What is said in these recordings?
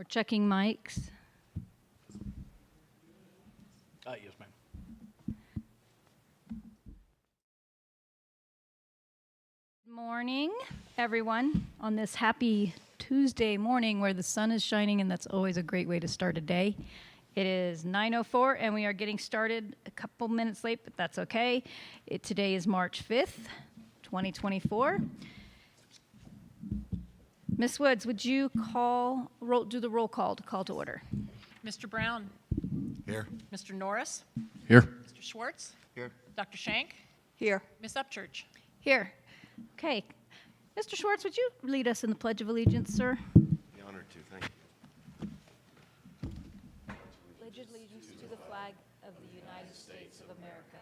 Checking mics. Yes, ma'am. Good morning, everyone, on this happy Tuesday morning where the sun is shining, and that's always a great way to start a day. It is 9:04, and we are getting started a couple minutes late, but that's okay. Today is March 5th, 2024. Ms. Woods, would you do the roll call to order? Mr. Brown. Here. Mr. Norris. Here. Mr. Schwartz. Here. Dr. Shank. Here. Ms. Upchurch. Here. Okay. Mr. Schwartz, would you lead us in the Pledge of Allegiance, sir? Be honored to. Thank you. Pledge allegiance to the flag of the United States of America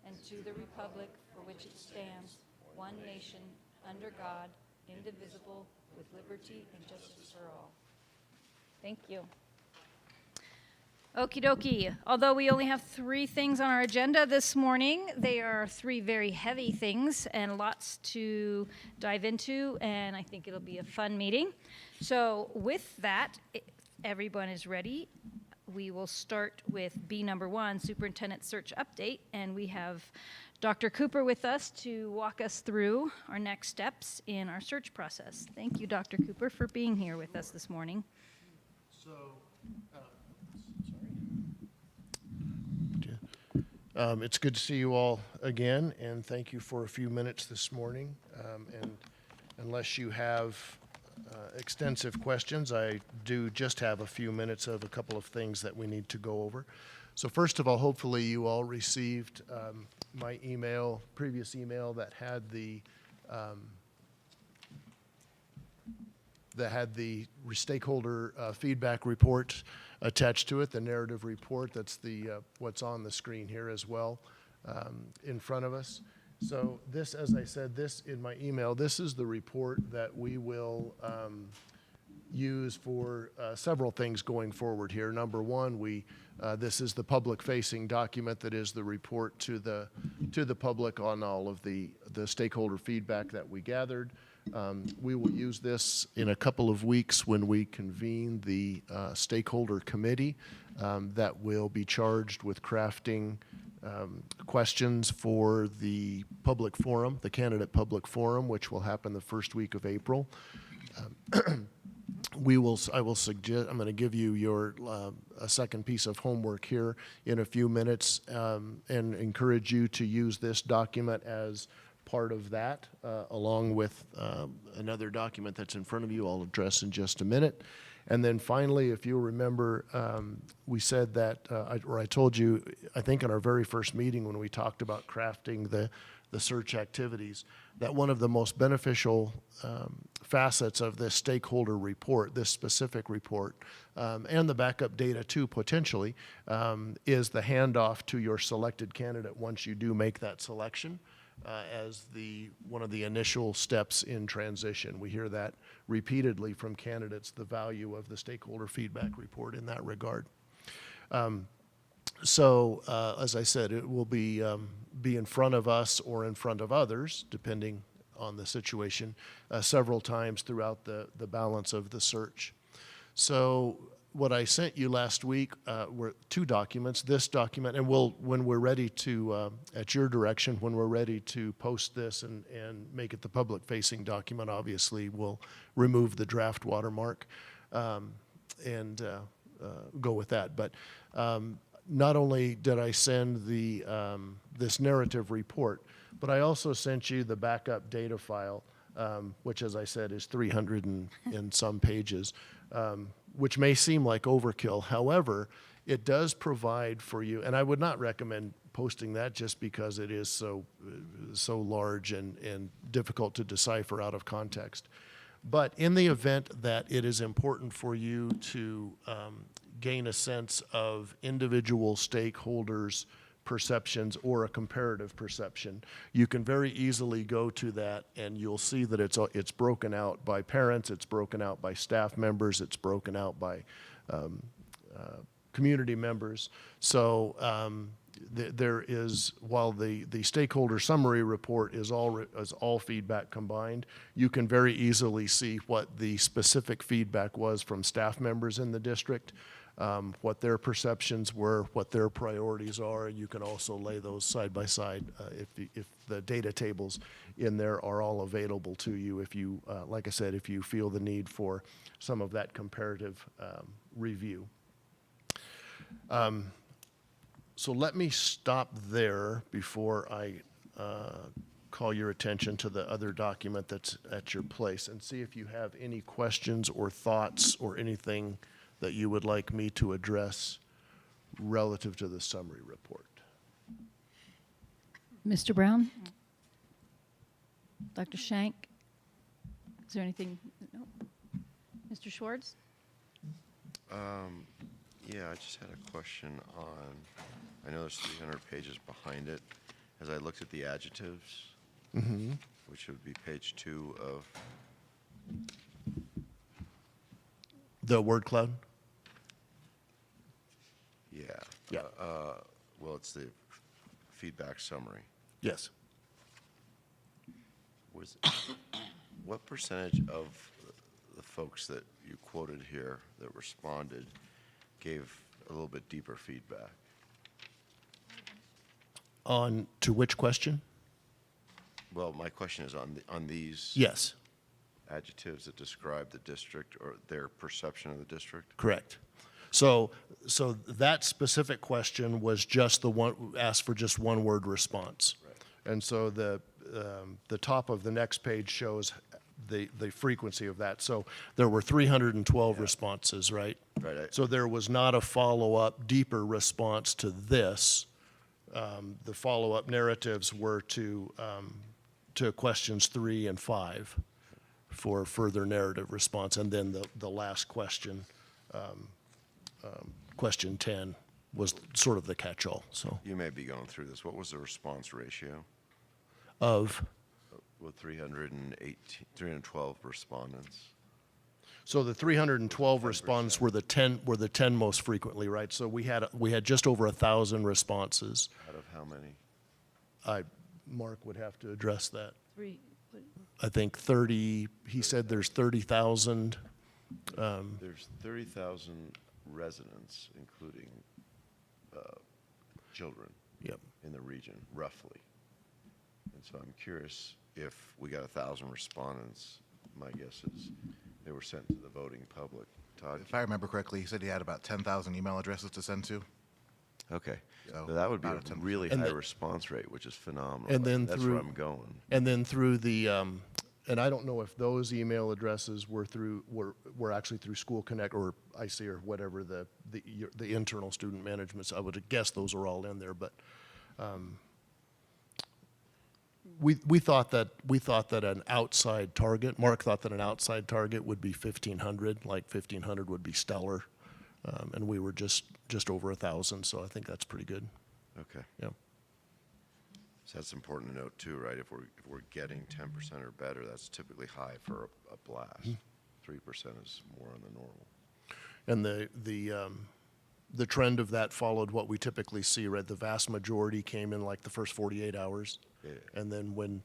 and to the republic for which it stands, one nation, under God, indivisible, with liberty and justice for all. Thank you. Okie dokie. Although we only have 3 things on our agenda this morning, they are 3 very heavy things and lots to dive into, and I think it'll be a fun meeting. So with that, if everyone is ready, we will start with B number 1, Superintendent Search Update, and we have Dr. Cooper with us to walk us through our next steps in our search process. Thank you, Dr. Cooper, for being here with us this morning. It's good to see you all again, and thank you for a few minutes this morning. And unless you have extensive questions, I do just have a few minutes of a couple of things that we need to go over. So first of all, hopefully you all received my previous email that had the stakeholder feedback report attached to it, the narrative report. That's the what's on the screen here as well in front of us. So this, as I said, this in my email, this is the report that we will use for several things going forward here. Number one, this is the public-facing document that is the report to the public on all of the stakeholder feedback that we gathered. We will use this in a couple of weeks when we convene the stakeholder committee that will be charged with crafting questions for the public forum, the candidate public forum, which will happen the first week of April. I will suggest, I'm going to give you a second piece of homework here in a few minutes and encourage you to use this document as part of that, along with another document that's in front of you I'll address in just a minute. And then finally, if you remember, we said that, I told you, I think in our very first meeting when we talked about crafting the search activities, that one of the most beneficial facets of this stakeholder report, this specific report, and the backup data too, potentially, is the handoff to your selected candidate once you do make that selection. As one of the initial steps in transition. We hear that repeatedly from candidates, the value of the stakeholder feedback report in that regard. So as I said, it will be in front of us or in front of others, depending on the situation, several times throughout the balance of the search. So what I sent you last week were 2 documents. This document, and when we're ready to, at your direction, when we're ready to post this and make it the public-facing document, obviously we'll remove the draft watermark and go with that. But not only did I send this narrative report, but I also sent you the backup data file, which, as I said, is 300 and some pages. Which may seem like overkill. However, it does provide for you, and I would not recommend posting that just because it is so large and difficult to decipher out of context. But in the event that it is important for you to gain a sense of individual stakeholders' perceptions or a comparative perception, you can very easily go to that and you'll see that it's broken out by parents, it's broken out by staff members, it's broken out by community members. So there is, while the stakeholder summary report is all feedback combined, you can very easily see what the specific feedback was from staff members in the district, what their perceptions were, what their priorities are. You can also lay those side by side if the data tables in there are all available to you. If you, like I said, if you feel the need for some of that comparative review. So let me stop there before I call your attention to the other document that's at your place and see if you have any questions or thoughts or anything that you would like me to address relative to the summary report. Mr. Brown? Dr. Shank? Is there anything? No. Mr. Schwartz? Yeah, I just had a question on, I know there's 300 pages behind it. As I looked at the adjectives, which would be page 2 of, The word cloud? yeah. Yeah. Well, it's the feedback summary. Yes. What percentage of the folks that you quoted here that responded gave a little bit deeper feedback? On to which question? Well, my question is on these Yes, adjectives that describe the district or their perception of the district. correct. So that specific question was just the one, asked for just one word response. Right. And so the top of the next page shows the frequency of that. So there were 312 responses, right? Right. So there was not a follow-up, deeper response to this. The follow-up narratives were to questions 3 and 5 for further narrative response, and then the last question, question 10, was sort of the catch-all. So You may be going through this. What was the response ratio of with 312 respondents? so the 312 respondents were the 10 most frequently, right? So we had just over 1,000 responses. Out of how many? Mark would have to address that. 3. I think 30. He said there's 30,000. There's 30,000 residents, including children, Yep. in the region, roughly. And so I'm curious if we got 1,000 respondents. My guess is they were sent to the voting public. Todd? If I remember correctly, he said he had about 10,000 email addresses to send to. Okay. So So that would be a about a 10%. really And high the- response rate, which is phenomenal. And then That's through- where I'm going. And then through the, and I don't know if those email addresses were actually through School Connect or IC or whatever the internal student management. So I would guess those are all in there, but we thought that an outside target. Mark thought that an outside target would be 1,500. Like 1,500 would be stellar, and we were just over 1,000. So I think that's pretty good. Okay. Yeah. So that's important to note too, right? If we're getting 10% or better, that's typically high for a blast. 3% is more on the normal. And the trend of that followed what we typically see, right? The vast majority came in like the first 48 hours. Yeah. And then when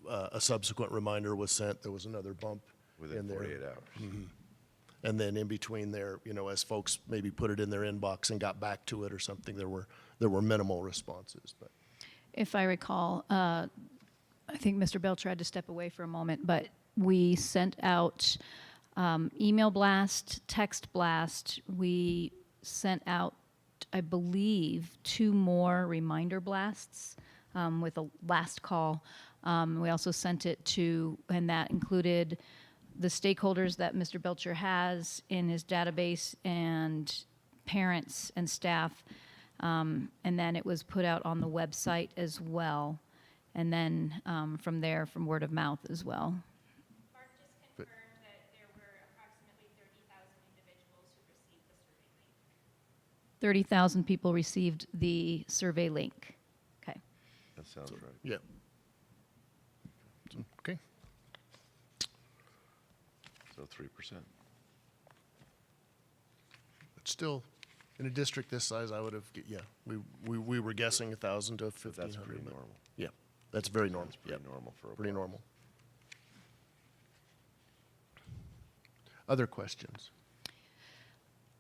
a subsequent reminder was sent, there was another bump Within in there. 48 hours. And then in between there, as folks maybe put it in their inbox and got back to it or something, there were minimal responses. But If I recall, I think Mr. Bell tried to step away for a moment, but we sent out email blast, text blast. We sent out, I believe, 2 more reminder blasts with a last call. We also sent it to, and that included the stakeholders that Mr. Belcher has in his database and parents and staff. And then it was put out on the website as well. And then from there, from word of mouth as well. Mark just confirmed that there were approximately 30,000 individuals who received the survey link. 30,000 people received the survey link. Okay. That sounds right. yeah. Okay. So 3%. But still, In a district this size, I would have, yeah, we were guessing 1,000 to But 1,500. that's pretty but- normal. Yeah, that's very normal. That's pretty Yep, normal for a pretty bar. normal. Other questions?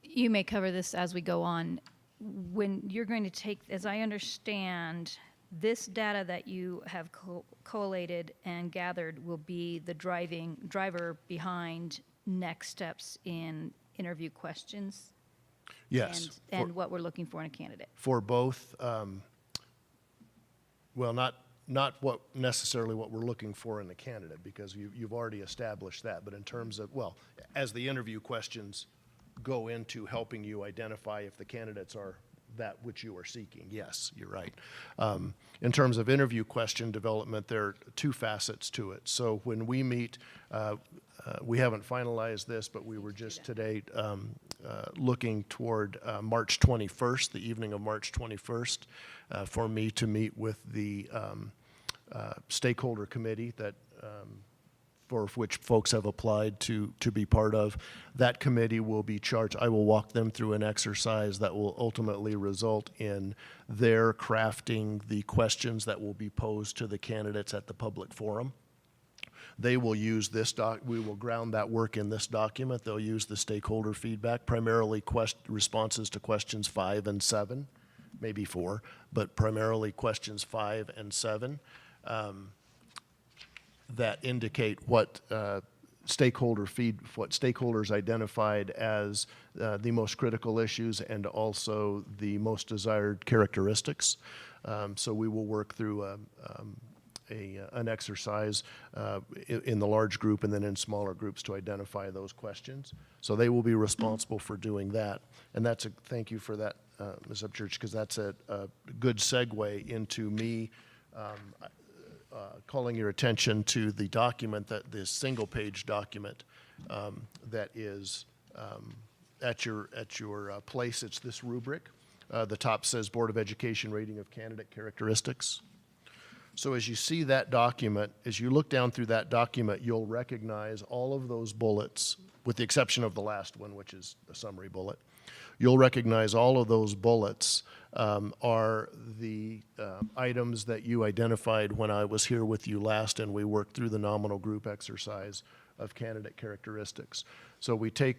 You may cover this as we go on. When you're going to take, as I understand, this data that you have collated and gathered will be the driver behind next steps in interview questions? Yes. And what we're looking for in a candidate? For both, well, not what necessarily what we're looking for in the candidate, because you've already established that, but in terms of, well, as the interview questions go into helping you identify if the candidates are that which you are seeking, yes, you're right. In terms of interview question development, there are two facets to it. So when we meet, we haven't finalized this, but we were just today looking toward March 21st, the evening of March 21st, for me to meet with the stakeholder committee that for which folks have applied to be part of. That committee will be charged. I will walk them through an exercise that will ultimately result in their crafting the questions that will be posed to the candidates at the public forum. They will use this we will ground that work in this document. They'll use the stakeholder feedback, primarily responses to questions 5 and 7, maybe 4, but primarily questions 5 and 7. That indicate what stakeholders identified as the most critical issues and also the most desired characteristics. So we will work through an exercise in the large group and then in smaller groups to identify those questions. So they will be responsible for doing that. And thank you for that, Ms. Upchurch, because that's a good segue into me calling your attention to the document, this single-page document that is at your place. It's this rubric. The top says Board of Education Rating of Candidate Characteristics. So as you see that document, as you look down through that document, you'll recognize all of those bullets, with the exception of the last one, which is a summary bullet. You'll recognize all of those bullets are the items that you identified when I was here with you last and we worked through the nominal group exercise of candidate characteristics. So we take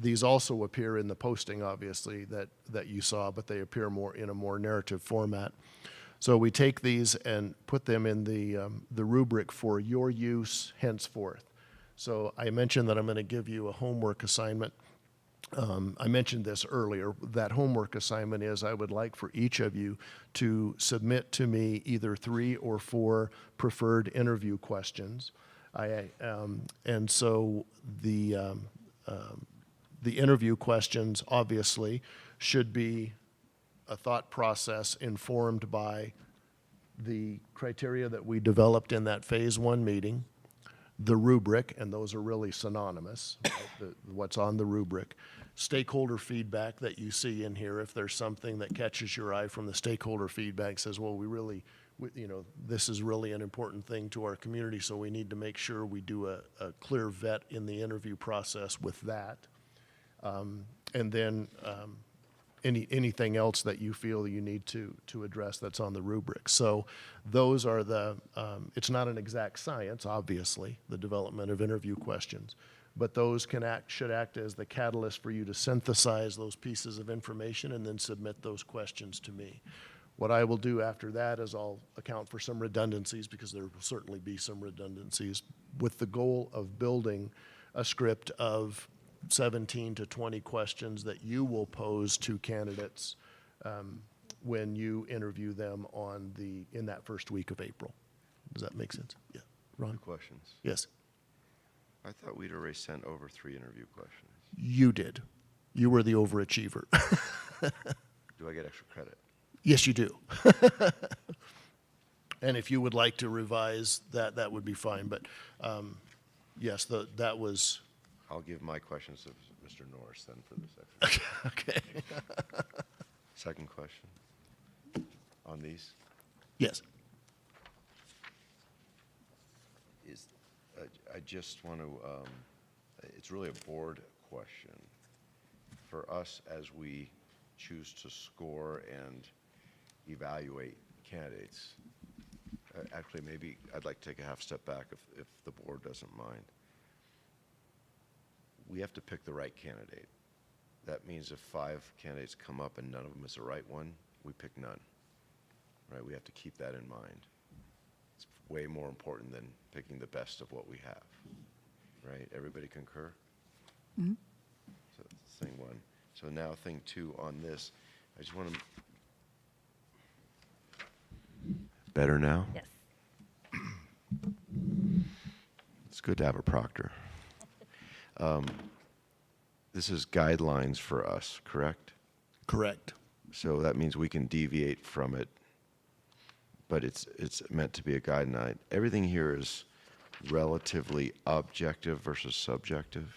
these also appear in the posting, obviously, that you saw, but they appear in a more narrative format. So we take these and put them in the rubric for your use henceforth. So I mentioned that I'm going to give you a homework assignment. I mentioned this earlier. That homework assignment is I would like for each of you to submit to me either 3 or 4 preferred interview questions. And so the interview questions obviously should be a thought process informed by the criteria that we developed in that phase 1 meeting, the rubric, and those are really synonymous, right? What's on the rubric, stakeholder feedback that you see in here. If there's something that catches your eye from the stakeholder feedback, says, well, this is really an important thing to our community, so we need to make sure we do a clear vet in the interview process with that. And then anything else that you feel you need to address that's on the rubric. So those are it's not an exact science, obviously, the development of interview questions, but those should act as the catalyst for you to synthesize those pieces of information and then submit those questions to me. What I will do after that is I'll account for some redundancies, because there will certainly be some redundancies, with the goal of building a script of 17 to 20 questions that you will pose to candidates when you interview them in that first week of April. Does that make sense? Yeah. Ron? 2 questions. Yes. I thought we'd already sent over 3 interview questions. You did. You were the overachiever. Do I get extra credit? Yes, you do. And if you would like to revise that, that would be fine. But yes, that was. I'll give my questions to Mr. Norris then for this exercise. Okay. Second question on these Yes. is, I just want to, it's really a board question. For us, as we choose to score and evaluate candidates. Actually, maybe I'd like to take a half step back if the board doesn't mind. We have to pick the right candidate. That means if 5 candidates come up and none of them is the right one, we pick none. Right? We have to keep that in mind. It's way more important than picking the best of what we have. Right? Everybody concur? Mm-hmm. So that's thing 1. So now thing 2 on this, I just want to. Better now? Yes. It's good to have a proctor. This is guidelines for us, correct? Correct. So that means we can deviate from it, but it's meant to be a guideline. Everything here is relatively objective versus subjective.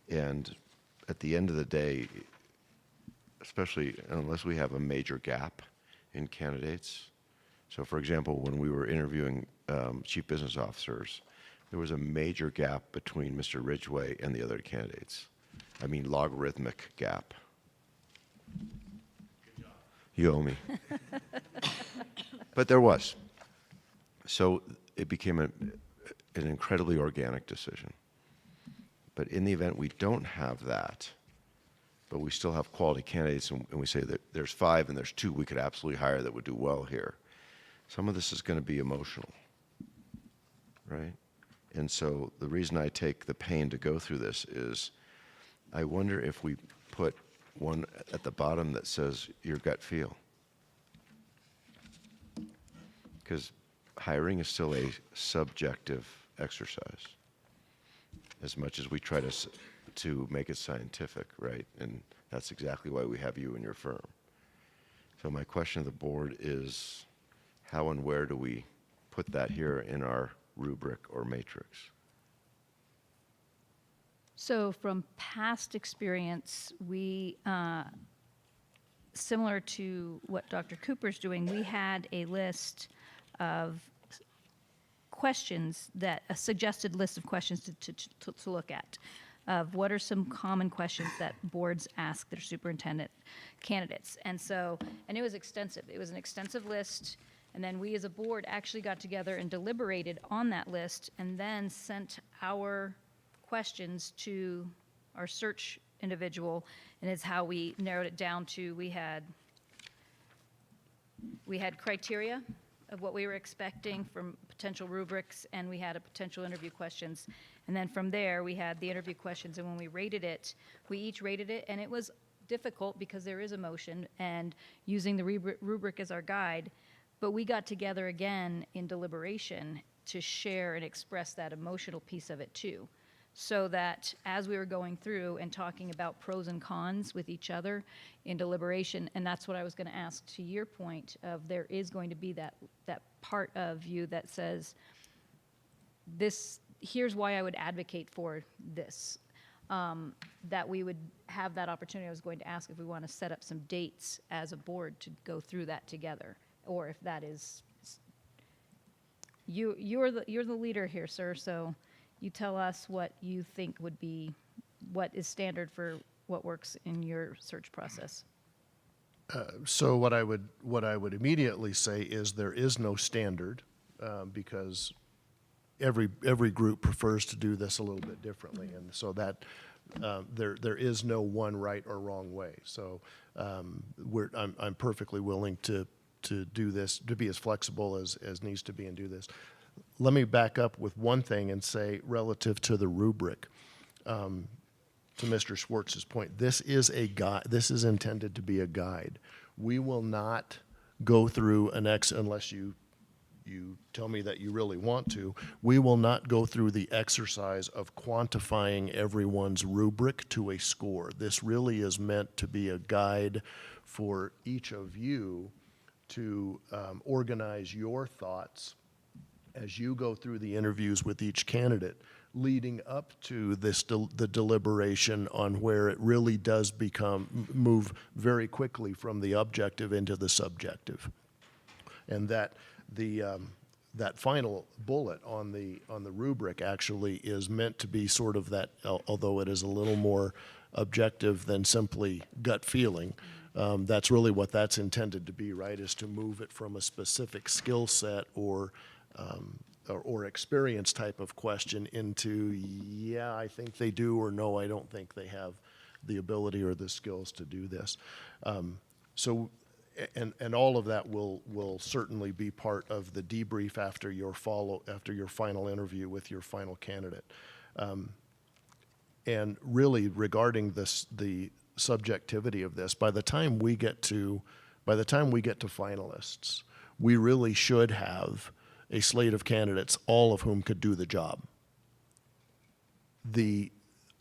And at the end of the day, especially unless we have a major gap in candidates. So for example, when we were interviewing chief business officers, there was a major gap between Mr. Ridgway and the other candidates. I mean, logarithmic gap. Good job. You owe me. But there was. So it became an incredibly organic decision. But in the event we don't have that, but we still have quality candidates, and we say that there's 5 and there's 2 we could absolutely hire that would do well here, some of this is going to be emotional, right? And so the reason I take the pain to go through this is I wonder if we put one at the bottom that says your gut feel. Because hiring is still a subjective exercise, as much as we try to make it scientific, right? And that's exactly why we have you in your firm. So my question to the board is, how and where do we put that here in our rubric or matrix? So from past experience, we, similar to what Dr. Cooper's doing, we had a list of questions a suggested list of questions to look at, of what are some common questions that boards ask their superintendent candidates. And it was extensive. It was an extensive list. And then we as a board actually got together and deliberated on that list and then sent our questions to our search individual, and it's how we narrowed it down to, we had criteria of what we were expecting from potential rubrics, and we had a potential interview questions. And then from there, we had the interview questions, and when we rated it, we each rated it, and it was difficult because there is emotion, and using the rubric as our guide, but we got together again in deliberation to share and express that emotional piece of it too. So that as we were going through and talking about pros and cons with each other in deliberation, and that's what I was going to ask to your point of there is going to be that part of you that says, here's why I would advocate for this. That we would have that opportunity. I was going to ask if we want to set up some dates as a board to go through that together, or if that is, you're the leader here, sir, so you tell us what you think would be, what is standard for what works in your search process. So what I would immediately say is there is no standard because every group prefers to do this a little bit differently, and so that there is no one right or wrong way. So I'm perfectly willing to do this, to be as flexible as needs to be and do this. Let me back up with one thing and say, relative to the rubric, to Mr. Schwartz's point, this is a guide. This is intended to be a guide. We will not go through unless you tell me that you really want to. We will not go through the exercise of quantifying everyone's rubric to a score. This really is meant to be a guide for each of you to organize your thoughts as you go through the interviews with each candidate, leading up to the deliberation on where it really does move very quickly from the objective into the subjective. And that the that final bullet on the rubric actually is meant to be sort of that, although it is a little more objective than simply gut feeling. That's really what that's intended to be, right? Is to move it from a specific skill set or experience type of question into, yeah, I think they do, or no, I don't think they have the ability or the skills to do this. And all of that will certainly be part of the debrief after your final interview with your final candidate. And really, regarding the subjectivity of this, by the time we get to finalists, we really should have a slate of candidates, all of whom could do the job. The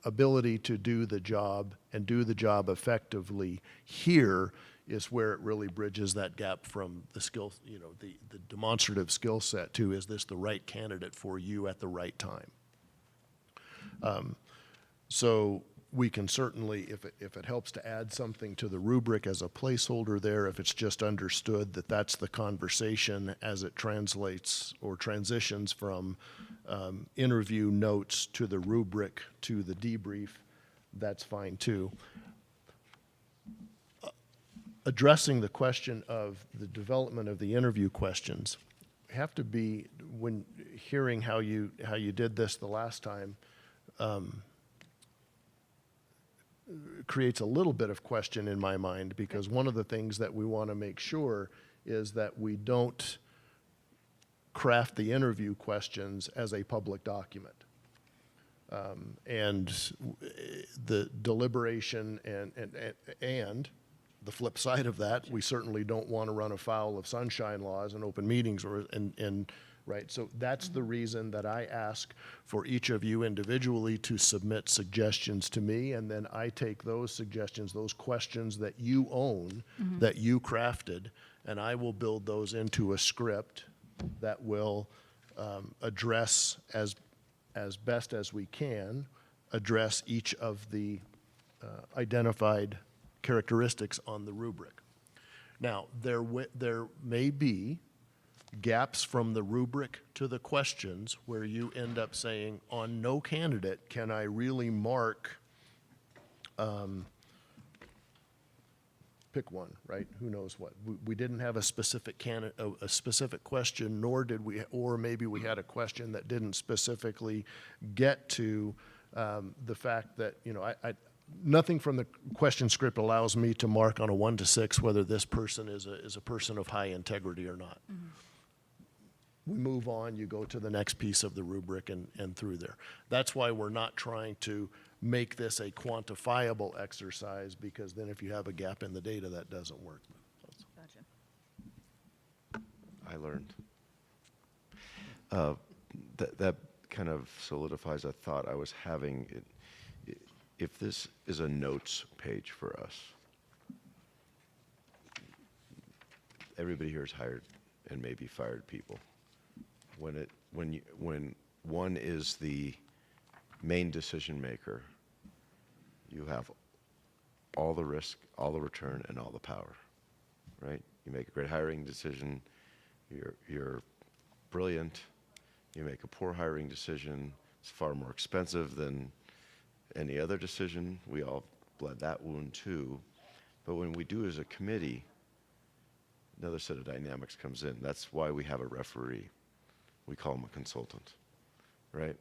ability to do the job and do the job effectively here is where it really bridges that gap from the skill, the demonstrative skill set to, is this the right candidate for you at the right time? So we can certainly, if it helps to add something to the rubric as a placeholder there, if it's just understood that that's the conversation as it translates or transitions from interview notes to the rubric to the debrief, that's fine too. Addressing the question of the development of the interview questions have to be, when hearing how you did this the last time, creates a little bit of question in my mind, because one of the things that we want to make sure is that we don't craft the interview questions as a public document. And the deliberation and the flip side of that, we certainly don't want to run afoul of sunshine laws and open meetings right? So that's the reason that I ask for each of you individually to submit suggestions to me, and then I take those suggestions, those questions that you own, that you crafted, and I will build those into a script that will address as best as we can, address each of the identified characteristics on the rubric. Now, there may be gaps from the rubric to the questions where you end up saying, on no candidate can I really mark, pick one, right? Who knows what? We didn't have a specific a specific question, nor did we, or maybe we had a question that didn't specifically get to the fact that, nothing from the question script allows me to mark on a 1 to 6 whether this person is a person of high integrity or not. We move on, you go to the next piece of the rubric and through there. That's why we're not trying to make this a quantifiable exercise, because then if you have a gap in the data, that doesn't work. Gotcha. I learned. That kind of solidifies a thought I was having. If this is a notes page for us, everybody here is hired and maybe fired people. When one is the main decision maker, you have all the risk, all the return, and all the power, right? You make a great hiring decision, you're brilliant. You make a poor hiring decision, it's far more expensive than any other decision. We all bled that wound too. But when we do as a committee, another set of dynamics comes in. That's why we have a referee. We call him a consultant, right?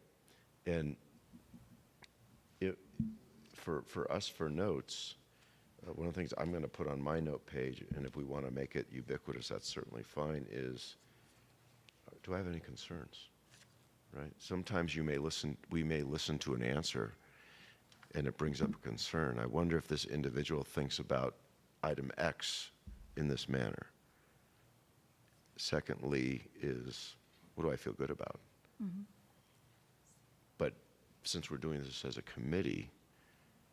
And for us, for notes, one of the things I'm going to put on my note page, and if we want to make it ubiquitous, that's certainly fine, is, do I have any concerns, right? Sometimes we may listen to an answer, and it brings up a concern. I wonder if this individual thinks about item X in this manner. Secondly is, what do I feel good about? But since we're doing this as a committee,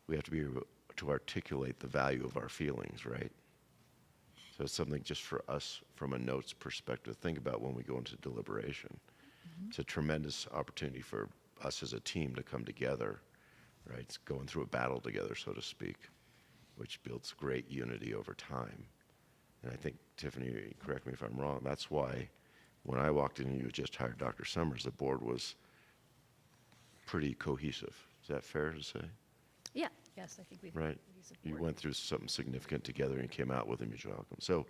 we have to be able to articulate the value of our feelings, right? So it's something just for us from a notes perspective to think about when we go into deliberation. It's a tremendous opportunity for us as a team to come together, right? It's going through a battle together, so to speak, which builds great unity over time. And I think, Tiffany, correct me if I'm wrong, that's why when I walked in and you had just hired Dr. Summers, the board was pretty cohesive. Is that fair to say? Yeah, yes, I think we've. Right? You went through something significant together and came out with a mutual outcome. So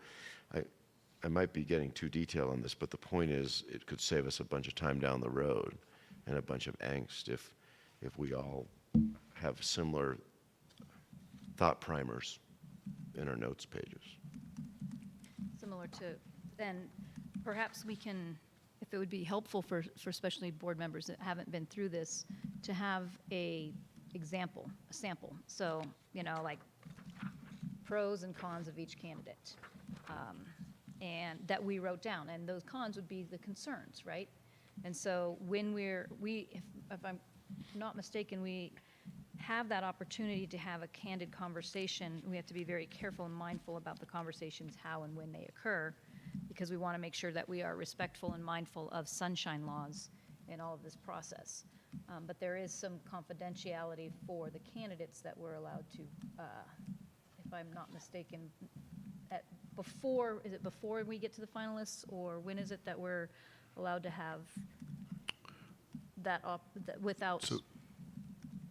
I might be getting too detailed on this, but the point is it could save us a bunch of time down the road and a bunch of angst if we all have similar thought primers in our notes pages. Similar to, then perhaps we can, if it would be helpful for especially board members that haven't been through this, to have a sample. So, like pros and cons of each candidate. And that we wrote down, and those cons would be the concerns, right? And so when if I'm not mistaken, we have that opportunity to have a candid conversation. We have to be very careful and mindful about the conversations, how and when they occur, because we want to make sure that we are respectful and mindful of sunshine laws in all of this process. But there is some confidentiality for the candidates that we're allowed to, if I'm not mistaken, is it before we get to the finalists, or when is it that we're allowed to have that without?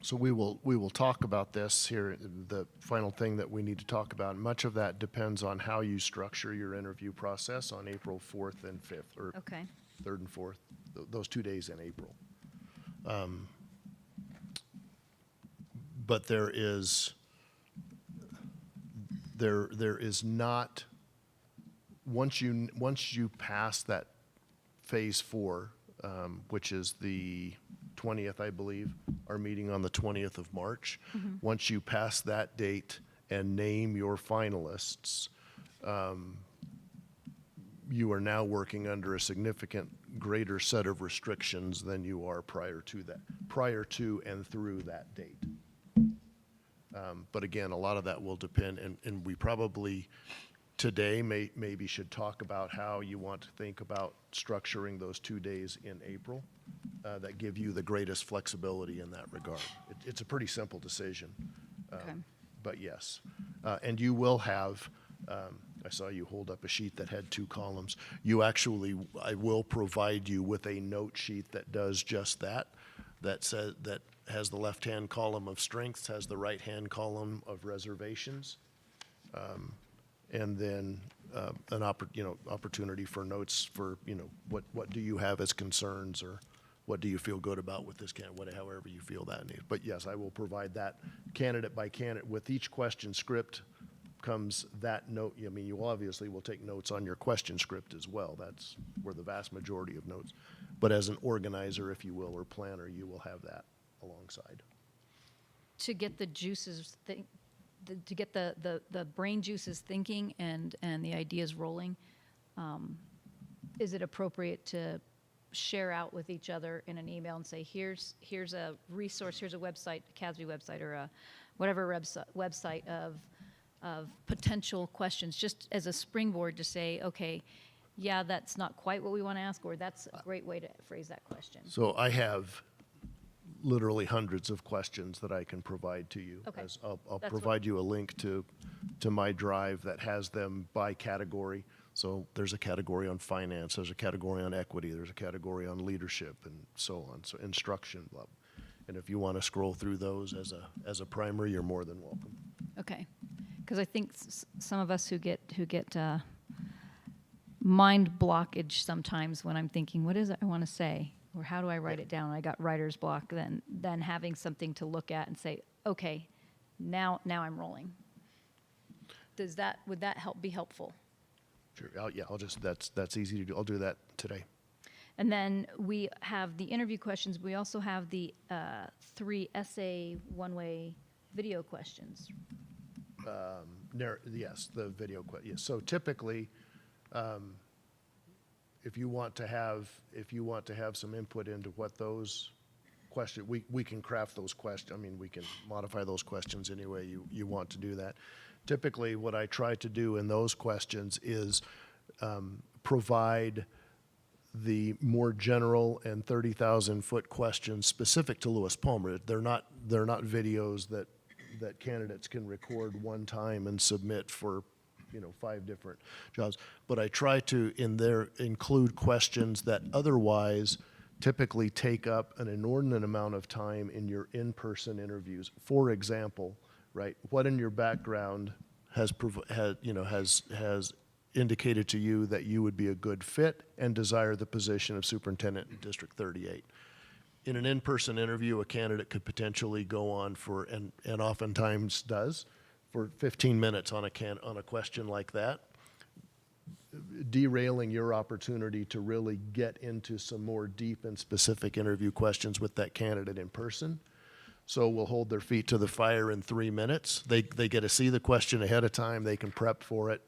So we will talk about this here, the final thing that we need to talk about. Much of that depends on how you structure your interview process on April 4th and 5th, or Okay. 3rd and 4th, those 2 days in April. But there is not, once you pass that phase 4, which is the 20th, I believe, our meeting on the 20th of March. Once you pass that date and name your finalists, you are now working under a significant greater set of restrictions than you are prior to and through that date. But again, a lot of that will depend, and we probably today maybe should talk about how you want to think about structuring those 2 days in April that give you the greatest flexibility in that regard. It's a pretty simple decision. Okay. But yes, and you will have, I saw you hold up a sheet that had 2 columns. I will provide you with a note sheet that does just that, that has the left-hand column of strengths, has the right-hand column of reservations, and then an opportunity for notes for, what do you have as concerns, or what do you feel good about with this candidate, however you feel that needs. But yes, I will provide that candidate by candidate. With each question script comes that note. I mean, you obviously will take notes on your question script as well. That's where the vast majority of notes. But as an organizer, if you will, or planner, you will have that alongside. To get the juices, to get the brain juices thinking and the ideas rolling, is it appropriate to share out with each other in an email and say, here's a resource, here's a website, a CASB website, or a whatever website of potential questions, just as a springboard to say, okay, yeah, that's not quite what we want to ask, or that's a great way to phrase that question. So I have literally hundreds of questions that I can provide to you. Okay. I'll That's provide you a link to my drive that has them by category. So there's a category on finance, there's a category on equity, there's a category on leadership, and so on. So instruction, blah. And if you want to scroll through those as a primer, you're more than welcome. Okay, because I think some of us who get mind blockage sometimes when I'm thinking, what is it I want to say, or how do I write it down? I got writer's block. Then having something to look at and say, okay, now I'm rolling. Would that be helpful? Sure. That's easy to do. I'll do that today. And then we have the interview questions. We also have the 3 essay one-way video questions. Yes, the video question. Yes. So typically, if you want to have some input into what those questions, we can craft those questions. I mean, we can modify those questions any way you want to do that. Typically, what I try to do in those questions is provide the more general and 30,000-foot questions specific to Lewis Palmer. They're not videos that candidates can record one time and submit for 5 different jobs. But I try to in there include questions that otherwise typically take up an inordinate amount of time in your in-person interviews. For example, right, what in your background has indicated to you that you would be a good fit and desire the position of superintendent in District 38? In an in-person interview, a candidate could potentially go on for, and oftentimes does, for 15 minutes on a question like that, derailing your opportunity to really get into some more deep and specific interview questions with that candidate in person. So we'll hold their feet to the fire in 3 minutes. They get to see the question ahead of time. They can prep for it.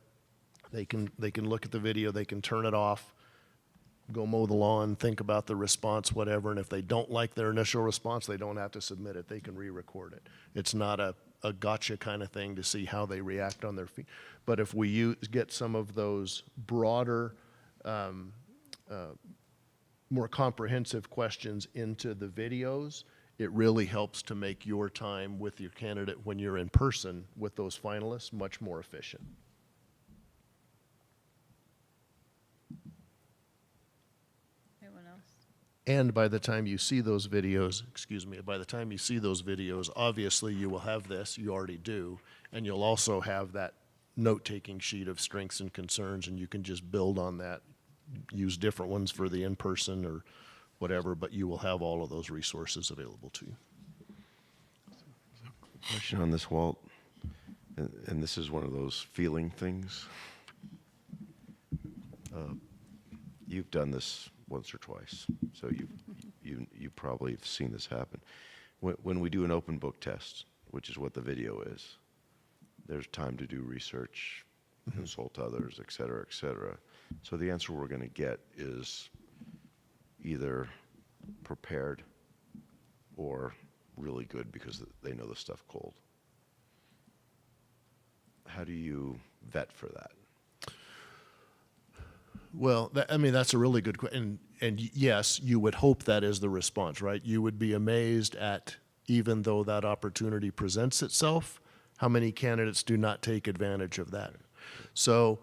They can look at the video. They can turn it off, go mow the lawn, think about the response, whatever. And if they don't like their initial response, they don't have to submit it. They can re-record it. It's not a gotcha kind of thing to see how they react on their feet. But if we get some of those broader, more comprehensive questions into the videos, it really helps to make your time with your candidate when you're in person with those finalists much more efficient. Anyone else? And by the time you see those videos, obviously you will have this, you already do, and you'll also have that note-taking sheet of strengths and concerns, and you can just build on that, use different ones for the in-person or whatever, but you will have all of those resources available to you. Question on this, Walt, and this is one of those feeling things. You've done this once or twice, so you probably have seen this happen. When we do an open book test, which is what the video is, there's time to do research, consult others, et cetera, et cetera. So the answer we're going to get is either prepared or really good because they know the stuff cold. How do you vet for that? Well, that's a really good question. And yes, you would hope that is the response, right? You would be amazed at, even though that opportunity presents itself, how many candidates do not take advantage of that. So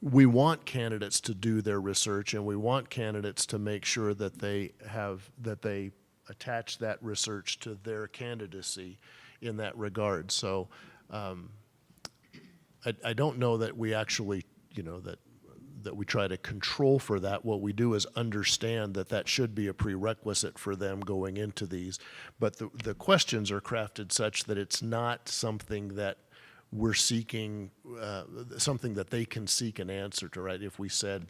we want candidates to do their research, and we want candidates to make sure that they attach that research to their candidacy in that regard. So I don't know that we actually, that we try to control for that. What we do is understand that should be a prerequisite for them going into these. But the questions are crafted such that it's not something that we're seeking, something that they can seek an answer to, right? If we said,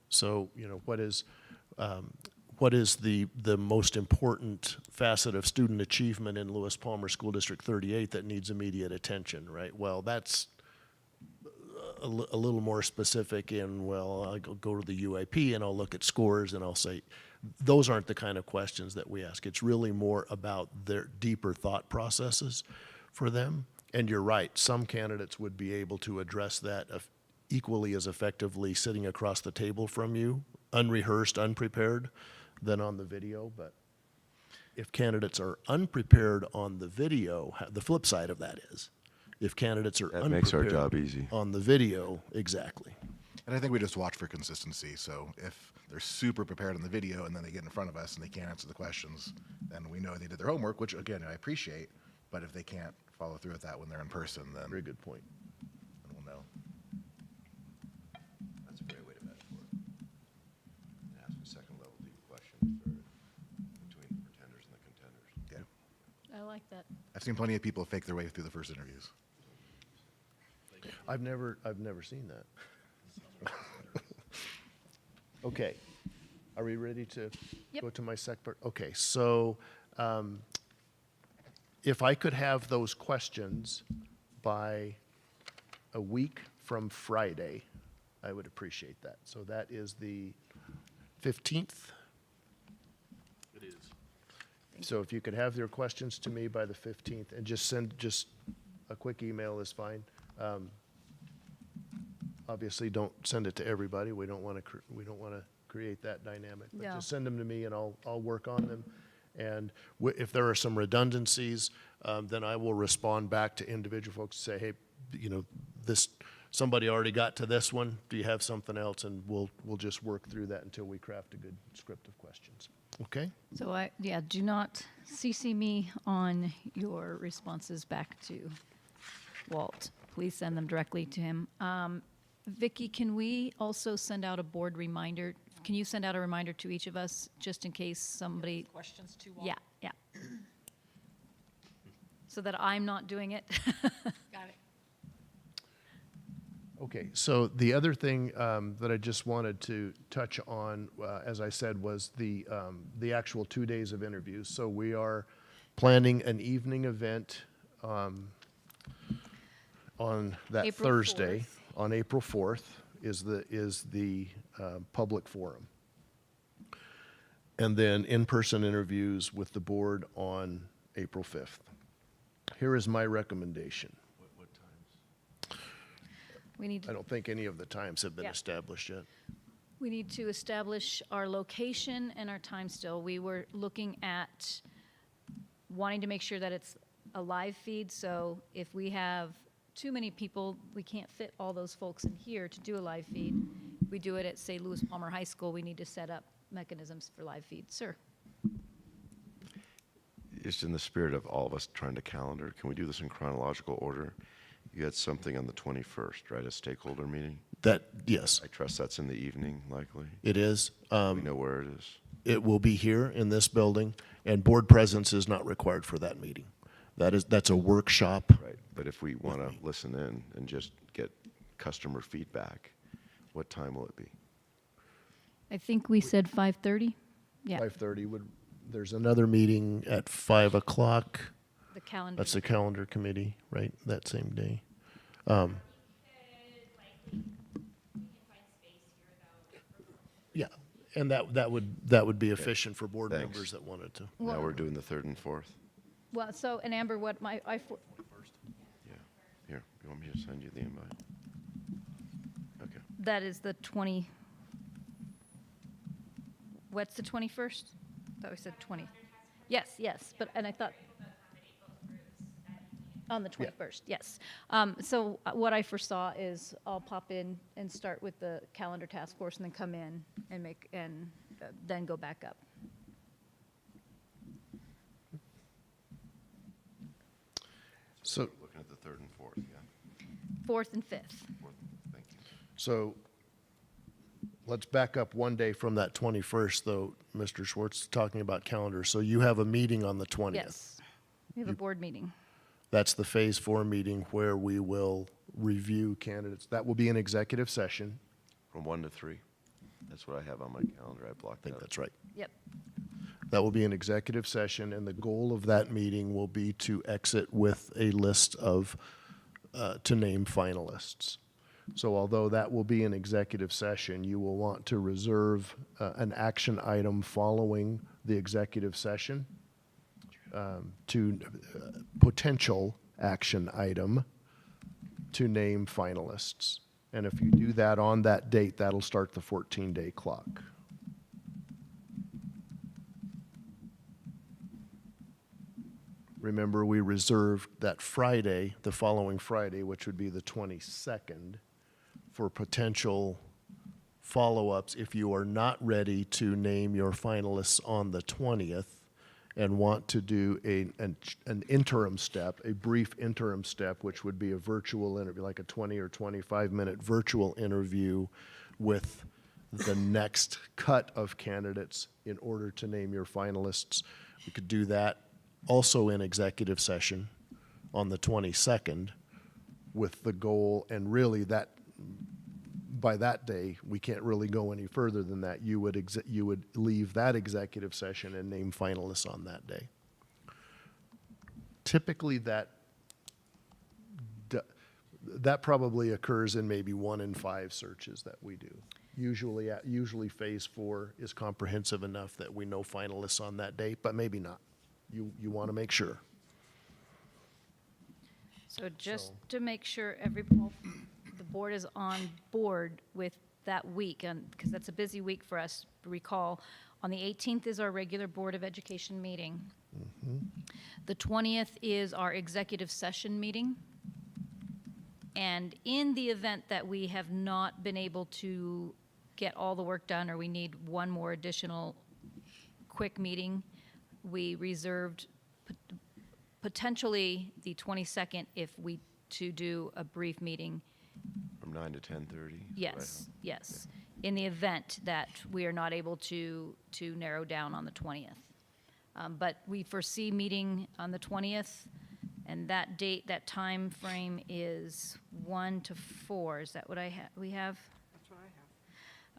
so, what is the most important facet of student achievement in Lewis Palmer School District 38 that needs immediate attention, right? Well, that's a little more specific in, well, I'll go to the UAP and I'll look at scores and I'll say, those aren't the kind of questions that we ask. It's really more about their deeper thought processes for them. And you're right, some candidates would be able to address that equally as effectively sitting across the table from you, unrehearsed, unprepared, than on the video. But if candidates are unprepared on the video, the flip side of that is, if candidates are That makes our unprepared job easy. on the video, exactly. And I think we just watch for consistency. So if they're super prepared on the video and then they get in front of us and they can't answer the questions, then we know they did their homework, which again, I appreciate. But if they can't follow through with that when they're in person, then Very good point. we'll know. That's a great way to vet for it. And ask a second level deep questions between the pretenders and the contenders. Yeah. I like that. I've seen plenty of people fake their way through the first interviews. I've never seen that. Okay, are we ready to Yep. go to my second part? Okay, so if I could have those questions by a week from Friday, I would appreciate that. So that is the 15th. It is. So if you could have your questions to me by the 15th, and just a quick email is fine. Obviously, don't send it to everybody. We don't want to create that dynamic. But Yeah. just send them to me, and I'll work on them. And if there are some redundancies, then I will respond back to individual folks and say, hey, somebody already got to this one. Do you have something else? And we'll just work through that until we craft a good script of questions. Okay? So do not CC me on your responses back to Walt. Please send them directly to him. Vicky, can we also send out a board reminder? Can you send out a reminder to each of us, just in case somebody? Questions to Walt? Yeah. So that I'm not doing it. Got it. Okay, so the other thing that I just wanted to touch on, as I said, was the actual 2 days of interviews. So we are planning an evening event on that April Thursday. 4th. On April 4th is the public forum. And then in-person interviews with the board on April 5th. Here is my recommendation. What times? We need I don't think any of the times have been Yeah. established yet. We need to establish our location and our time still. We were looking at wanting to make sure that it's a live feed, so if we have too many people, we can't fit all those folks in here to do a live feed. If we do it at, say, Lewis Palmer High School, we need to set up mechanisms for live feed. Sir? Just in the spirit of all of us trying to calendar, can we do this in chronological order? You had something on the 21st, right? A stakeholder meeting? Yes, I trust that's in the evening, likely. it is. We know where it is. It will be here in this building, and board presence is not required for that meeting. That's a workshop. Right, but if we want to listen in and just get customer feedback, what time will it be? I think we said 5:30? Yeah, 5:30 there's another meeting at 5 o'clock. the calendar. That's the calendar committee, right, that same day. Could likely, we can find space here though. Yeah, and that would be efficient for board Thanks. members that wanted to. Now we're doing the 3rd and 4th? Well, so, and Amber, what Yeah. Here, you want me to send you the invite? Okay. that is the 20, what's the 21st? I thought we said 20. Yes, but, and I thought. On the 21st, yes. So what I foresaw is I'll pop in and start with the calendar task force and then come in and then go back up. So, Looking at the 3rd and 4th, yeah. 4th and 5th. 4th, thank you. so let's back up one day from that 21st, though, Mr. Schwartz, talking about calendar. So you have a meeting on the 20th. Yes. We have a board meeting. That's the Phase 4 meeting where we will review candidates. That will be an executive session. From 1 to 3. That's what I have on my calendar. I blocked I think out. that's right. Yep. That will be an executive session, and the goal of that meeting will be to exit with a list of, to name finalists. So although that will be an executive session, you will want to reserve an action item following the executive session to potential action item to name finalists. And if you do that on that date, that'll start the 14-day clock. Remember, we reserved that Friday, the following Friday, which would be the 22nd, for potential follow-ups if you are not ready to name your finalists on the 20th and want to do an interim step, a brief interim step, which would be a virtual interview, like a 20 or 25-minute virtual interview with the next cut of candidates in order to name your finalists. We could do that also in executive session on the 22nd with the goal, and really that, by that day, we can't really go any further than that. You would leave that executive session and name finalists on that day. Typically, that probably occurs in maybe 1 in 5 searches that we do. Usually Phase 4 is comprehensive enough that we know finalists on that day, but maybe not. You want to make sure. So just to make sure the board is on board with that week, and because that's a busy week for us. Recall, on the 18th is our regular Board of Education meeting. The 20th is our executive session meeting. And in the event that we have not been able to get all the work done, or we need one more additional quick meeting, we reserved potentially the 22nd to do a brief meeting. From 9 to 10:30? Yes, yes. In the event that we are not able to narrow down on the 20th. But we foresee meeting on the 20th, and that date, that time frame is 1 to 4. Is that what we have? That's what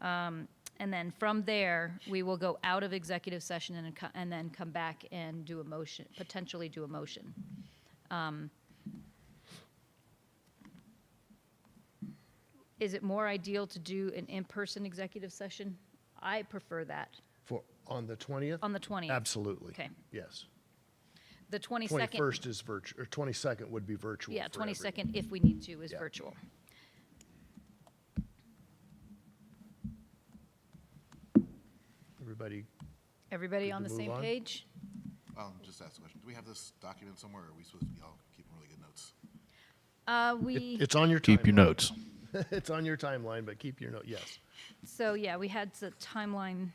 I have. And then from there, we will go out of executive session and then come back and do a motion, potentially do a motion. Is it more ideal to do an in-person executive session? I prefer that, On the 20th? on the 20th. Absolutely. Okay. Yes. The 22nd. 21st is virtual, or 22nd would be virtual. Yeah, for everyone. 22nd, if we need to, is Yeah. virtual. Everybody on Good the to move same on? page? Just ask the question. Do we have this document somewhere, or are we supposed to be all keeping really good notes? It's on your timeline. Keep your notes. It's on your timeline, but keep your note, yes. So, yeah, we had the timeline.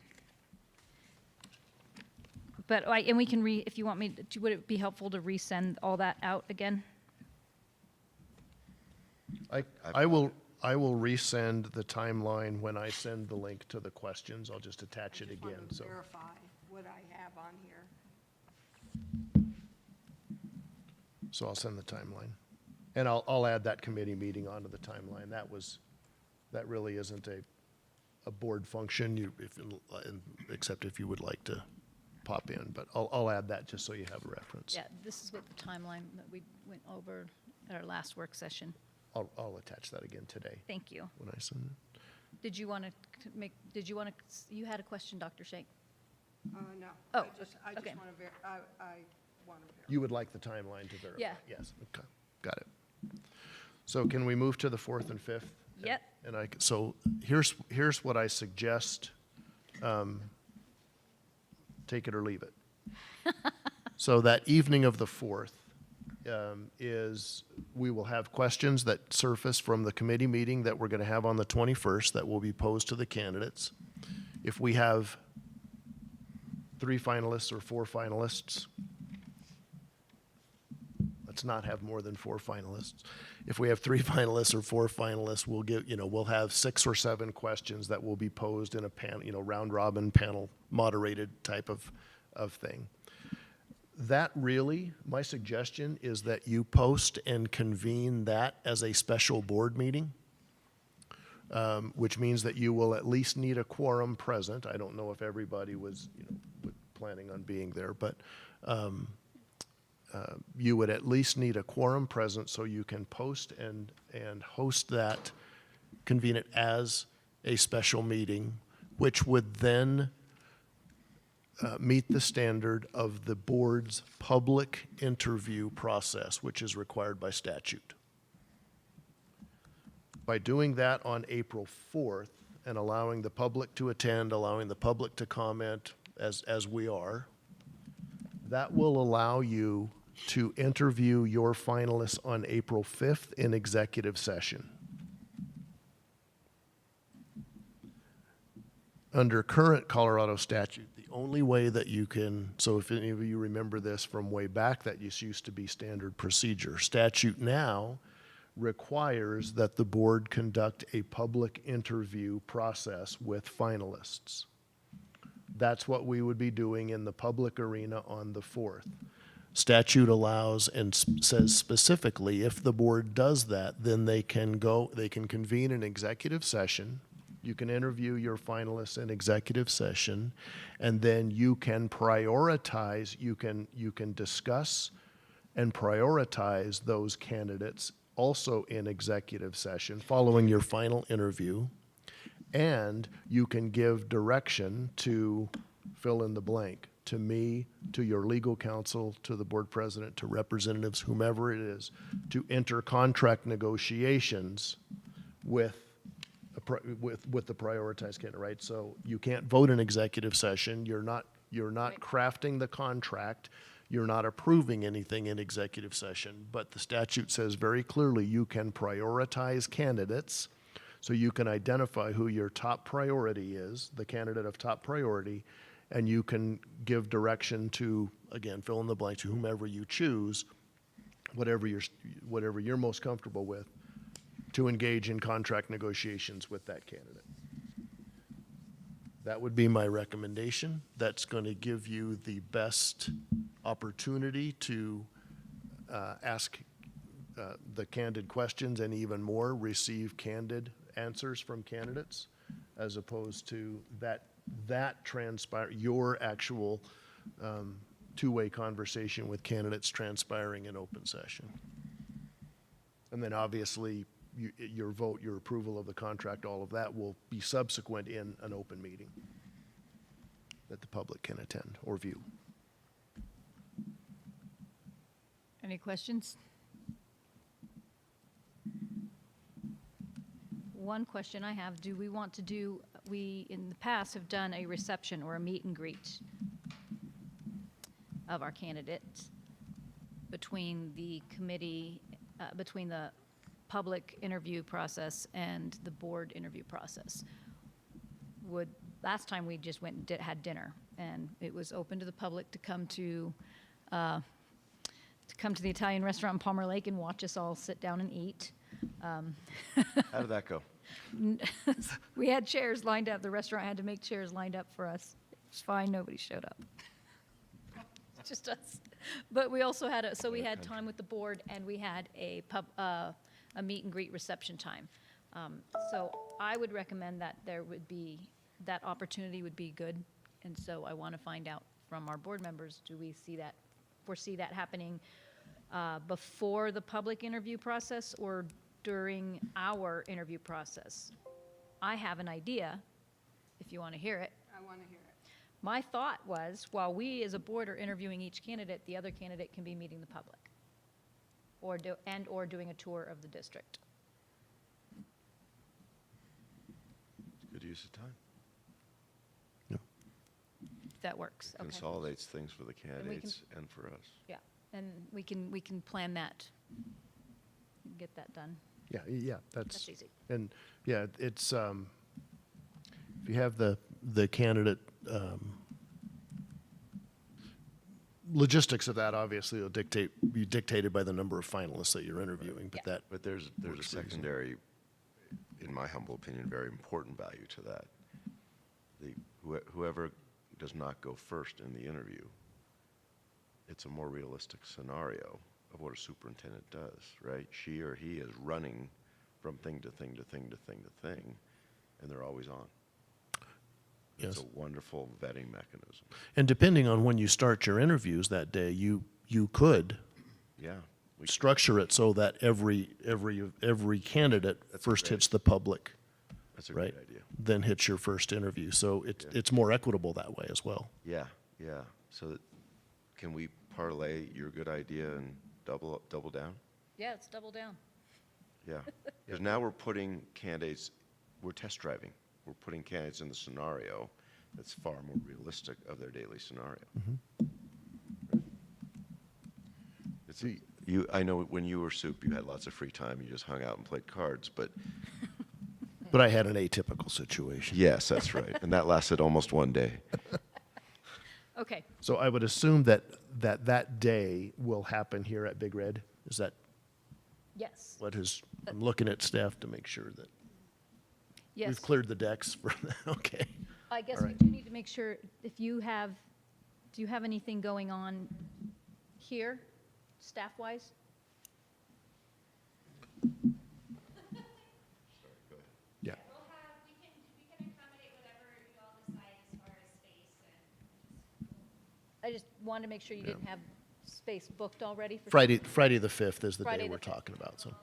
But, and we can if you want me, would it be helpful to resend all that out again? I will resend the timeline when I send the link to the questions. I'll just attach it I just want again, to so. verify what I have on here. So I'll send the timeline. And I'll add that committee meeting onto the timeline. That really isn't a board function, except if you would like to pop in, but I'll add that just so you have a reference. Yeah, this is what the timeline that we went over at our last work session. I'll attach that again today Thank you. when I send it. Did you want to you had a question, Dr. Shank? No. Oh, I just okay. want to I want to verify. You would like the timeline to verify? Yeah. Yes, okay, got it. So can we move to the 4th and 5th? Yep. And so here's what I suggest, take it or leave it. So that evening of the 4th we will have questions that surface from the committee meeting that we're going to have on the 21st that will be posed to the candidates. If we have 3 finalists or 4 finalists, let's not have more than 4 finalists. If we have 3 finalists or 4 finalists, we'll have 6 or 7 questions that will be posed in a panel, round robin panel moderated type of thing. That really, my suggestion is that you post and convene that as a special board meeting, which means that you will at least need a quorum present. I don't know if everybody was, planning on being there, but you would at least need a quorum present so you can post and host that, convene it as a special meeting, which would then meet the standard of the board's public interview process, which is required by statute. By doing that on April 4th and allowing the public to attend, allowing the public to comment as we are, that will allow you to interview your finalists on April 5th in executive session. Under current Colorado statute, the only way that you can, so if any of you remember this from way back, that used to be standard procedure. Statute now requires that the board conduct a public interview process with finalists. That's what we would be doing in the public arena on the 4th. Statute allows and says specifically if the board does that, then they can convene an executive session. You can interview your finalists in executive session, and then you can prioritize, you can discuss and prioritize those candidates also in executive session following your final interview, and you can give direction to fill in the blank, to me, to your legal counsel, to the board president, to representatives, whomever it is, to enter contract negotiations with the prioritized candidate, right? So you can't vote in executive session. You're not Right. crafting the contract. You're not approving anything in executive session, but the statute says very clearly you can prioritize candidates. So you can identify who your top priority is, the candidate of top priority, and you can give direction to, again, fill in the blanks, to whomever you choose, whatever you're most comfortable with, to engage in contract negotiations with that candidate. That would be my recommendation. That's going to give you the best opportunity to ask the candid questions and even more, receive candid answers from candidates, as opposed to your actual two-way conversation with candidates transpiring in open session. And then obviously, your vote, your approval of the contract, all of that will be subsequent in an open meeting that the public can attend or view. Any questions? One question I have, do we want to do, we in the past have done a reception or a meet and greet of our candidates between the committee, between the public interview process and the board interview process. Last time we just went and had dinner, and it was open to the public to come to the Italian restaurant in Palmer Lake and watch us all sit down and eat. How did that go? We had chairs lined up. The restaurant had to make chairs lined up for us. It was fine. Nobody showed up. Just us. But we also had we had time with the board, and we had a meet and greet reception time. So I would recommend that that opportunity would be good. And so I want to find out from our board members, do we foresee that happening before the public interview process or during our interview process? I have an idea, if you want to hear it. I want to hear it. My thought was, while we as a board are interviewing each candidate, the other candidate can be meeting the public or doing a tour of the district. Good use of time. If that works. Okay. Consolidates things for the candidates and for us. Yeah, and we can plan that, get that done. Yeah, That's easy. And yeah, it's, if you have the logistics of that obviously will be dictated by the number of finalists that you're interviewing, but Yeah. that, But there's a Works for you. secondary, in my humble opinion, very important value to that. Whoever does not go first in the interview, it's a more realistic scenario of what a superintendent does, right? She or he is running from thing to thing to thing to thing to thing, and they're always on. It's Yes. a wonderful vetting mechanism. and depending on when you start your interviews that day, you could Yeah. we- structure it so that every candidate That's first great. hits the public, That's a right? great idea. Then hits your first interview. So it's more equitable that way as well. Yeah, yeah. So that, can we parlay your good idea and double down? Yeah, let's double down. Yeah, because now we're putting candidates, we're test driving. We're putting candidates in the scenario that's far more realistic of their daily scenario. It's I know when you were Soup, you had lots of free time. You just hung out and played cards, but But I had an atypical situation. yes, that's right. And that lasted almost one day. Okay, So I would assume that day will happen here at Big Red. Is that yes, I'm looking at staff to make sure that yes. we've cleared the decks for, okay. I guess All we right. do need to make sure, do you have anything going on here, staff-wise? Yeah. We'll have, we can accommodate whatever you all decide as far as space and I just wanted to make sure you didn't have space booked already for. Friday the 5th is the Friday day the we're 5th. talking about, so.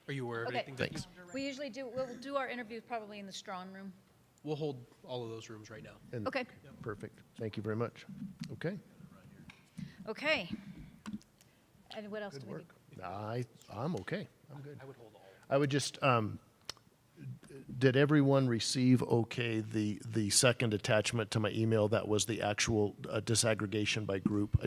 Are you aware of Okay. anything? that Thanks. We usually we'll do our interviews probably in the strong room. We'll hold all of those rooms right now. And- Okay. Perfect. Thank you very much. Okay. Okay. And what else do Good we need? work. I'm okay. I'm good. I would hold all. I would just, did everyone receive okay the second attachment to my email that was the actual disaggregation by group?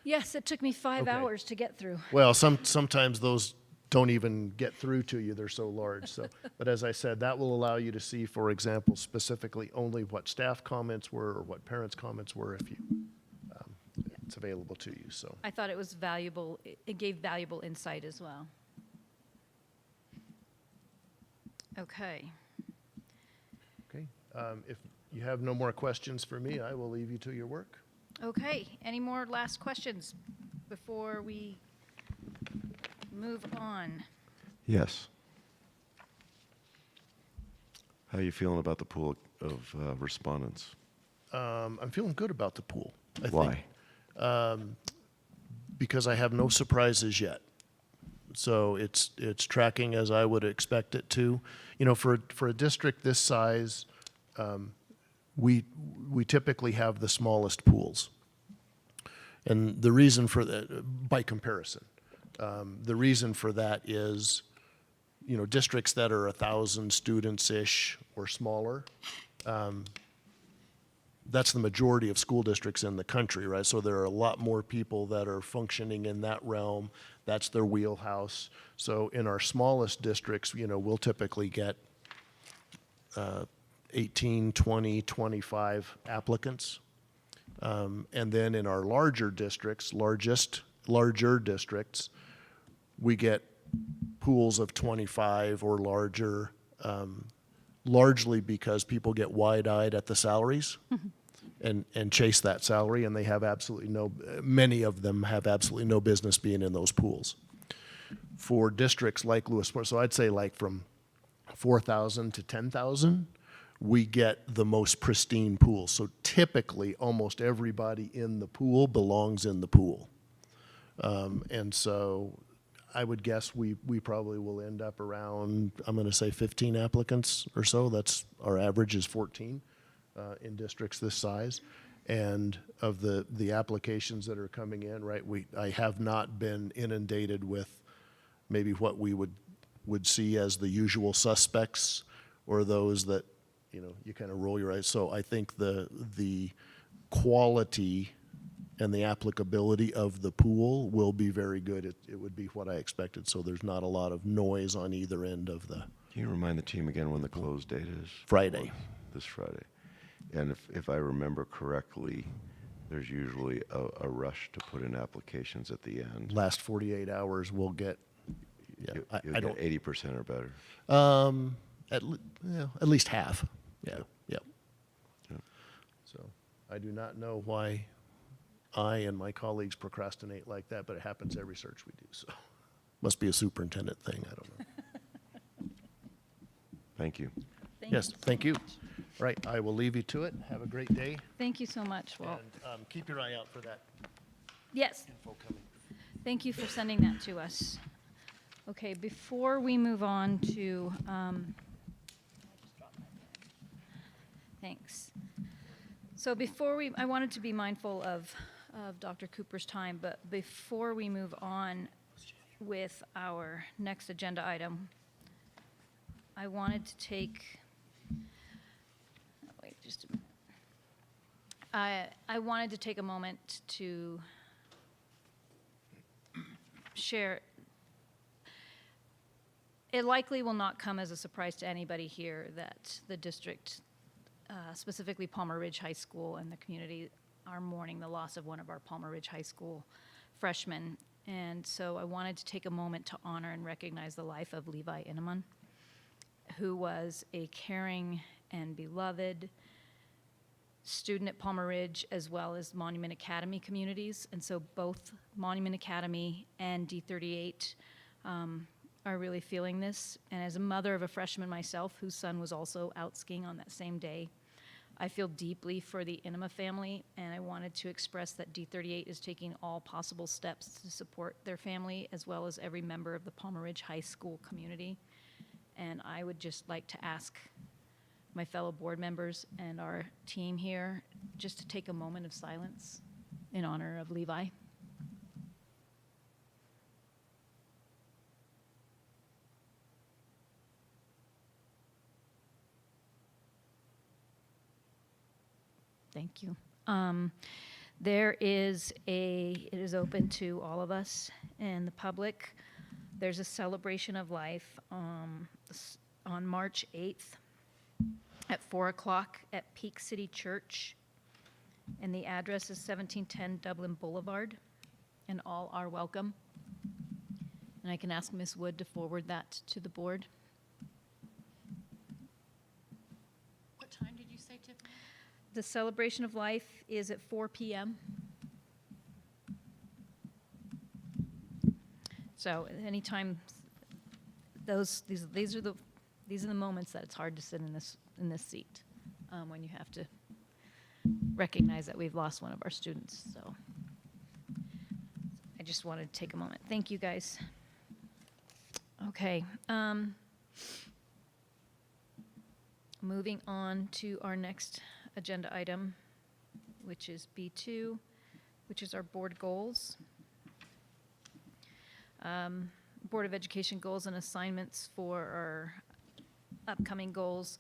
Yes, it took me 5 Okay. hours to get through. Well, sometimes those don't even get through to you, they're so large. So, but as I said, that will allow you to see, for example, specifically only what staff comments were or what parents' comments were if you, it's available to you, so. I thought it was valuable. It gave valuable insight as well. Okay. Okay, if you have no more questions for me, I will leave you to your work. Okay. Any more last questions before we move on? Yes. How are you feeling about the pool of respondents? I'm feeling good about the pool, I think. Why? Because I have no surprises yet. So it's tracking as I would expect it to. You know, for a district this size, we typically have the smallest pools. And the reason for that, by comparison, the reason for that is, you know, districts that are 1,000 students-ish or smaller, that's the majority of school districts in the country, right? So there are a lot more people that are functioning in that realm. That's their wheelhouse. So in our smallest districts, you know, we'll typically get 18, 20, 25 applicants. And then in our larger districts, larger districts, we get pools of 25 or larger, largely because people get wide-eyed at the salaries and chase that salary, and they have many of them have absolutely no business being in those pools. For districts like Lewisporte, so I'd say like from 4,000 to 10,000, we get the most pristine pools. So typically, almost everybody in the pool belongs in the pool. And so I would guess we probably will end up around, I'm going to say 15 applicants or so. That's our average is 14 in districts this size. And of the applications that are coming in, right, I have not been inundated with maybe what we would see as the usual suspects or those that, you know, you kind of roll your eyes. So I think the quality and the applicability of the pool will be very good. It would be what I expected. So there's not a lot of noise on either end of the Can you remind the team again when the close date is? Friday. This Friday. And if I remember correctly, there's usually a rush to put in applications at the end. Last 48 hours we'll get, yeah, You'll I get don't, 80% or better. at least half. Yeah, yeah. Yeah. So I do not know why I and my colleagues procrastinate like that, but it happens every search we do. So must be a superintendent thing. I don't know. Thank you. Yes, thank you. Right, I will leave you to it. Have a great day. Thank you so much. Well, And keep your eye out for that yes, info coming. thank you for sending that to us. Okay, before we move on to, thanks. So I wanted to be mindful of Dr. Cooper's time, but before we move on with our next agenda item, I wanted to take, wait just a minute. I wanted to take a moment to share. It likely will not come as a surprise to anybody here that the district, specifically Palmer Ridge High School and the community, are mourning the loss of one of our Palmer Ridge High School freshmen. And so I wanted to take a moment to honor and recognize the life of Levi Inneman, who was a caring and beloved student at Palmer Ridge as well as Monument Academy communities. And so both Monument Academy and D38 are really feeling this. And as a mother of a freshman myself, whose son was also out skiing on that same day, I feel deeply for the Inema family, and I wanted to express that D38 is taking all possible steps to support their family as well as every member of the Palmer Ridge High School community. And I would just like to ask my fellow board members and our team here just to take a moment of silence in honor of Levi. Thank you. It is open to all of us and the public. There's a celebration of life on March 8th at 4 o'clock at Peak City Church. And the address is 1710 Dublin Boulevard, and all are welcome. And I can ask Ms. Wood to forward that to the board. What time did you say, Tiffany? The celebration of life is at 4 p.m. So anytime these are the moments that it's hard to sit in this seat when you have to recognize that we've lost one of our students. So I just wanted to take a moment. Thank you, guys. Okay. Moving on to our next agenda item, which is B2, which is our board goals. Board of Education goals and assignments for our upcoming goals.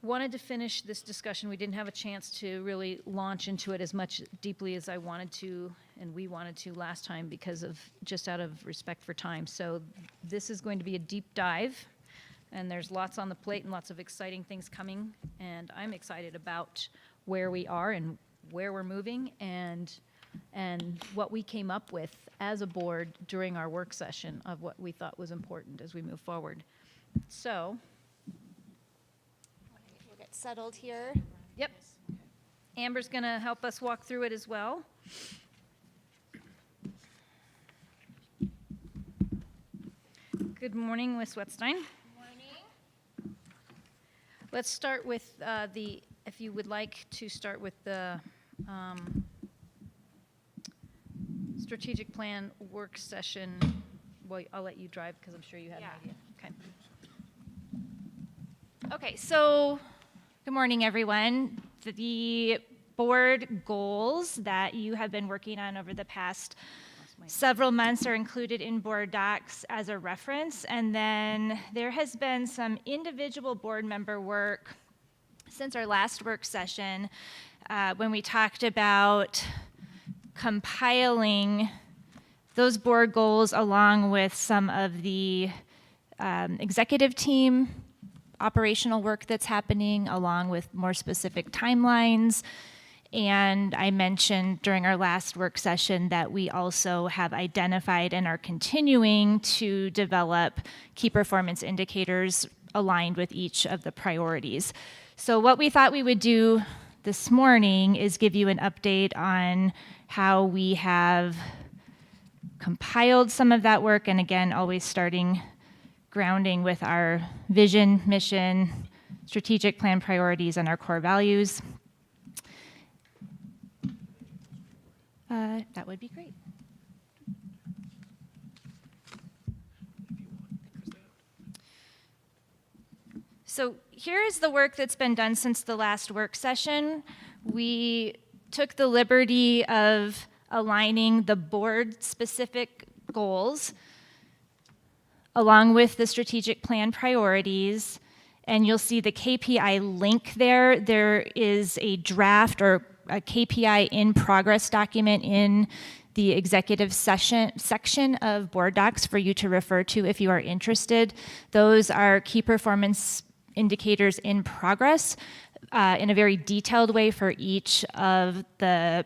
Wanted to finish this discussion. We didn't have a chance to really launch into it as much deeply as I wanted to, and we wanted to last time because of just out of respect for time. So this is going to be a deep dive, and there's lots on the plate and lots of exciting things coming, and I'm excited about where we are and where we're moving and what we came up with as a board during our work session of what we thought was important as we move forward. So, We'll get settled here. yep. Amber's going to help us walk through it as well. Good morning, Ms. Wetstein. Morning. Let's start with if you would like to start with the strategic plan work session. Well, I'll let you drive because I'm sure you had an idea. Okay. Okay, so good morning, everyone. The board goals that you have been working on over the past several months are included in board docs as a reference, and then there has been some individual board member work since our last work session when we talked about compiling those board goals along with some of the executive team operational work that's happening, along with more specific timelines. And I mentioned during our last work session that we also have identified and are continuing to develop key performance indicators aligned with each of the priorities. So what we thought we would do this morning is give you an update on how we have compiled some of that work, and again, always grounding with our vision, mission, strategic plan priorities, and our core values. That would be great. So here is the work that's been done since the last work session. We took the liberty of aligning the board-specific goals along with the strategic plan priorities, and you'll see the KPI link there. There is a draft or a KPI in progress document in the executive section of board docs for you to refer to if you are interested. Those are key performance indicators in progress in a very detailed way for each of the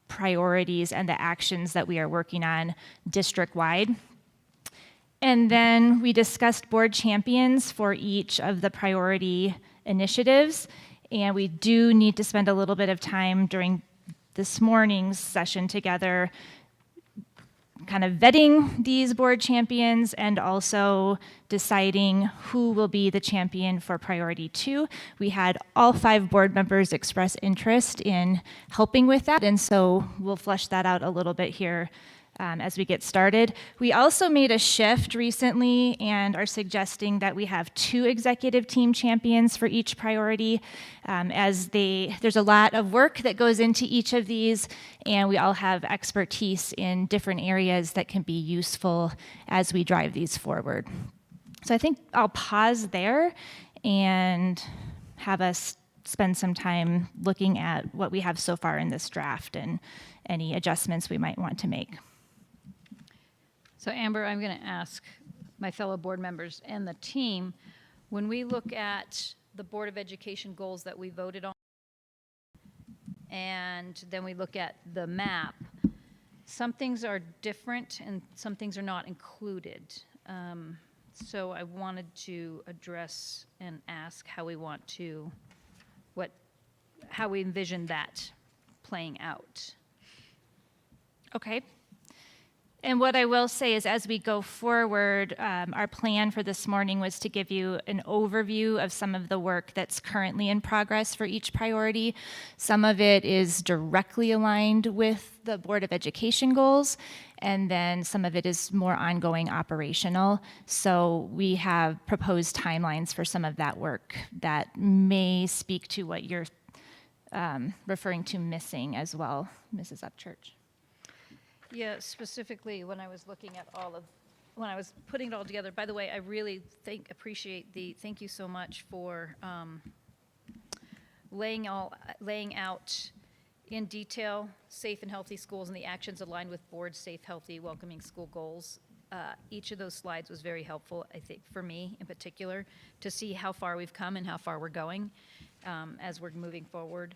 priorities and the actions that we are working on district-wide. And then we discussed board champions for each of the priority initiatives, and we do need to spend a little bit of time during this morning's session together kind of vetting these board champions and also deciding who will be the champion for priority 2. We had all 5 board members express interest in helping with that, and so we'll flesh that out a little bit here as we get started. We also made a shift recently and are suggesting that we have 2 executive team champions for each priority there's a lot of work that goes into each of these, and we all have expertise in different areas that can be useful as we drive these forward. So I think I'll pause there and have us spend some time looking at what we have so far in this draft and any adjustments we might want to make. So Amber, I'm going to ask my fellow board members and the team, when we look at the Board of Education goals that we voted on, and then we look at the map, some things are different and some things are not included. So I wanted to address and ask how we want to, how we envision that playing out. Okay. And what I will say is, as we go forward, our plan for this morning was to give you an overview of some of the work that's currently in progress for each priority. Some of it is directly aligned with the Board of Education goals, and then some of it is more ongoing operational. So we have proposed timelines for some of that work that may speak to what you're referring to missing as well, Mrs. Upchurch. Yeah, specifically when I was looking at when I was putting it all together, by the way, I really appreciate thank you so much for laying out in detail safe and healthy schools and the actions aligned with board safe, healthy, welcoming school goals. Each of those slides was very helpful, I think, for me in particular, to see how far we've come and how far we're going as we're moving forward.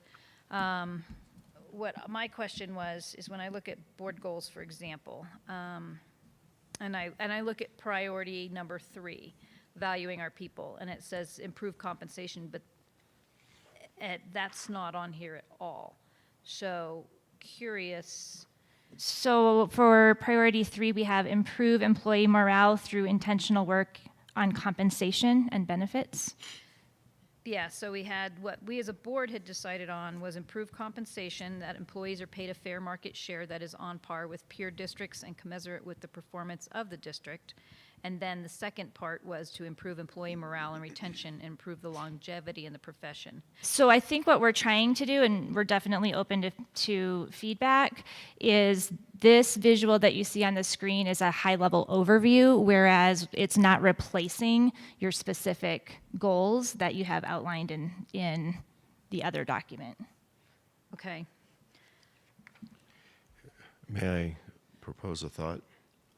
What my question is when I look at board goals, for example, and I look at priority number 3, valuing our people, and it says improve compensation, but that's not on here at all. So curious. So for priority 3, we have improve employee morale through intentional work on compensation and benefits. Yeah, so we had what we as a board had decided on was improve compensation, that employees are paid a fair market share that is on par with peer districts and commensurate with the performance of the district. And then the second part was to improve employee morale and retention and improve the longevity in the profession. So I think what we're trying to do, and we're definitely open to feedback, is this visual that you see on the screen is a high-level overview, whereas it's not replacing your specific goals that you have outlined in the other document. Okay. May I propose a thought,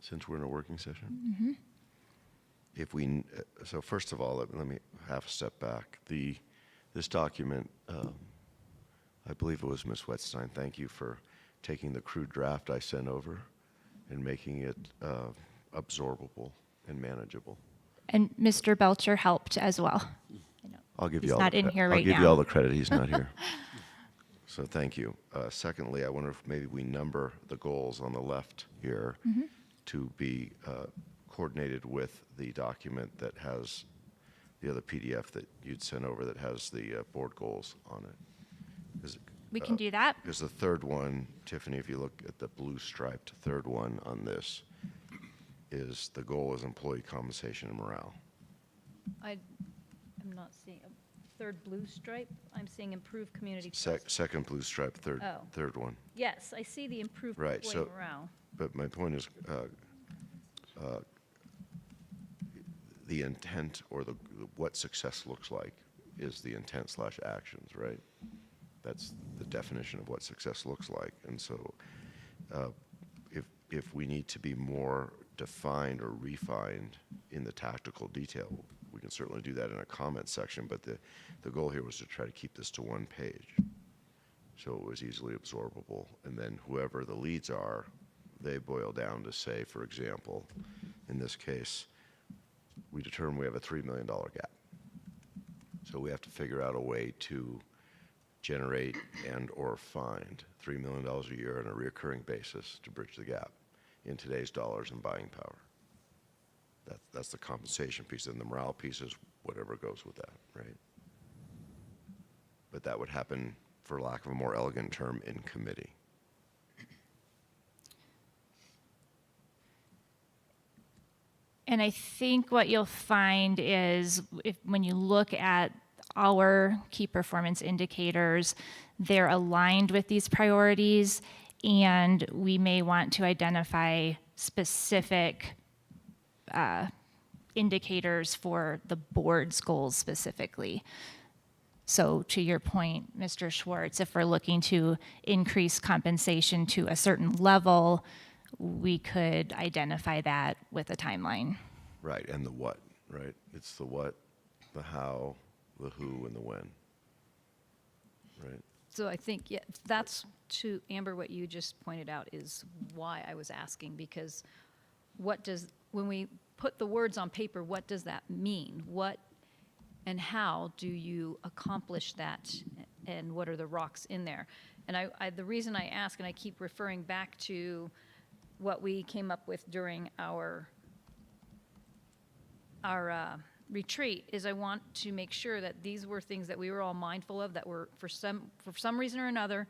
since we're in a working session? Mm-hmm. So first of all, let me half a step back. This document, I believe it was Ms. Wetstein, thank you for taking the crude draft I sent over and making it absorbable and manageable. And Mr. Belcher helped as well. I'll give He's you all not the in here I'll right give you now. all the credit. He's not here. So thank you. Secondly, I wonder if maybe we number the goals on the left here to be coordinated with the document that has the other PDF that you'd sent over that has the board goals on it. We can do that. Because the third one, Tiffany, if you look at the blue striped third one on this, is the goal is employee compensation and morale. I'm not seeing a third blue stripe. I'm seeing improve community. Second blue stripe, Oh. third one. Yes, I see the improved Right, employee so- morale. But my point is, the intent or what success looks like is the intent / actions, right? That's the definition of what success looks like. And so if we need to be more defined or refined in the tactical detail, we can certainly do that in a comment section, but the goal here was to try to keep this to one page so it was easily absorbable. And then whoever the leads are, they boil down to say, for example, in this case, we determine we have a $3 million gap. So we have to figure out a way to generate and or find $3 million a year on a recurring basis to bridge the gap in today's dollars and buying power. That's the compensation piece, and the morale piece is whatever goes with that, right? But that would happen, for lack of a more elegant term, in committee. And I think what you'll find is when you look at our key performance indicators, they're aligned with these priorities, and we may want to identify specific indicators for the board's goals specifically. So to your point, Mr. Schwartz, if we're looking to increase compensation to a certain level, we could identify that with a timeline. Right, and the what, right? It's the what, the how, the who, and the when. Right? So I think, yeah, that's to Amber, what you just pointed out is why I was asking, because when we put the words on paper, what does that mean? What and how do you accomplish that, and what are the rocks in there? And the reason I ask, and I keep referring back to what we came up with during our retreat, is I want to make sure that these were things that we were all mindful of, that were for some reason or another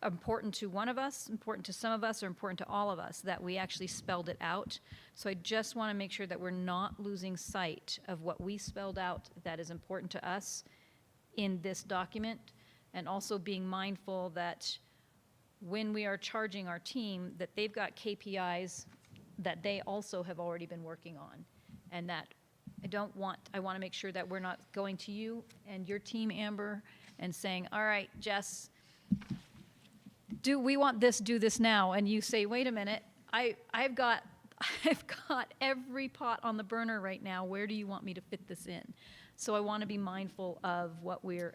important to one of us, important to some of us, or important to all of us, that we actually spelled it out. So I just want to make sure that we're not losing sight of what we spelled out that is important to us in this document, and also being mindful that when we are charging our team, that they've got KPIs that they also have already been working on, and that I want to make sure that we're not going to you and your team, Amber, and saying, all right, Jess, we want this, do this now. And you say, wait a minute, I've got every pot on the burner right now. Where do you want me to fit this in? So I want to be mindful of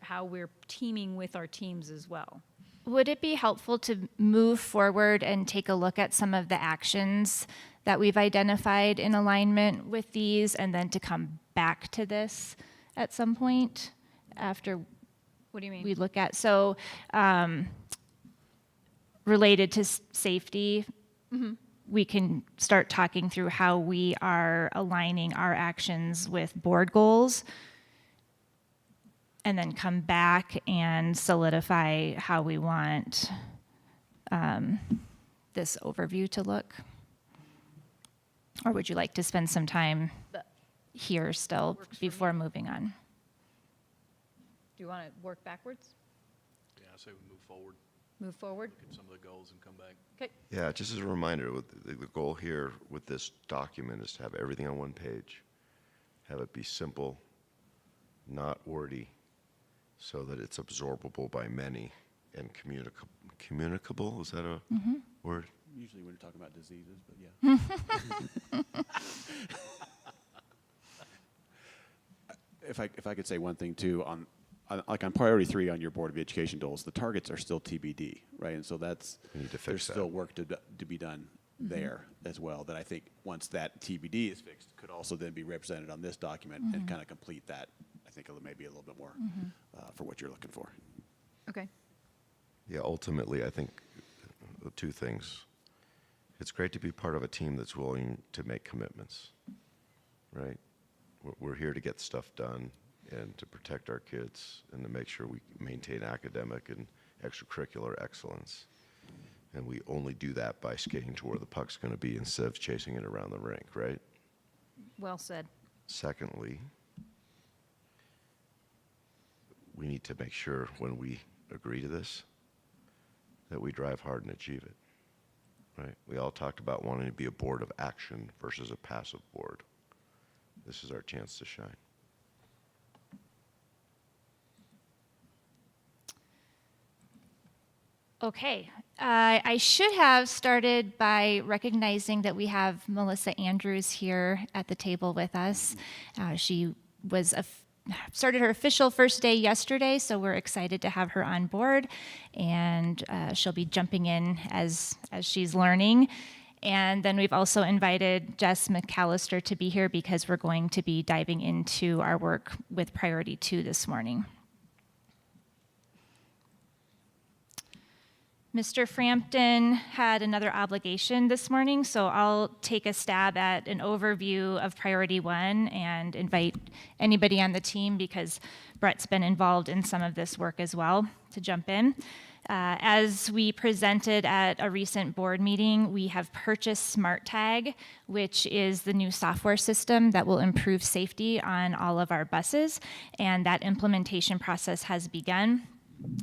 how we're teaming with our teams as well. Would it be helpful to move forward and take a look at some of the actions that we've identified in alignment with these, and then to come back to this at some point after What do you mean? we look at? So related to safety, we can start talking through how we are aligning our actions with board goals, and then come back and solidify how we want this overview to look. Or would you like to spend some time here still Works for me. before moving on? Do you want to work backwards? Yeah, I say we move forward, Move forward? get some of the goals and come back. Okay. Yeah, just as a reminder, the goal here with this document is to have everything on one page, have it be simple, not wordy, so that it's absorbable by many and communicable. Is that a word? Usually when you're talking about diseases, but yeah. If I could say one thing too, on priority 3 on your Board of Education goals, the targets are still TBD, right? And so We need to fix there's that. still work to be done there as well, that I think once that TBD is fixed, could also then be represented on this document and kind of complete that, I think maybe a little bit more for what you're looking for. Okay. Yeah, ultimately, I think two things. It's great to be part of a team that's willing to make commitments, right? We're here to get stuff done and to protect our kids and to make sure we maintain academic and extracurricular excellence. And we only do that by skating to where the puck's going to be instead of chasing it around the rink, right? Well said. Secondly, we need to make sure when we agree to this that we drive hard and achieve it, right? We all talked about wanting to be a board of action versus a passive board. This is our chance to shine. Okay, I should have started by recognizing that we have Melissa Andrews here at the table with us. She started her official first day yesterday, so we're excited to have her on board, and she'll be jumping in as she's learning. And then we've also invited Jess McAllister to be here because we're going to be diving into our work with Priority 2 this morning. Mr. Frampton had another obligation this morning, so I'll take a stab at an overview of Priority 1 and invite anybody on the team, because Brett's been involved in some of this work as well, to jump in. As we presented at a recent board meeting, we have purchased SmartTag, which is the new software system that will improve safety on all of our buses, and that implementation process has begun.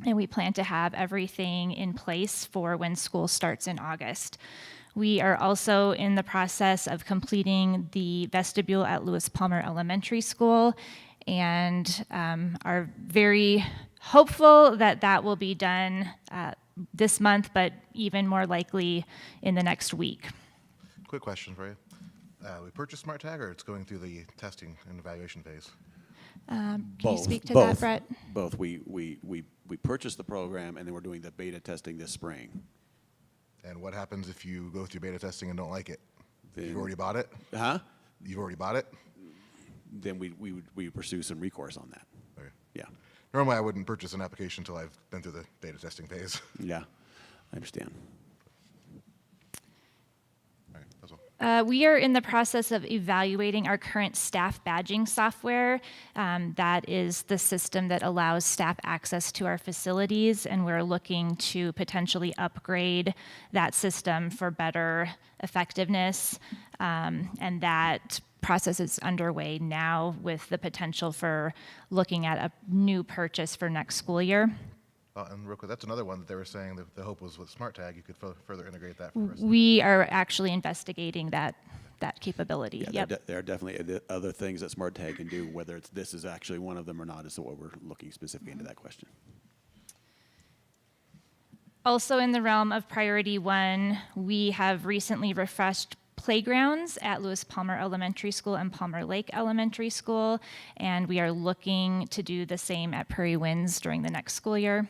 And we plan to have everything in place for when school starts in August. We are also in the process of completing the vestibule at Lewis Palmer Elementary School, and are very hopeful that that will be done this month, but even more likely in the next week. Quick question for you. We purchased Smart Tag, or it's going through the testing and evaluation phase? Can you speak to that, Brett? Both. We purchased the program, and then we're doing the beta testing this spring. And what happens if you go through beta testing and don't like it? Then- You've already bought it? Huh? You've already bought it? Then we pursue some recourse on that. Okay. Yeah. Normally, I wouldn't purchase an application until I've been through the beta testing phase. Yeah, I understand. All right, that's all. We are in the process of evaluating our current staff badging software. That is the system that allows staff access to our facilities, and we're looking to potentially upgrade that system for better effectiveness. And that process is underway now with the potential for looking at a new purchase for next school year. And real quick, that's another one that they were saying that the hope was with Smart Tag, you could further integrate that for the rest of We are actually investigating that capability. Yeah, Yep. there are definitely other things that Smart Tag can do, whether this is actually one of them or not, is what we're looking specifically into that question. Also in the realm of priority one, we have recently refreshed playgrounds at Lewis Palmer Elementary School and Palmer Lake Elementary School, and we are looking to do the same at Prairie Winds during the next school year.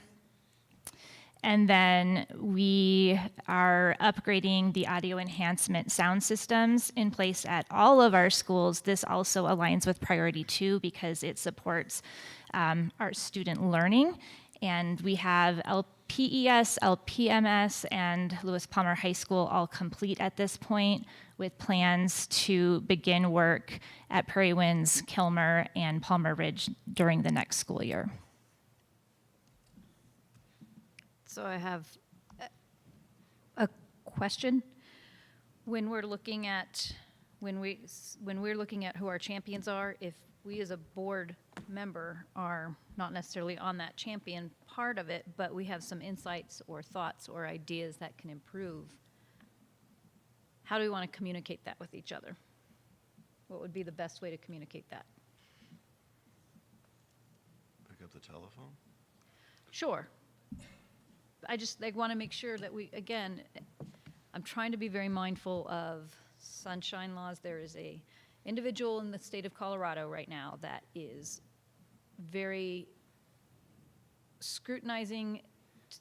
And then we are upgrading the audio enhancement sound systems in place at all of our schools. This also aligns with priority two because it supports our student learning. And we have LPES, LPMS, and Lewis Palmer High School all complete at this point, with plans to begin work at Prairie Winds, Kilmer, and Palmer Ridge during the next school year. So I have a question. When we're looking at who our champions are, if we as a board member are not necessarily on that champion part of it, but we have some insights or thoughts or ideas that can improve, how do we want to communicate that with each other? What would be the best way to communicate that? Pick up the telephone? Sure. I want to make sure that again, I'm trying to be very mindful of sunshine laws. There is a individual in the state of Colorado right now that is very scrutinizing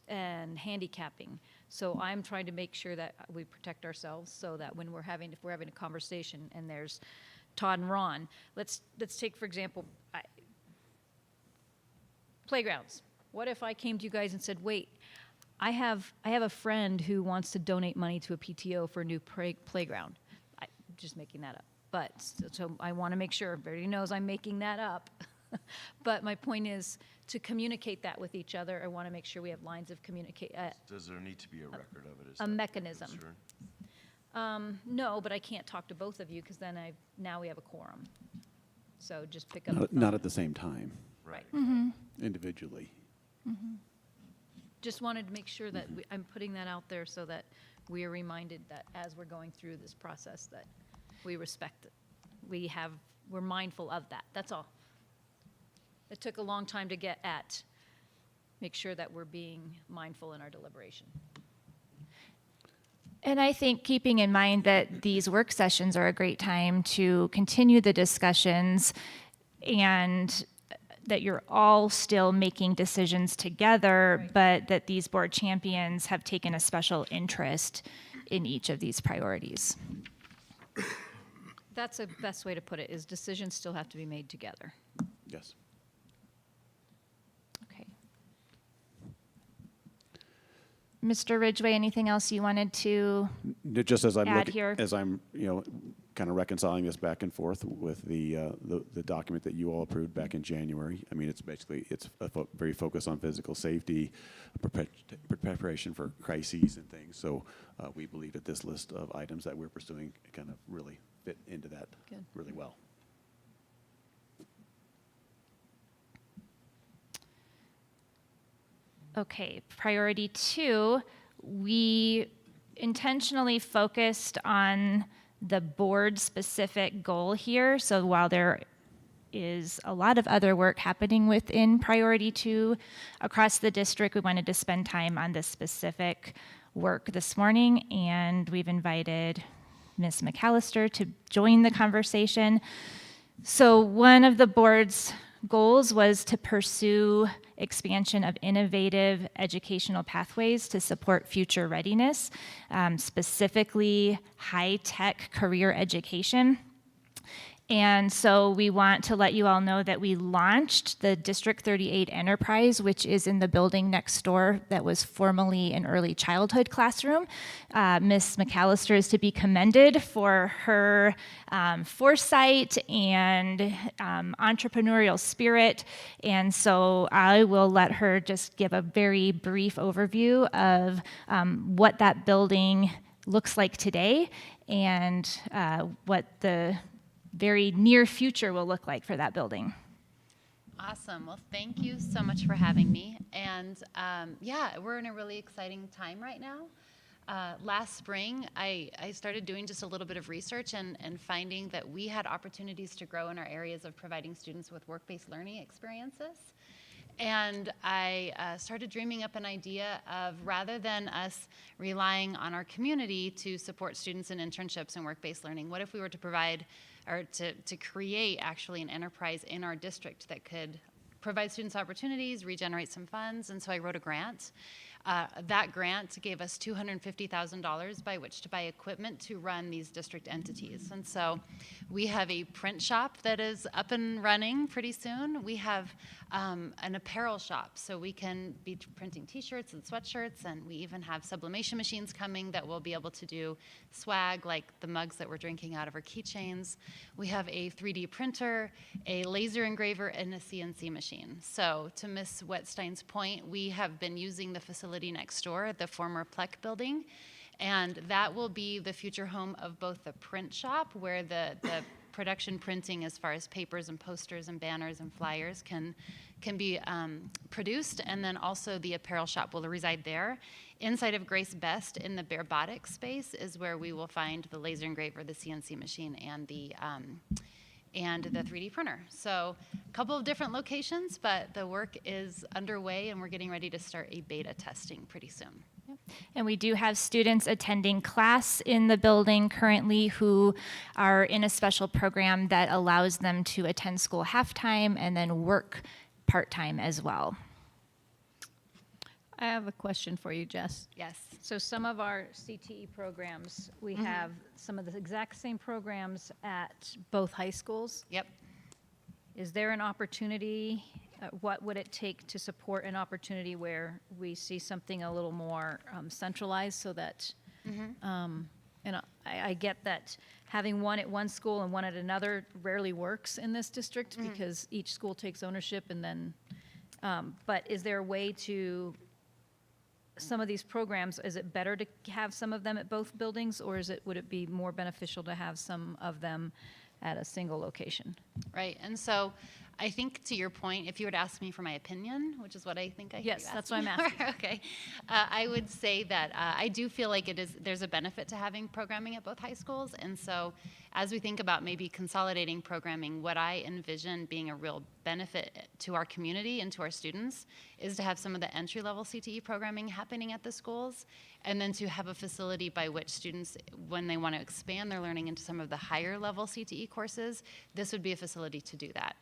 and handicapping. So I'm trying to make sure that we protect ourselves so that if we're having a conversation and there's Todd and Ron, let's take, for example, playgrounds. What if I came to you guys and said, wait, I have a friend who wants to donate money to a PTO for a new playground. I'm just making that up. But so I want to make sure everybody knows I'm making that up. But my point is to communicate that with each other. I want to make sure we have lines of communicate. Does there need to be a record of it? Is A that the mechanism. concern? No, but I can't talk to both of you because then now we have a quorum. So just pick up the Not, phone. not at the same time, Right. individually. Just wanted to make sure that I'm putting that out there so that we are reminded that as we're going through this process that we respect it. We're mindful of that. That's all. It took a long time to get at, make sure that we're being mindful in our deliberation. And I think keeping in mind that these work sessions are a great time to continue the discussions and that you're all still making decisions together, Right. but that these board champions have taken a special interest in each of these priorities. That's the best way to put it, is decisions still have to be made together. Yes. Okay. Mr. Ridgway, anything else you wanted to? Just as I'm Add looking, here. as I'm, kind of reconciling this back and forth with the document that you all approved back in January. I mean, it's very focused on physical safety, preparation for crises and things. So we believe that this list of items that we're pursuing kind of really fit into that Good. really well. Okay, priority two, we intentionally focused on the board-specific goal here. So while there is a lot of other work happening within Priority 2 across the district. We wanted to spend time on this specific work this morning, and we've invited Ms. McAllister to join the conversation. So one of the board's goals was to pursue expansion of innovative educational pathways to support future readiness, specifically high-tech career education. And so we want to let you all know that we launched the District 38 Enterprise, which is in the building next door that was formerly an early childhood classroom. Ms. McAllister is to be commended for her foresight and entrepreneurial spirit. And so I will let her just give a very brief overview of what that building looks like today and what the very near future will look like for that building. Awesome. Well, thank you so much for having me. And yeah, we're in a really exciting time right now. Last spring, I started doing just a little bit of research and finding that we had opportunities to grow in our areas of providing students with work-based learning experiences. And I started dreaming up an idea of, rather than us relying on our community to support students in internships and work-based learning, what if we were to provide, or to create actually an enterprise in our district that could provide students opportunities, regenerate some funds? And so I wrote a grant. That grant gave us $250,000 by which to buy equipment to run these district entities. And so we have a print shop that is up and running pretty soon. We have an apparel shop, so we can be printing t-shirts and sweatshirts, and we even have sublimation machines coming that will be able to do swag like the mugs that we're drinking out of our keychains. We have a 3D printer, a laser engraver, and a CNC machine. So to Ms. Wetstein's point, we have been using the facility next door, the former Plek building, and that will be the future home of both the print shop, where the production printing as far as papers and posters and banners and flyers can be produced, and then also the apparel shop will reside there. Inside of Grace Best in the Barebatic space is where we will find the laser engraver, the CNC machine, and the 3D printer. So a couple of different locations, but the work is underway, and we're getting ready to start a beta testing pretty soon. And we do have students attending class in the building currently who are in a special program that allows them to attend school half-time and then work part-time as well. I have a question for you, Jess. Yes. So some of our CTE programs, we have some of the exact same programs at both high schools. Yep. Is there an opportunity, what would it take to support an opportunity where we see something a little more centralized so that, and I get that having one at one school and one at another rarely works in this district because each school takes ownership and then, but is there a way to, some of these programs, is it better to have some of them at both buildings, or would it be more beneficial to have some of them at a single location? Right. And so I think, to your point, if you were to ask me for my opinion, which is what I think I hear Yes, you that's what I'm asking for, asking. okay. I would say that I do feel like there's a benefit to having programming at both high schools. And so as we think about maybe consolidating programming, what I envision being a real benefit to our community and to our students is to have some of the entry-level CTE programming happening at the schools, and then to have a facility by which students, when they want to expand their learning into some of the higher-level CTE courses, this would be a facility to do that.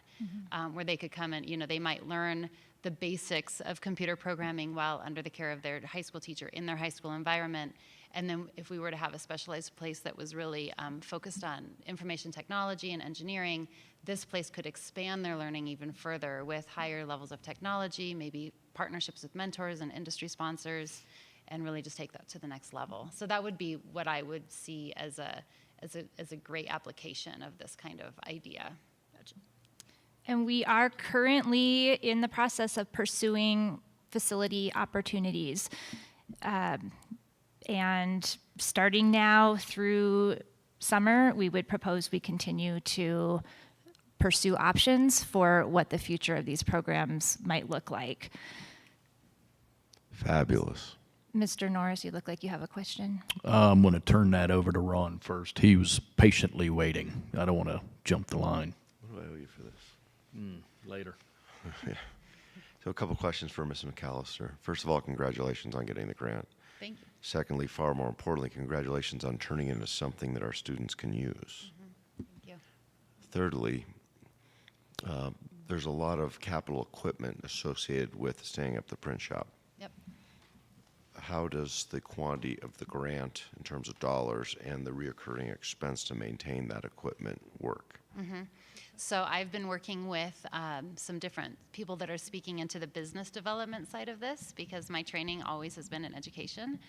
Where they could come and, they might learn the basics of computer programming while under the care of their high school teacher in their high school environment. And then if we were to have a specialized place that was really focused on information technology and engineering, this place could expand their learning even further with higher levels of technology, maybe partnerships with mentors and industry sponsors, and really just take that to the next level. So that would be what I would see as a great application of this kind of idea. And we are currently in the process of pursuing facility opportunities. And starting now through summer, we would propose we continue to pursue options for what the future of these programs might look like. Fabulous. Mr. Norris, you look like you have a question. I'm going to turn that over to Ron first. He was patiently waiting. I don't want to jump the line. What do I owe you for this? Later. So a couple questions for Ms. McAllister. First of all, congratulations on getting the grant. Thank you. Secondly, far more importantly, congratulations on turning it into something that our students can use. Thank you. Thirdly, there's a lot of capital equipment associated with staying up the print shop. Yep. How does the quantity of the grant in terms of dollars and the reoccurring expense to maintain that equipment work? So I've been working with some different people that are speaking into the business development side of this, because my training always has been in education.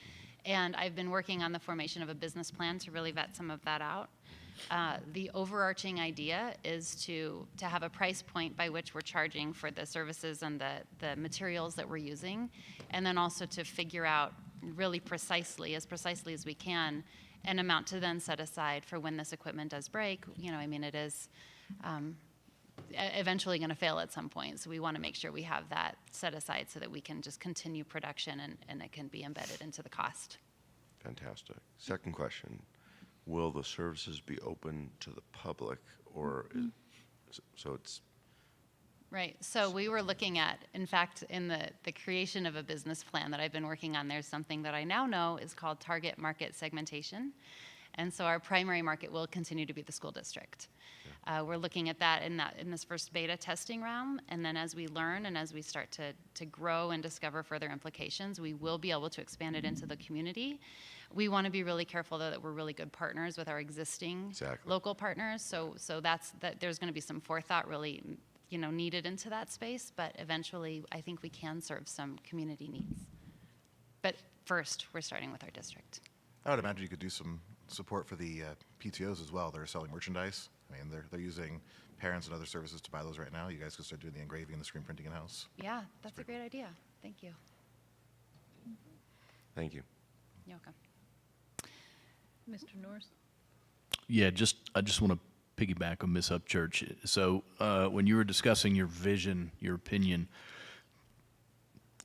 And I've been working on the formation of a business plan to really vet some of that out. The overarching idea is to have a price point by which we're charging for the services and the materials that we're using, and then also to figure out really precisely as we can, an amount to then set aside for when this equipment does break. You know, I mean, it is eventually going to fail at some point, so we want to make sure we have that set aside so that we can just continue production and it can be embedded into the cost. Fantastic. Second question, will the services be open to the public, or so it's Right. So we were looking at, in fact, in the creation of a business plan that I've been working on, there's something that I now know is called target market segmentation. And so our primary market will continue to be the school district. We're looking at that in this first beta testing round, and then as we learn and as we start to grow and discover further implications, we will be able to expand it into the community. We want to be really careful, though, that we're really good partners with our existing local partners. So there's going to be some forethought really, needed into that space, but eventually I think we can serve some community needs. But first, we're starting with our district. I would imagine you could do some support for the PTOs as well. They're selling merchandise. I mean, they're using parents and other services to buy those right now. You guys could start doing the engraving and the screen printing in-house. Yeah, that's a great idea. Thank you. Thank you. You're welcome. Mr. Norris? Yeah, I just want to piggyback on Ms. Upchurch. So when you were discussing your vision, your opinion,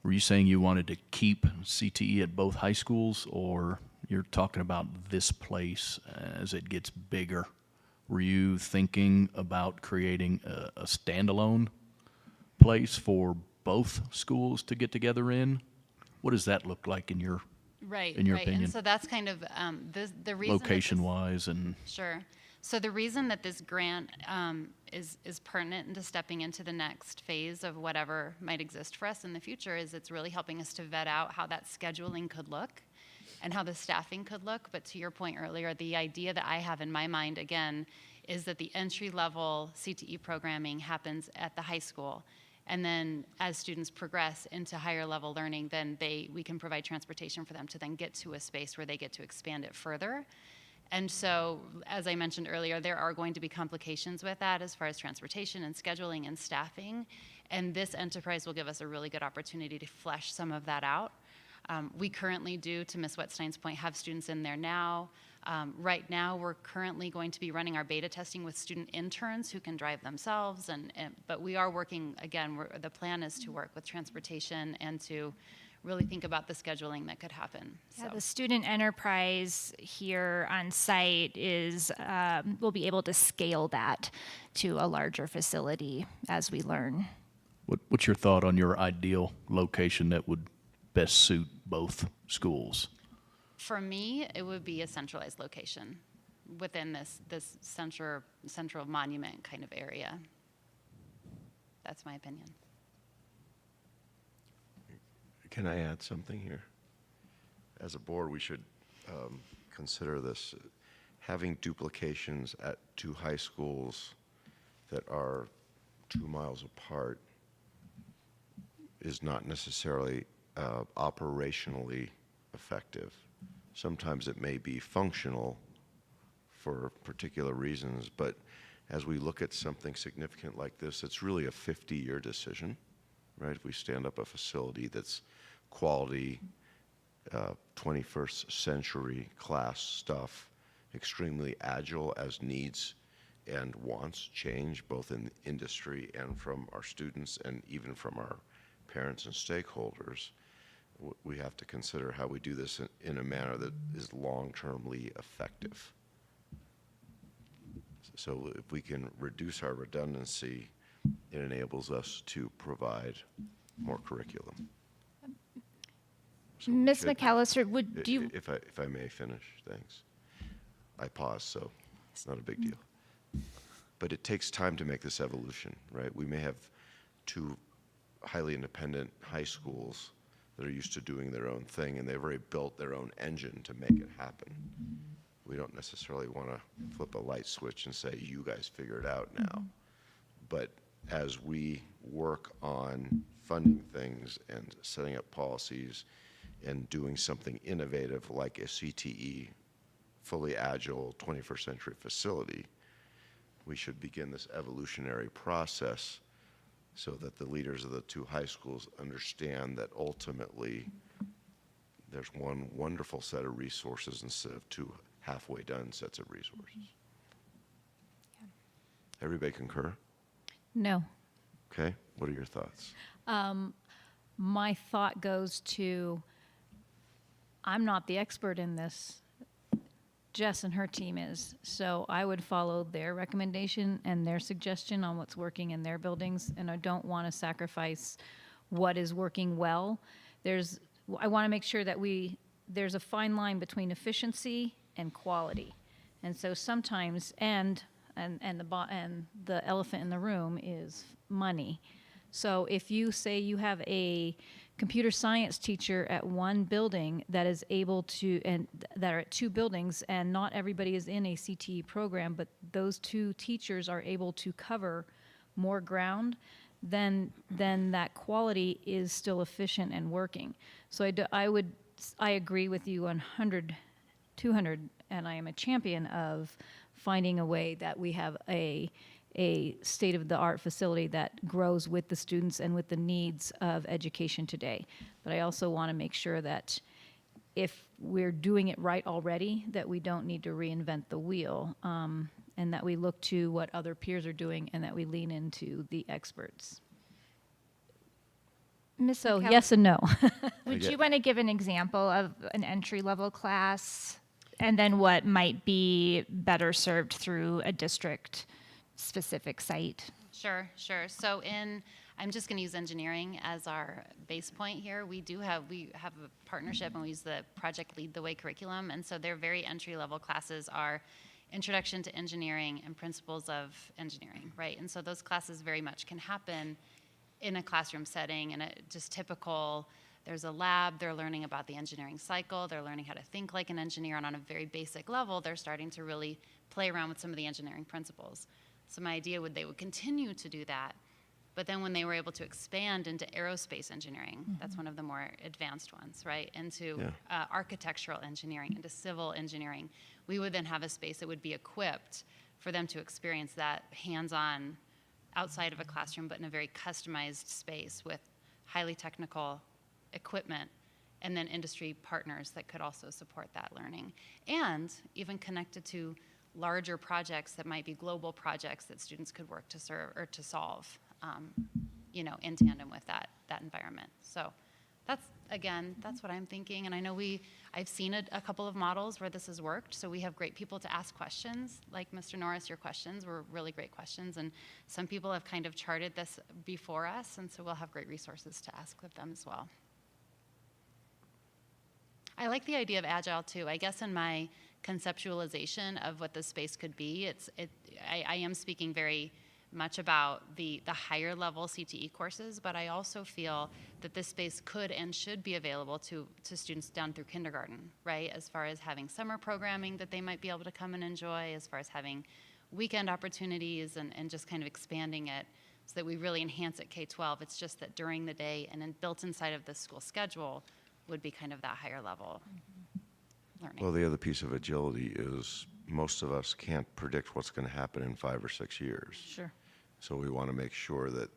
were you saying you wanted to keep CTE at both high schools, or you're talking about this place as it gets bigger? Were you thinking about creating a standalone place for both schools to get together in? What does that look like in your opinion? And so that's kind of the reason. Location-wise and... Sure. So the reason that this grant is pertinent into stepping into the next phase of whatever might exist for us in the future is it's really helping us to vet out how that scheduling could look and how the staffing could look. But to your point earlier, the idea that I have in my mind, again, is that the entry-level CTE programming happens at the high school. And then as students progress into higher level learning, then we can provide transportation for them to then get to a space where they get to expand it further. And so, as I mentioned earlier, there are going to be complications with that as far as transportation and scheduling and staffing. And this enterprise will give us a really good opportunity to flesh some of that out. We currently do, to Ms. Wetstein's point, have students in there now. Right now, we're currently going to be running our beta testing with student interns who can drive themselves. But we are working, again, the plan is to work with transportation and to really think about the scheduling that could happen. Yeah, So. the student enterprise here on site will be able to scale that to a larger facility as we learn. What's your thought on your ideal location that would best suit both schools? For me, it would be a centralized location within this central monument kind of area. That's my opinion. Can I add something here? As a board, we should consider this. Having duplications at two high schools that are 2 miles apart is not necessarily operationally effective. Sometimes it may be functional for particular reasons, but as we look at something significant like this, it's really a 50-year decision, right? If we stand up a facility that's quality, 21st century class stuff, extremely agile as needs and wants change, both in industry and from our students and even from our parents and stakeholders, we have to consider how we do this in a manner that is long-termly effective. So if we can reduce our redundancy it enables us to provide more curriculum. So we Ms. should- McAllister, would you, If I may finish, thanks. I paused, so it's not a big deal. But it takes time to make this evolution, right? We may have two highly independent high schools that are used to doing their own thing, and they've already built their own engine to make it happen. We don't necessarily want to flip a light switch and say, you guys figure it out now. But as we work on funding things and setting up policies and doing something innovative like a CTE, fully agile 21st century facility, we should begin this evolutionary process so that the leaders of the two high schools understand that ultimately there's one wonderful set of resources instead of two halfway done sets of resources. Everybody concur? No. Okay, what are your thoughts? My thought goes to, I'm not the expert in this. Jess and her team is. So I would follow their recommendation and their suggestion on what's working in their buildings, and I don't want to sacrifice what is working well. I want to make sure that there's a fine line between efficiency and quality. And so sometimes, and the elephant in the room is money. So if you say you have a computer science teacher at one building that is able to, and that are at two buildings, and not everybody is in a CTE program, but those two teachers are able to cover more ground, then that quality is still efficient and working. So I agree with you 100, 200, and I am a champion of finding a way that we have a state-of-the-art facility that grows with the students and with the needs of education today. But I also want to make sure that if we're doing it right already, that we don't need to reinvent the wheel, and that we look to what other peers are doing and that we lean into the experts. Ms. So McAllister, yes and no. would get- you want to give an example of an entry-level class and then what might be better served through a district-specific site? Sure, sure. So I'm just going to use engineering as our base point here. We have a partnership, and we use the Project Lead the Way curriculum, and so their very entry-level classes are Introduction to Engineering and Principles of Engineering, right? And so those classes very much can happen in a classroom setting, and just typical. There's a lab, they're learning about the engineering cycle, they're learning how to think like an engineer, and on a very basic level, they're starting to really play around with some of the engineering principles. So my idea they would continue to do that, but then when they were able to expand into aerospace engineering, that's one of the more advanced ones, right? Into architectural engineering, into civil engineering, we would then have a space that would be equipped for them to experience that hands-on outside of a classroom, but in a very customized space with highly technical equipment, and then industry partners that could also support that learning. And even connected to larger projects that might be global projects that students could work to serve or to solve, in tandem with that environment. So that's what I'm thinking. And I know I've seen a couple of models where this has worked. So we have great people to ask questions. Like Mr. Norris, your questions were really great questions. And some people have kind of charted this before us. And so we'll have great resources to ask of them as well. I like the idea of agile too. I guess in my conceptualization of what the space could be, I am speaking very much about the higher level CTE courses, but I also feel that this space could and should be available to students down through kindergarten, right? As far as having summer programming that they might be able to come and enjoy, as far as having weekend opportunities and just kind of expanding it so that we really enhance it K-12. It's just that during the day and then built inside of the school schedule would be kind of that higher level learning. Well, the other piece of agility is most of us can't predict what's going to happen in 5 or 6 years. Sure. So we want to make sure that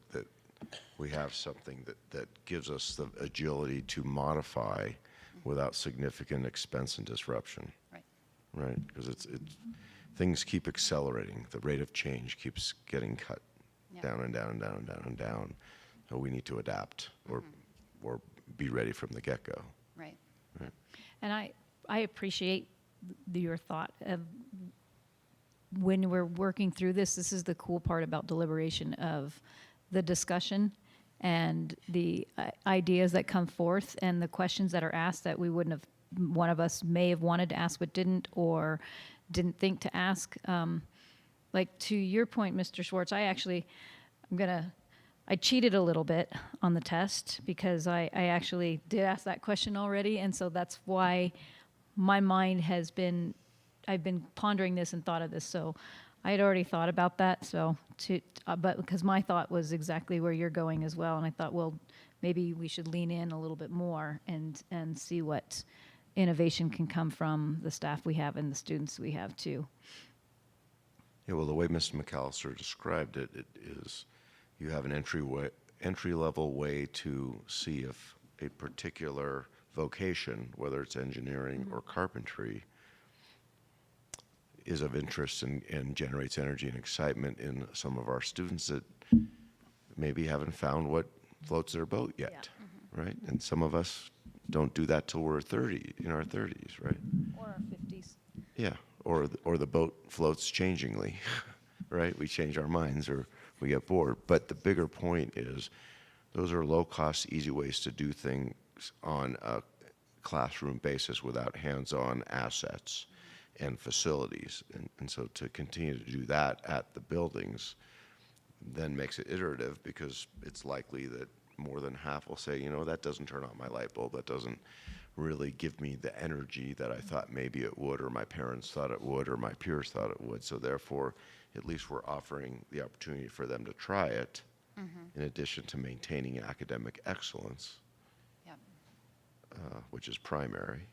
we have something that gives us the agility to modify without significant expense and disruption. Right. Right? Because things keep accelerating. The rate of change keeps getting cut down and down and down and down and down. So we need to adapt or be ready from the get-go. Right. Right? And I appreciate your thought of when we're working through this is the cool part about deliberation of the discussion and the ideas that come forth and the questions that are asked that we wouldn't have, one of us may have wanted to ask but didn't, or didn't think to ask. Like to your point, Mr. Schwartz, I cheated a little bit on the test because I actually did ask that question already, and so that's why my mind I've been pondering this and thought of this, so I had already thought about that, but because my thought was exactly where you're going as well, and I thought, well, maybe we should lean in a little bit more and see what innovation can come from the staff we have and the students we have too. Yeah, well, the way Mr. McAllister described it, it is you have an entry-level way to see if a particular vocation, whether it's engineering or carpentry, is of interest and generates energy and excitement in some of our students that maybe haven't found what floats their boat yet, right? And some of us don't do that till we're 30, in our 30s, right? Or our 50s. Yeah, or the boat floats changingly, right? We change our minds or we get bored. But the bigger point is those are low-cost, easy ways to do things on a classroom basis without hands-on assets and facilities. And so to continue to do that at the buildings then makes it iterative, because it's likely that more than half will say, you know, that doesn't turn on my light bulb, that doesn't really give me the energy that I thought maybe it would, or my parents thought it would, or my peers thought it would. So therefore, at least we're offering the opportunity for them to try it, in addition to maintaining academic excellence, Yep. Which is primary.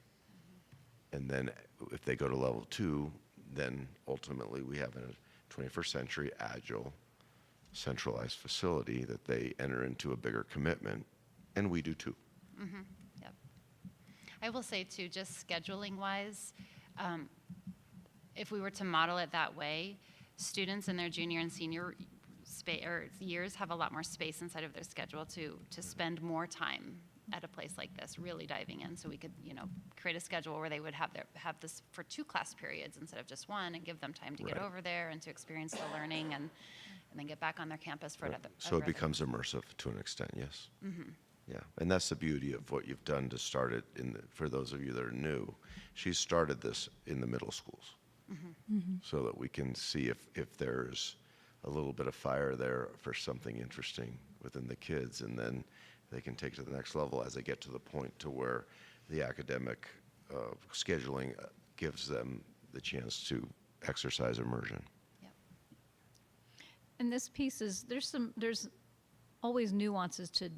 And then if they go to level 2, then ultimately we have a 21st century agile, centralized facility that they enter into a bigger commitment, and we do too. Yep. I will say too, just scheduling wise, if we were to model it that way, students in their junior and senior years have a lot more space inside of their schedule to spend more time at a place like this, really diving in. So we could, create a schedule where they would have this for 2 class periods instead of just 1, and give them time to get Right. over there and to experience the learning, and then get back on their campus for another. So it becomes immersive to an extent, yes. Yeah, and that's the beauty of what you've done to start it. For those of you that are new, she's started this in the middle schools, so that we can see if there's a little bit of fire there for something interesting within the kids, and then they can take it to the next level as they get to the point to where the academic scheduling gives them the chance to exercise immersion. And this piece is, there's always nuances to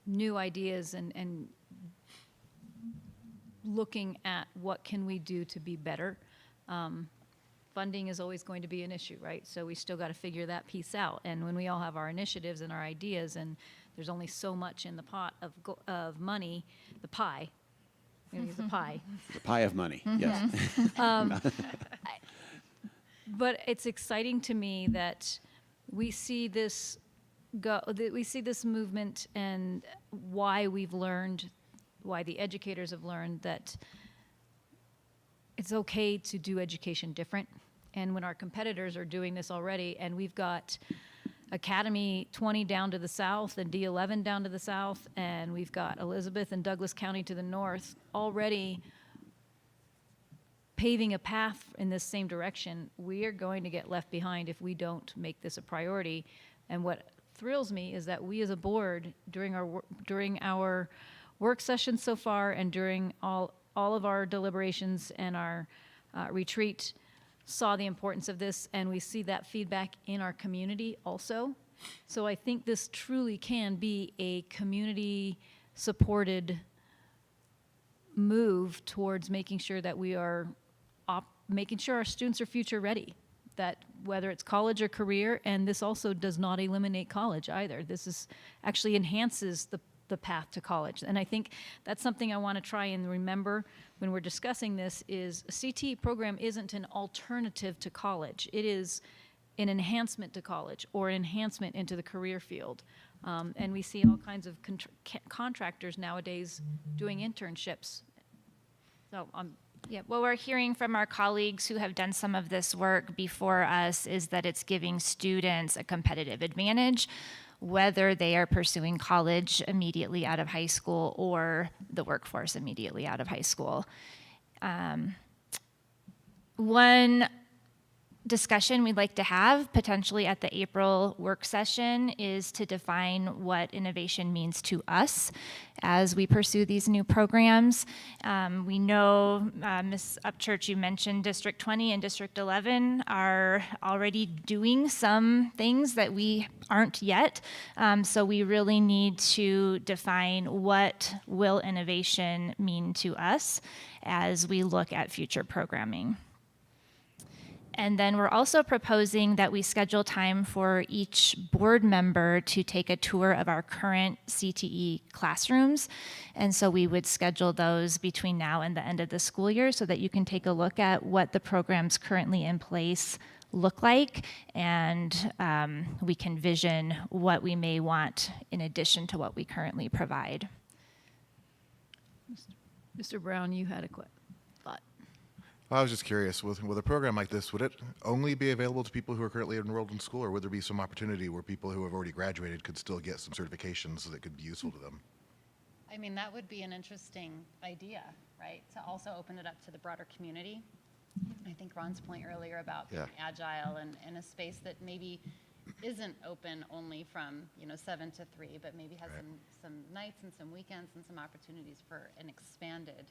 new ideas and looking at what can we do to be better. Funding is always going to be an issue, right? So we still got to figure that piece out. And when we all have our initiatives and our ideas, and there's only so much in the pot of money, the pie. I'm gonna use the pie. The pie of money, yes. But it's exciting to me that we see this movement, and why the educators have learned that it's okay to do education different. And when our competitors are doing this already, and we've got Academy 20 down to the south and D11 down to the south, and we've got Elizabeth and Douglas County to the north already paving a path in this same direction, we are going to get left behind if we don't make this a priority. And what thrills me is that we as a board, during our work sessions so far, and during all of our deliberations and our retreat, saw the importance of this, and we see that feedback in our community also. So I think this truly can be a community-supported move towards making sure that we are making sure our students are future ready, that whether it's college or career, and this also does not eliminate college either. This actually enhances the path to college. And I think that's something I want to try and remember when we're discussing this, is a CTE program isn't an alternative to college. It is an enhancement to college, or an enhancement into the career field. And we see all kinds of contractors nowadays doing internships. So Yeah, what we're hearing from our colleagues who have done some of this work before us is that it's giving students a competitive advantage, whether they are pursuing college immediately out of high school or the workforce immediately out of high school. One discussion we'd like to have potentially at the April work session is to define what innovation means to us as we pursue these new programs. We know, Ms. Upchurch, you mentioned District 20 and District 11 are already doing some things that we aren't yet. So we really need to define what will innovation mean to us as we look at future programming. And then we're also proposing that we schedule time for each board member to take a tour of our current CTE classrooms. And so we would schedule those between now and the end of the school year so that you can take a look at what the programs currently in place look like, and we can vision what we may want in addition to what we currently provide. Mr. Brown, you had a thought. I was just curious, with a program like this, would it only be available to people who are currently enrolled in school, or would there be some opportunity where people who have already graduated could still get some certifications that could be useful to them? I mean, that would be an interesting idea, right? To also open it up to the broader community. I think Ron's point earlier about being agile and in a space that maybe isn't open only from 7 to 3, but maybe has some nights and some weekends and some opportunities for an expanded.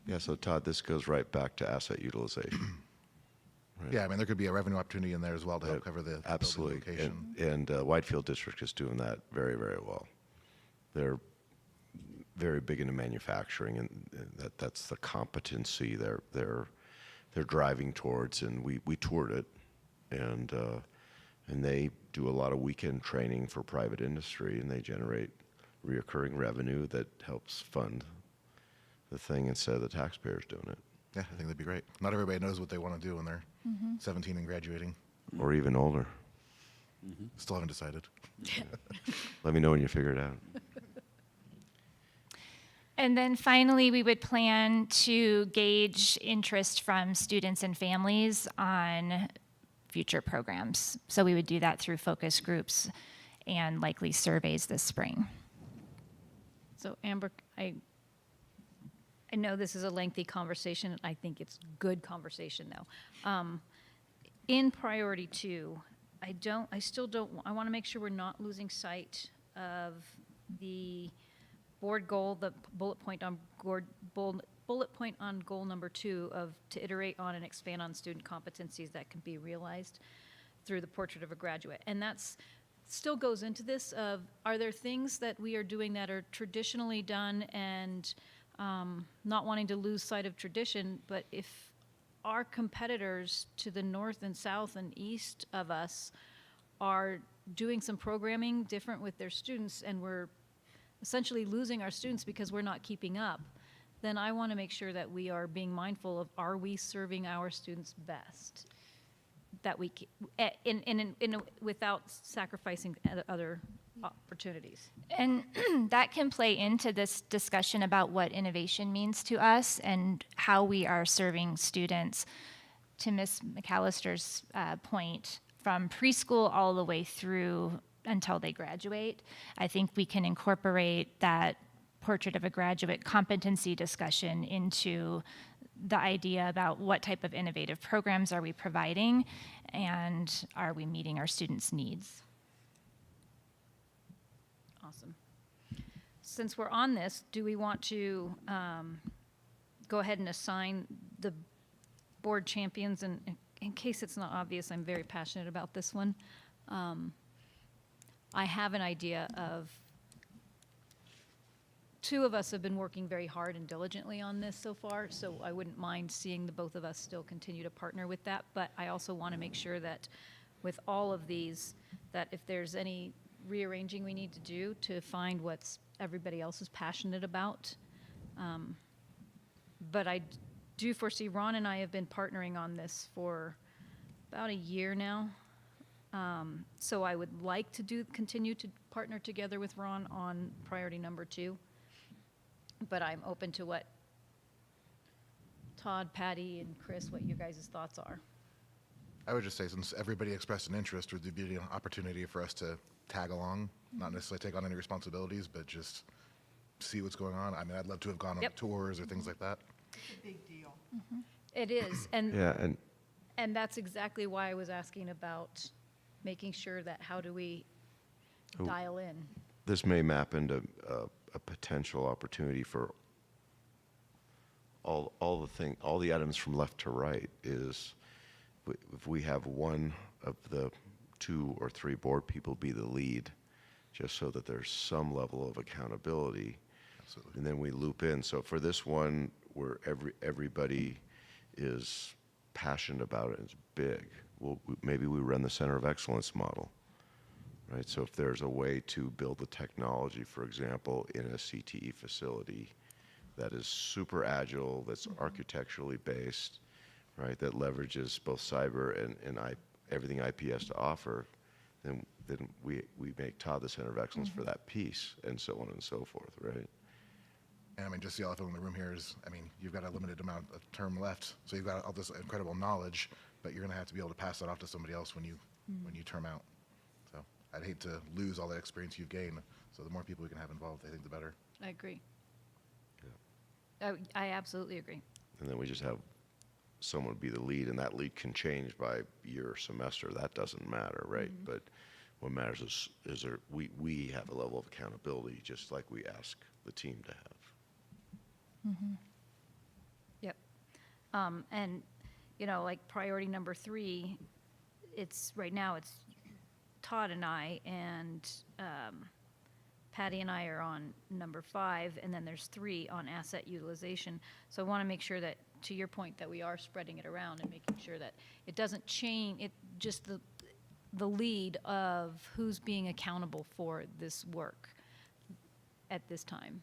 Yeah, so Todd, this goes right back to asset utilization. Right. Yeah, I mean, there could be a revenue opportunity in there as well to help cover the Absolutely. building location. And Whitefield District is doing that very, very well. They're very big into manufacturing, and that's the competency they're driving towards. And we toured it, and they do a lot of weekend training for private industry, and they generate reoccurring revenue that helps fund the thing instead of the taxpayers doing it. Yeah, I think that'd be great. Not everybody knows what they want to do when they're 17 and graduating. Or even older. Still haven't decided. Let me know when you figure it out. And then finally, we would plan to gauge interest from students and families on future programs. So we would do that through focus groups and likely surveys this spring. So Amber, I know this is a lengthy conversation. I think it's good conversation, though. In priority 2, I want to make sure we're not losing sight of the board goal, the bullet point on goal number 2 of to iterate on and expand on student competencies that can be realized through the portrait of a graduate. And that's still goes into this of, are there things that we are doing that are traditionally done and not wanting to lose sight of tradition, but if our competitors to the north and south and east of us are doing some programming different with their students, and we're essentially losing our students because we're not keeping up, then I want to make sure that we are being mindful of, are we serving our students best? That we, without sacrificing other opportunities. And that can play into this discussion about what innovation means to us and how we are serving students. To Ms. McAllister's point, from preschool all the way through until they graduate, I think we can incorporate that portrait of a graduate competency discussion into the idea about what type of innovative programs are we providing and are we meeting our students' needs. Awesome. Since we're on this, do we want to go ahead and assign the board champions? And in case it's not obvious, I'm very passionate about this one. I have an idea of, 2 of us have been working very hard and diligently on this so far, so I wouldn't mind seeing the both of us still continue to partner with that. But I also want to make sure that with all of these, that if there's any rearranging we need to do to find what's everybody else is passionate about. But I do foresee, Ron and I have been partnering on this for about a year now. So I would like to continue to partner together with Ron on priority number 2. But I'm open to what Todd, Patty, and Chris, what your guys' thoughts are. I would just say, since everybody expressed an interest, would there be an opportunity for us to tag along, not necessarily take on any responsibilities, but just see what's going on? I mean, I'd love to have gone on Yep. tours or things like that. It's a big deal. It is, and Yeah, and that's exactly why I was asking about making sure that how do we dial in? this may map into a potential opportunity for all the items from left to right is if we have one of the 2 or 3 board people be the lead, just so that there's some level of accountability. Absolutely. And then we loop in. So for this one, where everybody is passionate about it, it's big. Maybe we run the center of excellence model, right? So if there's a way to build the technology, for example, in a CTE facility that is super agile, that's architecturally based, right, that leverages both cyber and everything IP has to offer, then we make Todd the center of excellence for that piece, and so on and so forth, right? And I mean, just the elephant in the room here is, I mean, you've got a limited amount of term left, so you've got all this incredible knowledge, but you're going to have to be able to pass that off to somebody else when you term out. So I'd hate to lose all that experience you've gained. So the more people we can have involved, I think the better. I agree. I absolutely agree. And then we just have someone be the lead, and that lead can change by year or semester. That doesn't matter, right? But what matters is we have a level of accountability, just like we ask the team to have. Yep. And, you know, like priority number 3, right now it's Todd and I, and Patty and I are on number 5, and then there's 3 on asset utilization. So I want to make sure that, to your point, that we are spreading it around and making sure that it doesn't change, just the lead of who's being accountable for this work at this time.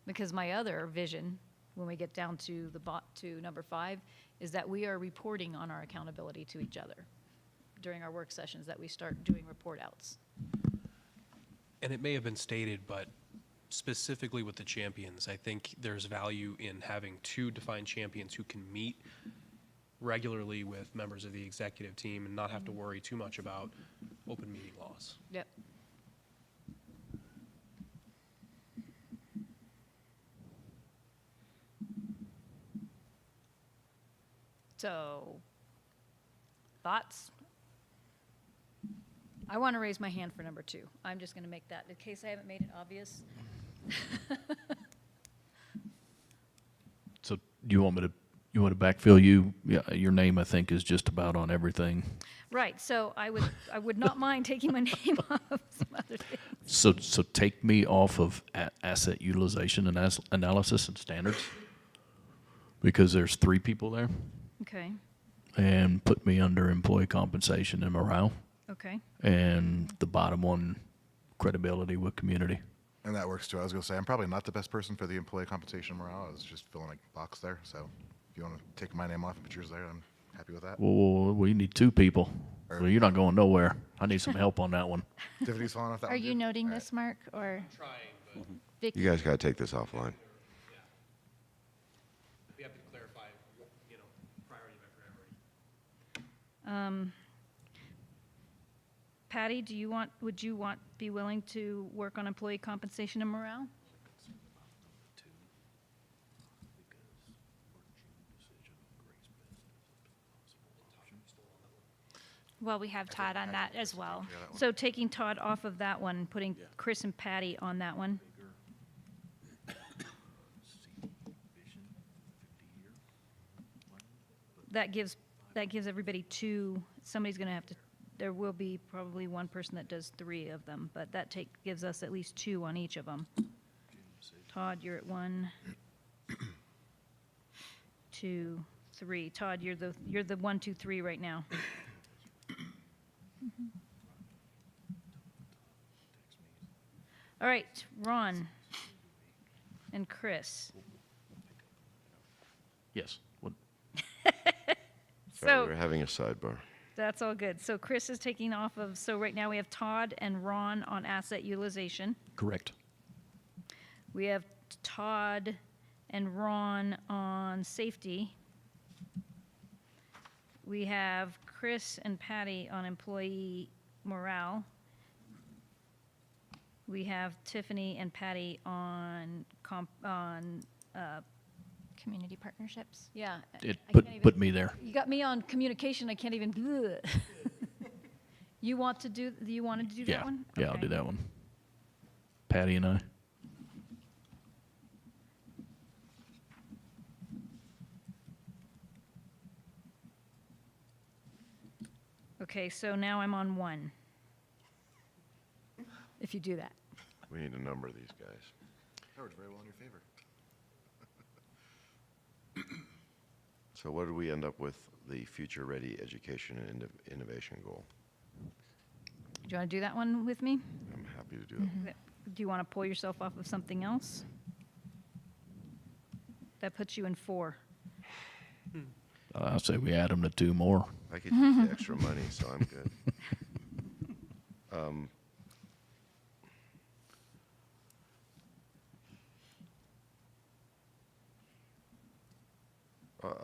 Because my other vision, when we get down to to number 5, is that we are reporting on our accountability to each other during our work sessions, that we start doing report outs. And it may have been stated, but specifically with the champions, I think there's value in having 2 defined champions who can meet regularly with members of the executive team and not have to worry too much about open meeting laws. Yep. So, thoughts? I want to raise my hand for number 2. I'm just going to make that, in case I haven't made it obvious. So you want to backfill you? Yeah, your name, I think, is just about on everything. Right, so I would not mind taking my name off some other things. So take me off of asset utilization and analysis and standards, because there's 3 people there, Okay, and put me under employee compensation and morale, okay. and the bottom one, credibility with community. And that works too. I was going to say, I'm probably not the best person for the employee compensation and morale. I was just filling a box there. So if you want to take my name off and put yours there, I'm happy with that. Well, we need 2 people. Well, you're not going nowhere. I need some help on that one. Tiffany's falling off that Are one you too? noting All right. this, Mark, or Trying, but Vicky? You guys got to take this offline. we have to clarify, priority by priority. Patty, would you be willing to work on employee compensation and morale? Well, we have Todd on that as well. Yeah, that one. So taking Todd off of that one, putting Chris and Patty on that one. That gives everybody 2, somebody's gonna have to, there will be probably one person that does 3 of them, but that gives us at least 2 on each of them. Todd, you're at 1, 2, 3. Todd, you're the 1, 2, 3 right now. All right, Ron and Chris. Yes. What? Sorry, So we're having a sidebar. that's all good. So Chris is taking off of, so right now we have Todd and Ron on asset utilization. Correct. We have Todd and Ron on safety. We have Chris and Patty on employee morale. We have Tiffany and Patty on Community partnerships. yeah. It I can't even- put me there. You got me on communication, I can't even. You want to do that Yeah, one? yeah, I'll Okay. do that one. Patty and I. Okay, so now I'm on 1. If you do that. We need to number these guys. That works very well in your favor. So what did we end up with the future-ready education and innovation goal? Do you want to do that one with me? I'm happy to do it. Do you want to pull yourself off of something else? That puts you in 4. I'll say we add them to 2 more. I could use the extra money, so I'm good.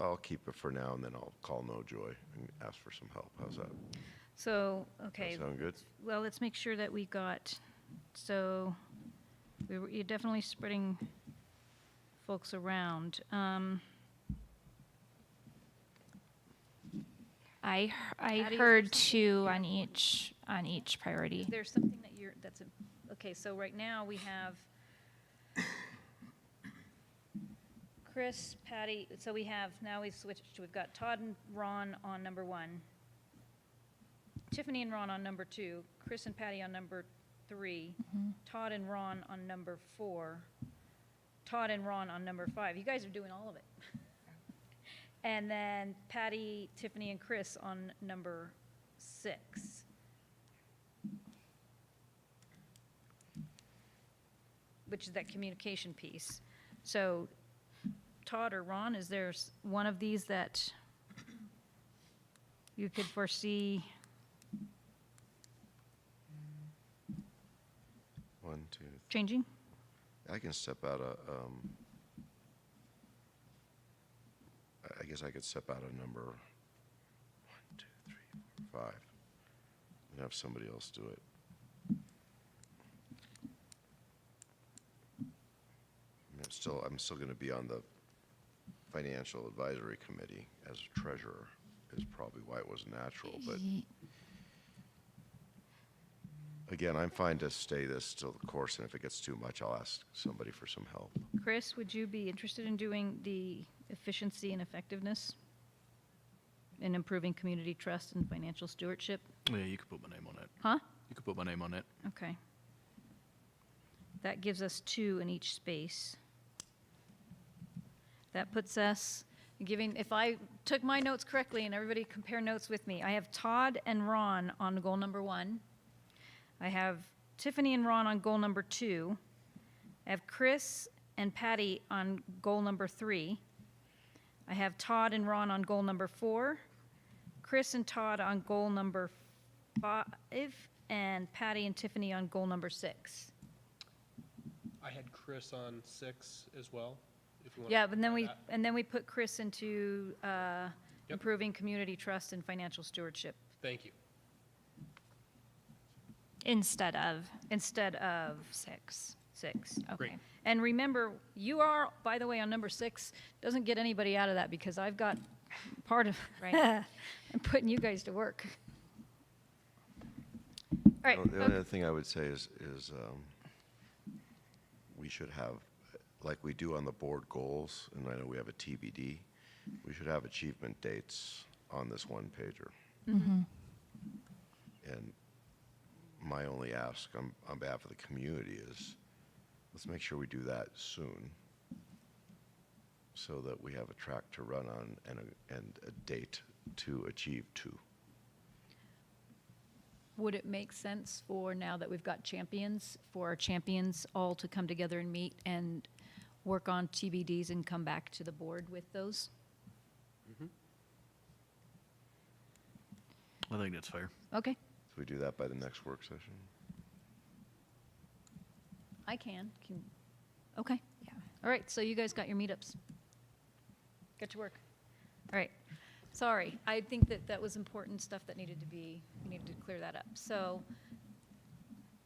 I'll keep it for now, and then I'll call No Joy and ask for some help. How's that? So, okay. Sound good? Well, let's make sure that we got, so you're definitely spreading folks around. I Patty, is heard there 2 on each priority. There's something that okay, so right now we have Chris, Patty, so now we've switched, we've got Todd and Ron on number 1, Tiffany and Ron on number 2, Chris and Patty on number 3, Todd and Ron on number 4, Todd and Ron on number 5. You guys are doing all of it. And then Patty, Tiffany, and Chris on number 6. Which is that communication piece. So Todd or Ron, is there one of these that you could foresee? 1, 2, Changing? I can step out a, I guess I could step out a number 1, 2, 3, 4, 5, and have somebody else do it. I'm still going to be on the financial advisory committee as treasurer. Is probably why it was natural, but again, I'm fine to stay this till the course, and if it gets too much, I'll ask somebody for some help. Chris, would you be interested in doing the efficiency and effectiveness in improving community trust and financial stewardship? Yeah, you could put my name on it. Huh? You could put my name on it. Okay. That gives us 2 in each space. That puts us if I took my notes correctly and everybody compare notes with me, I have Todd and Ron on goal number 1. I have Tiffany and Ron on goal number 2. I have Chris and Patty on goal number 3. I have Todd and Ron on goal number 4. Chris and Todd on goal number 5, and Patty and Tiffany on goal number 6. I had Chris on 6 as well. If you want Yeah, to but then try that. we put Chris into improving community trust and financial stewardship Thank you. Instead of 6. Okay. Great. And remember, you are, by the way, on number 6. Doesn't get anybody out of that because I've got part of. Right. I'm putting you guys to work. All right. The only other thing I would say is we should have, like we do on the board goals, and I know we have a TBD, we should have achievement dates on this one pager. And my only ask on behalf of the community is, let's make sure we do that soon, so that we have a track to run on and a date to achieve 2. Would it make sense for, now that we've got champions, for our champions all to come together and meet and work on TBDs and come back to the board with those? I think that's fair. Okay, So we do that by the next work session? I can. Okay. yeah. All right, so you guys got your meetups. Get to work. All right. Sorry, I think that that was important stuff that needed to be, we needed to clear that up. So,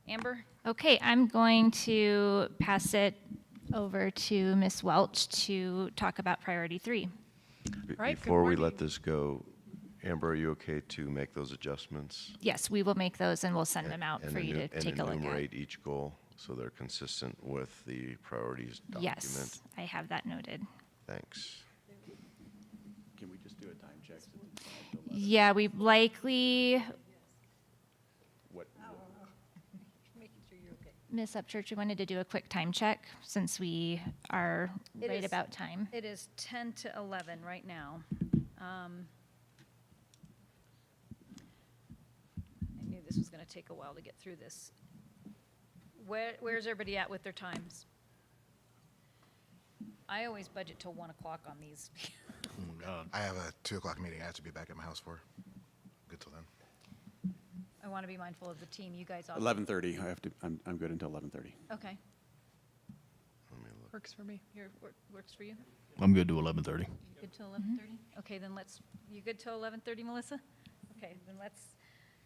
Amber? Okay, I'm going to pass it over to Ms. Welch to talk about priority 3. Right, good Before we let morning. this go, Amber, are you okay to make those adjustments? Yes, we will make those and we'll send them out And for you to take a look And at. enumerate each goal so they're consistent with the priorities document? Yes, I have that noted. Thanks. Can we just do a time check? Yeah, we likely, What, Ms. Upchurch, we wanted to do a quick time check since we are It right is- about time. It is 10 to 11 right now. I knew this was going to take a while to get through this. Where's everybody at with their times? I always budget till 1 o'clock on these. Oh, God. I have a 2 o'clock meeting I have to be back at my house for. Good till then. I want to be mindful of the team. You guys all. 11:30, I'm good until 11:30. Okay. Works for me. Works for you? I'm good to 11:30. You good till 11:30? Okay, then you good till 11:30, Melissa? Okay, then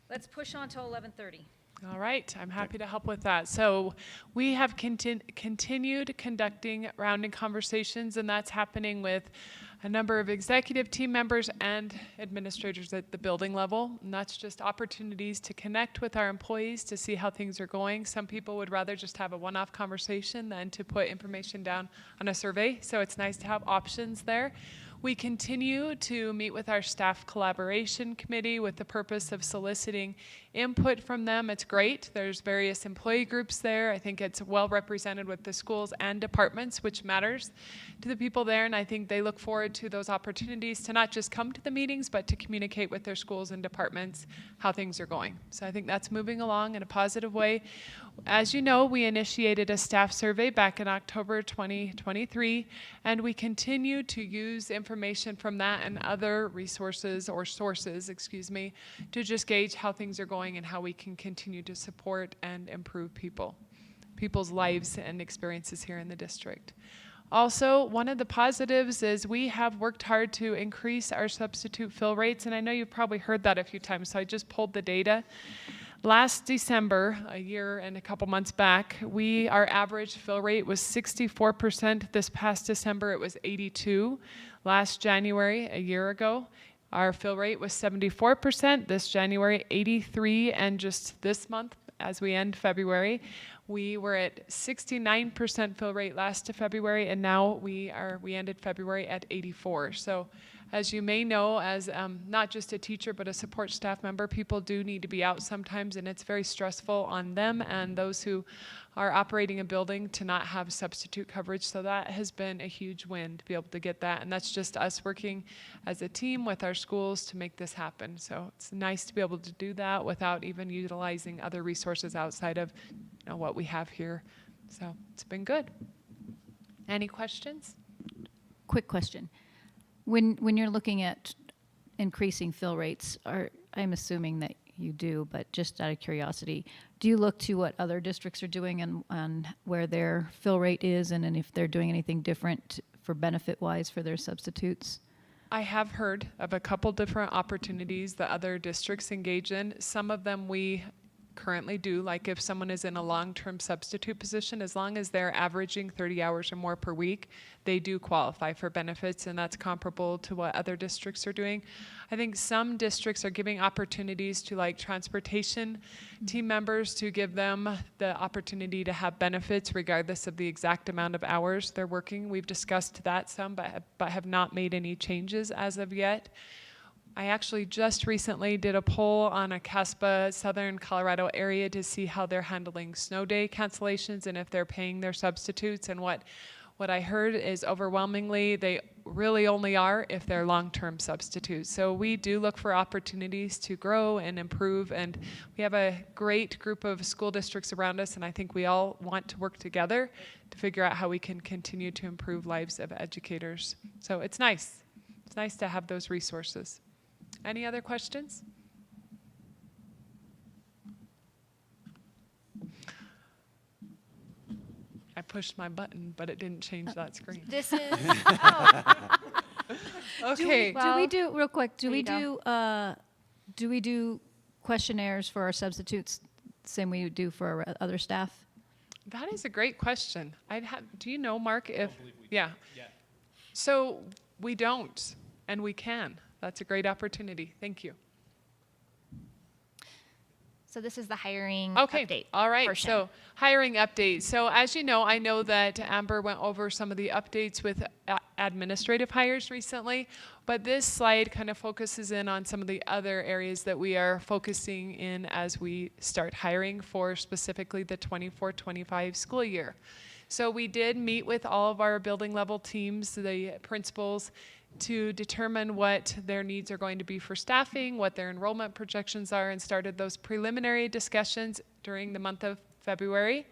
let's push on till 11:30. All right, I'm happy to help with that. So we have continued conducting rounding conversations, and that's happening with a number of executive team members and administrators at the building level. And that's just opportunities to connect with our employees to see how things are going. Some people would rather just have a one-off conversation than to put information down on a survey, so it's nice to have options there. We continue to meet with our staff collaboration committee with the purpose of soliciting input from them. It's great. There's various employee groups there. I think it's well represented with the schools and departments, which matters to the people there. And I think they look forward to those opportunities to not just come to the meetings, but to communicate with their schools and departments how things are going. So I think that's moving along in a positive way. As you know, we initiated a staff survey back in October 2023, and we continue to use information from that and other resources or sources, to just gauge how things are going and how we can continue to support and improve people's lives and experiences here in the district. Also, one of the positives is we have worked hard to increase our substitute fill rates, and I know you've probably heard that a few times, so I just pulled the data. Last December, a year and a couple months back, our average fill rate was 64%. This past December, it was 82%. Last January, a year ago, our fill rate was 74%. This January, 83%. And just this month, as we end February, we were at 69% fill rate last February, and now we ended February at 84%. So as you may know, as not just a teacher, but a support staff member, people do need to be out sometimes, and it's very stressful on them and those who are operating a building to not have substitute coverage. So that has been a huge win to be able to get that. And that's just us working as a team with our schools to make this happen. So it's nice to be able to do that without even utilizing other resources outside of what we have here. So it's been good. Any questions? Quick question. When you're looking at increasing fill rates, I'm assuming that you do, but just out of curiosity, do you look to what other districts are doing and where their fill rate is, and if they're doing anything different for benefit-wise for their substitutes? I have heard of a couple different opportunities that other districts engage in. Some of them we currently do, like if someone is in a long-term substitute position, as long as they're averaging 30 hours or more per week, they do qualify for benefits, and that's comparable to what other districts are doing. I think some districts are giving opportunities to like transportation team members to give them the opportunity to have benefits regardless of the exact amount of hours they're working. We've discussed that some, but have not made any changes as of yet. I actually just recently did a poll on a CASPA Southern Colorado area to see how they're handling snow day cancellations and if they're paying their substitutes. And what I heard is overwhelmingly they really only are if they're long-term substitutes. So we do look for opportunities to grow and improve, and we have a great group of school districts around us, and I think we all want to work together to figure out how we can continue to improve lives of educators. So it's nice. It's nice to have those resources. Any other questions? I pushed my button, but it didn't change that screen. This is, Okay. Do we do, real quick, There you do we do questionnaires for our substitutes, same way we do for our other staff? That is a great question. Do you know, Mark, if, yeah. So we don't, and we can. That's a great opportunity. Thank you. so this is the hiring Okay. update. All right. portion. So hiring update. So as you know, I know that Amber went over some of the updates with administrative hires recently, but this slide kind of focuses in on some of the other areas that we are focusing in as we start hiring for specifically the 24-25 school year. So we did meet with all of our building level teams, the principals, to determine what their needs are going to be for staffing, what their enrollment projections are, and started those preliminary discussions during the month of February.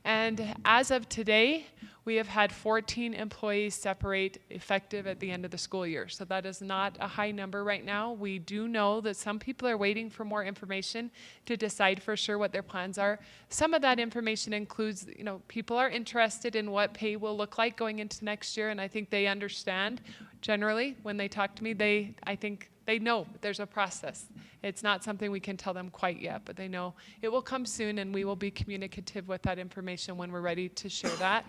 And as of today, we have had 14 employees separate effective at the end of the school year. So that is not a high number right now. We do know that some people are waiting for more information to decide for sure what their plans are. Some of that information includes, people are interested in what pay will look like going into next year, and I think they understand generally when they talk to me, I think they know there's a process. It's not something we can tell them quite yet, but they know it will come soon, and we will be communicative with that information when we're ready to share that.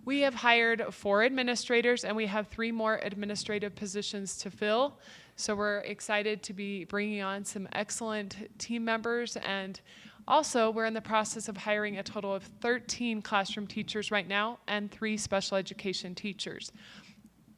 We have hired 4 administrators, and we have 3 more administrative positions to fill. So we're excited to be bringing on some excellent team members. And also, we're in the process of hiring a total of 13 classroom teachers right now and 3 special education teachers.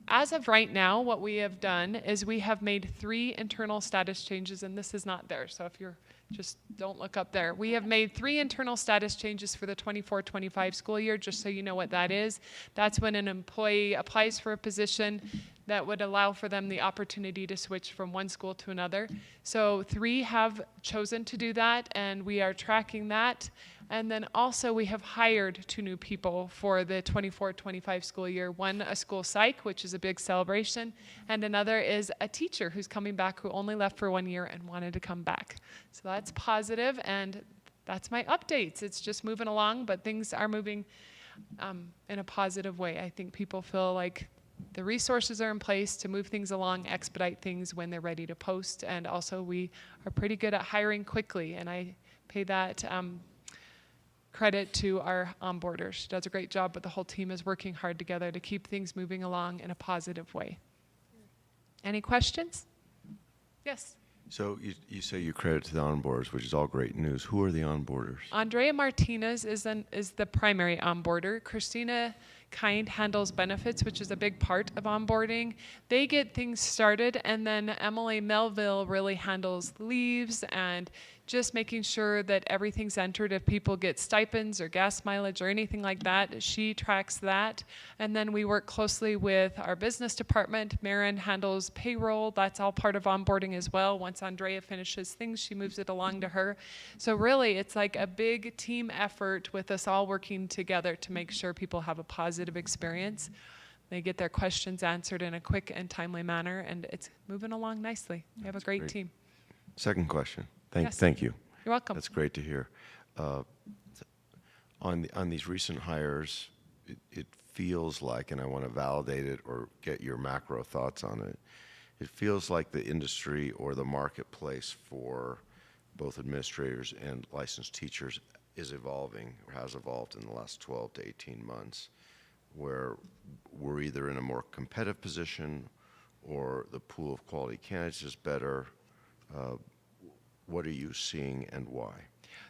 As of right now, what we have done is we have made 3 internal status changes, and this is not there, so if you're just don't look up there. We have made 3 internal status changes for the 24-25 school year, just so you know what that is. That's when an employee applies for a position that would allow for them the opportunity to switch from one school to another. So 3 have chosen to do that, and we are tracking that. And then also we have hired 2 new people for the 24-25 school year. One, a school psych, which is a big celebration, and another is a teacher who's coming back who only left for 1 year and wanted to come back. So that's positive, and that's my updates. It's just moving along, but things are moving in a positive way. I think people feel like the resources are in place to move things along, expedite things when they're ready to post, and also we are pretty good at hiring quickly, and I pay that credit to our onboarder. She does a great job, but the whole team is working hard together to keep things moving along in a positive way. Any questions? Yes. So you say you credit to the onboarders, which is all great news. Who are the onboarders? Andrea Martinez is the primary onboarder. Christina Kind handles benefits, which is a big part of onboarding. They get things started, and then Emily Melville really handles leaves and just making sure that everything's entered. If people get stipends or gas mileage or anything like that, she tracks that. And then we work closely with our business department. Marin handles payroll. That's all part of onboarding as well. Once Andrea finishes things, she moves it along to her. So really, it's like a big team effort with us all working together to make sure people have a positive experience. They get their questions answered in a quick and timely manner, and it's moving along nicely. We have a great team. Second question. Yes. Thank you. You're welcome. That's great to hear. On these recent hires, it feels like, and I want to validate it or get your macro thoughts on it, it feels like the industry or the marketplace for both administrators and licensed teachers is evolving or has evolved in the last 12 to 18 months, where we're either in a more competitive position or the pool of quality candidates is better. What are you seeing and why?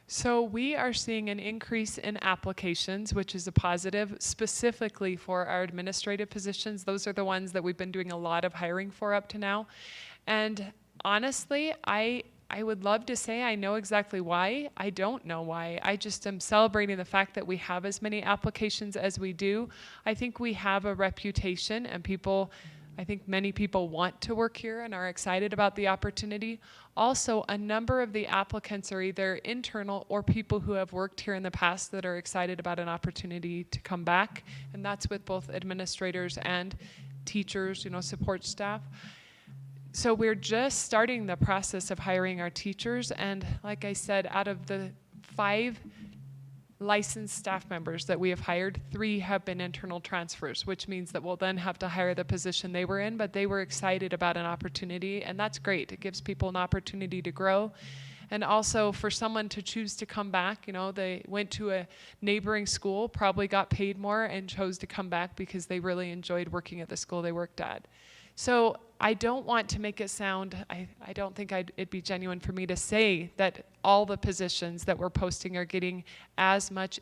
So we are seeing an increase in applications, which is a positive, specifically for our administrative positions. Those are the ones that we've been doing a lot of hiring for up to now. And honestly, I would love to say I know exactly why. I don't know why. I just am celebrating the fact that we have as many applications as we do. I think we have a reputation, and I think many people want to work here and are excited about the opportunity. Also, a number of the applicants are either internal or people who have worked here in the past that are excited about an opportunity to come back. And that's with both administrators and teachers, support staff. So we're just starting the process of hiring our teachers. And like I said, out of the 5 licensed staff members that we have hired, 3 have been internal transfers, which means that we'll then have to hire the position they were in, but they were excited about an opportunity, and that's great. It gives people an opportunity to grow. And also for someone to choose to come back, you know, they went to a neighboring school, probably got paid more, and chose to come back because they really enjoyed working at the school they worked at. So I don't want to make it sound, I don't think it'd be genuine for me to say that all the positions that we're posting are getting as much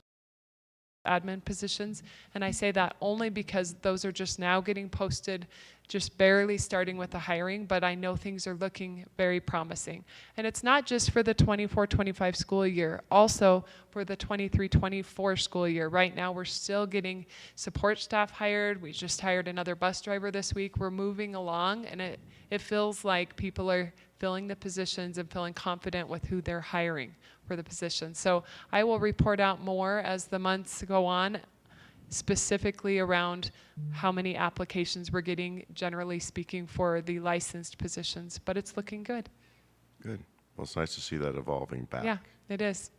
admin positions. And I say that only because those are just now getting posted, just barely starting with the hiring, but I know things are looking very promising. And it's not just for the 24-25 school year, also for the 23-24 school year. Right now we're still getting support staff hired. We just hired another bus driver this week. We're moving along, and it feels like people are filling the positions and feeling confident with who they're hiring for the position. So I will report out more as the months go on, specifically around how many applications we're getting, generally speaking, for the licensed positions, but it's looking good. Good. Well, it's nice to see that evolving back. Yeah, it is.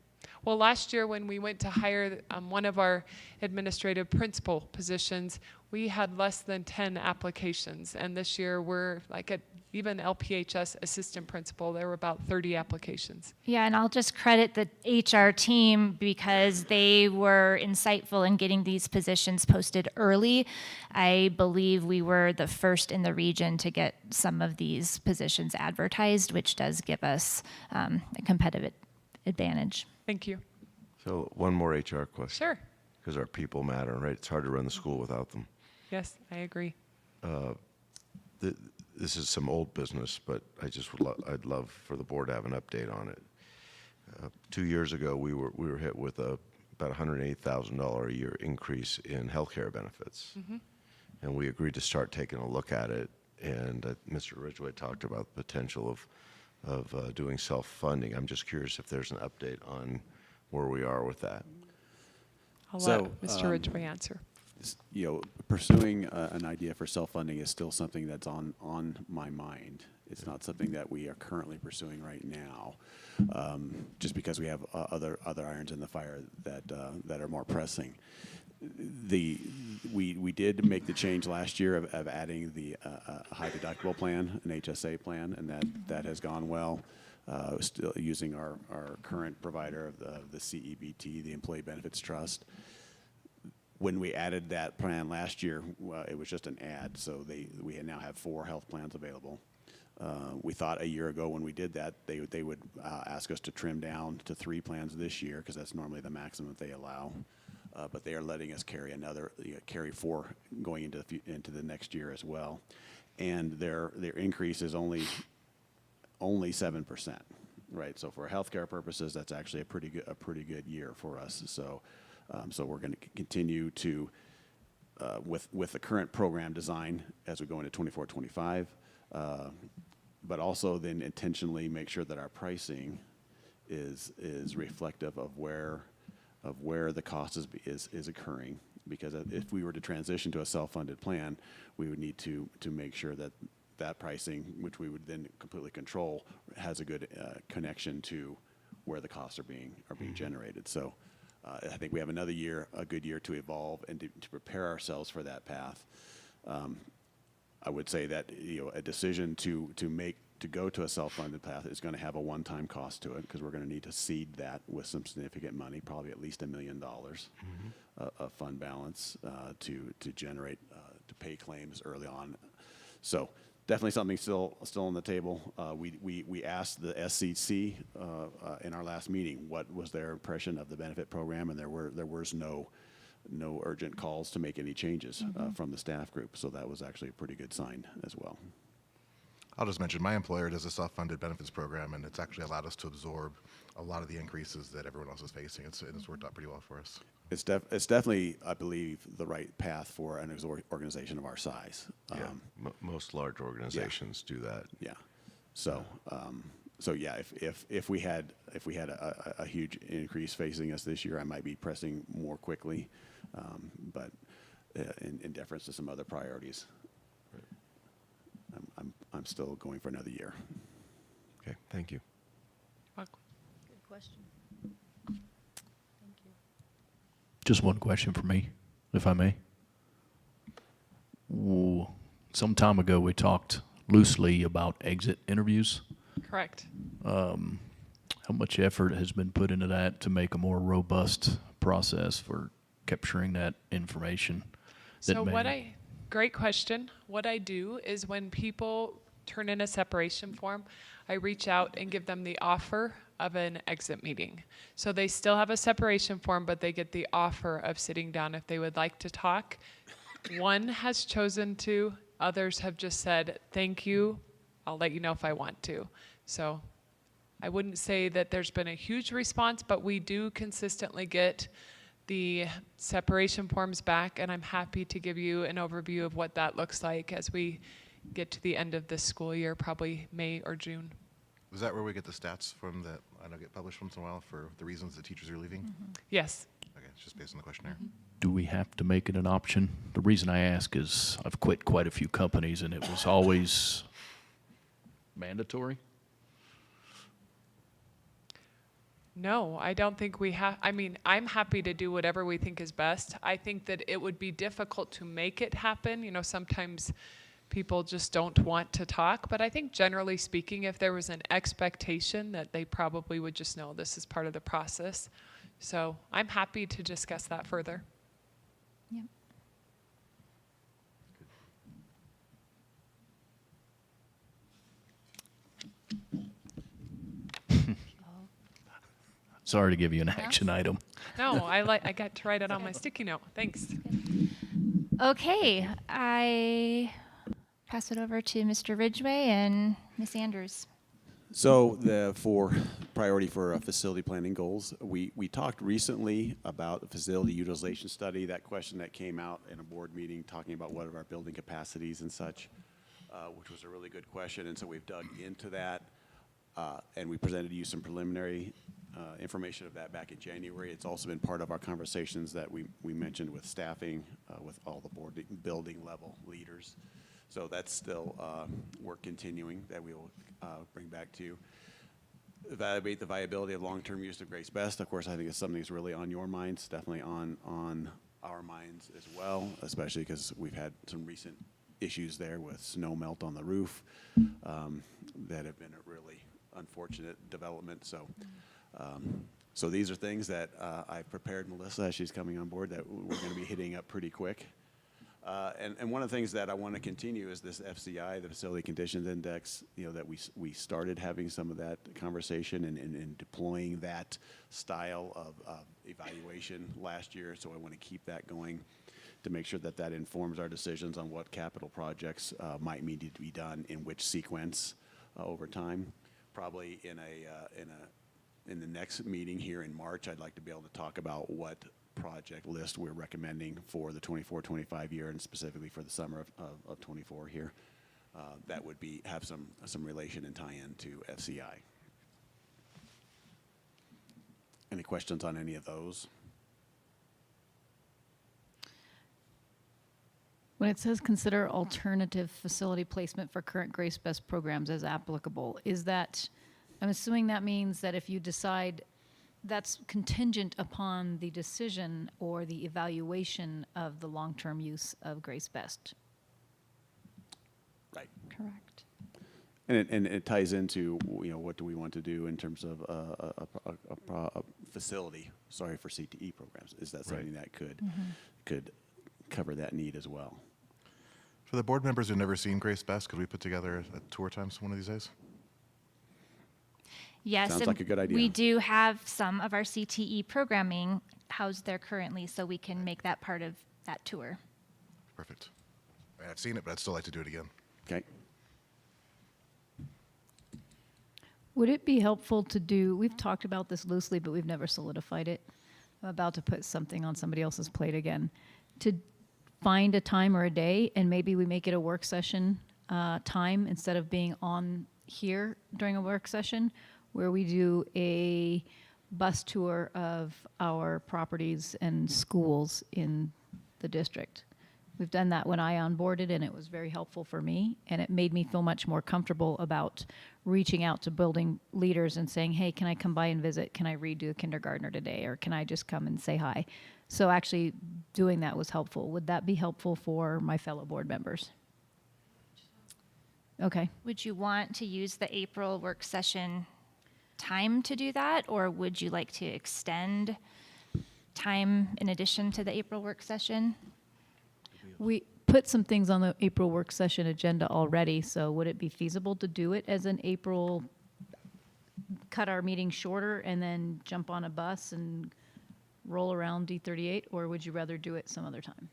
Well, last year when we went to hire one of our administrative principal positions, we had less than 10 applications. And this year we're like at even LPHS assistant principal, there were about 30 applications. Yeah, and I'll just credit the HR team because they were insightful in getting these positions posted early. I believe we were the first in the region to get some of these positions advertised, which does give us a competitive advantage. Thank you. So one more HR question. Sure. Because our people matter, right? It's hard to run the school without them. Yes, I agree. This is some old business, but I'd love for the board to have an update on it. 2 years ago, we were hit with about $108,000 a year increase in healthcare benefits, and we agreed to start taking a look at it. And Mr. Ridgway talked about the potential of doing self-funding. I'm just curious if there's an update on where we are with that. I'll So, let Mr. Ridgway answer. You know, pursuing an idea for self-funding is still something that's on my mind. It's not something that we are currently pursuing right now, just because we have other irons in the fire that are more pressing. We did make the change last year of adding the high deductible plan, an HSA plan, and that has gone well. Still using our current provider of the CEBT, the Employee Benefits Trust. When we added that plan last year, it was just an ad, so we now have 4 health plans available. We thought a year ago when we did that, they would ask us to trim down to 3 plans this year, because that's normally the maximum that they allow. But they are letting us carry 4 going into the next year as well, and their increase is only 7%, right? So for healthcare purposes, that's actually a pretty good year for us. So we're going to continue to with the current program design as we go into 24-25, but also then intentionally make sure that our pricing is reflective of where the cost is occurring. Because if we were to transition to a self-funded plan, we would need to make sure that pricing, which we would then completely control, has a good connection to where the costs are being generated. So I think we have another year, a good year to evolve and to prepare ourselves for that path. I would say that a decision to go to a self-funded path is going to have a one-time cost to it, because we're going to need to seed that with some significant money, probably at least $1 million of fund balance to generate to pay claims early on. So definitely something still on the table. We asked the SCC in our last meeting what was their impression of the benefit program, and there was no urgent calls to make any changes from the staff group. So that was actually a pretty good sign as well. I'll just mention my employer does a self-funded benefits program, and it's actually allowed us to absorb a lot of the increases that everyone else is facing. It's worked out pretty well for us. It's definitely, I believe, the right path for an organization of our size. Yeah, most large organizations do that. Yeah. So yeah, if we had a huge increase facing us this year, I might be pressing more quickly, but in deference to some other priorities, I'm still going for another year. Okay, thank you. Good question. Thank you. Just one question for me, if I may. Some time ago, we talked loosely about exit interviews. Correct. How much effort has been put into that to make a more robust process for capturing that information? Great question. What I do is when people turn in a separation form, I reach out and give them the offer of an exit meeting. So they still have a separation form, but they get the offer of sitting down if they would like to talk. One has chosen to, others have just said, thank you, I'll let you know if I want to. So I wouldn't say that there's been a huge response, but we do consistently get the separation forms back, and I'm happy to give you an overview of what that looks like as we get to the end of this school year, probably May or June. Was that where we get the stats from that I know get published once in a while for the reasons that teachers are leaving? Yes. Okay, it's just based on the questionnaire. Do we have to make it an option? The reason I ask is I've quit quite a few companies, and it was always mandatory. No, I don't think we have. I mean, I'm happy to do whatever we think is best. I think that it would be difficult to make it happen. You know, sometimes people just don't want to talk. But I think generally speaking, if there was an expectation that they probably would just know this is part of the process. So I'm happy to discuss that further. Yep. Sorry to give you an action item. No, I got to write it on my sticky note. Thanks. Okay, I pass it over to Mr. Ridgway and Ms. Andrews. So for priority for facility planning goals, we talked recently about the facility utilization study, that question that came out in a board meeting talking about what are our building capacities and such, which was a really good question. And so we've dug into that, and we presented you some preliminary information of that back in January. It's also been part of our conversations that we mentioned with staffing, with all the board building level leaders. So that's still work continuing that we will bring back to you. Evaluate the viability of long-term use of Grace Best. Of course, I think it's something that's really on your minds, definitely on our minds as well, especially because we've had some recent issues there with snow melt on the roof that have been a really unfortunate development. So these are things that I've prepared Melissa as she's coming on board that we're going to be hitting up pretty quick. And one of the things that I want to continue is this FCI, the Facility Conditions Index, you know, that we started having some of that conversation and deploying that style of evaluation last year. So I want to keep that going to make sure that that informs our decisions on what capital projects might need to be done in which sequence over time. Probably in the next meeting here in March, I'd like to be able to talk about what project list we're recommending for the 24-25 year, and specifically for the summer of 24 here. That would have some relation and tie-in to FCI. Any questions on any of those? When it says consider alternative facility placement for current Grace Best programs as applicable, is that, I'm assuming that means that if you decide that's contingent upon the decision or the evaluation of the long-term use of Grace Best. Right. Correct. And it ties into, you know, what do we want to do in terms of a facility, sorry, for CTE programs? Is that something that could cover that need as well? For the board members who've never seen Grace Best, could we put together a tour time one of these days? Yes, Sounds and like a good idea. we do have some of our CTE programming housed there currently, so we can make that part of that tour. Perfect. I mean, I've seen it, but I'd still like to do it again. Okay. Would it be helpful to do, we've talked about this loosely, but we've never solidified it. I'm about to put something on somebody else's plate again. To find a time or a day, and maybe we make it a work session time instead of being on here during a work session, where we do a bus tour of our properties and schools in the district. We've done that when I onboarded, and it was very helpful for me, and it made me feel much more comfortable about reaching out to building leaders and saying, hey, can I come by and visit? Can I redo a kindergartner today? Or can I just come and say hi? So actually doing that was helpful. Would that be helpful for my fellow board members? Okay. Would you want to use the April work session time to do that, or would you like to extend time in addition to the April work session? We put some things on the April work session agenda already, so would it be feasible to do it as an April, cut our meeting shorter and then jump on a bus and roll around D38, or would you rather do it some other time?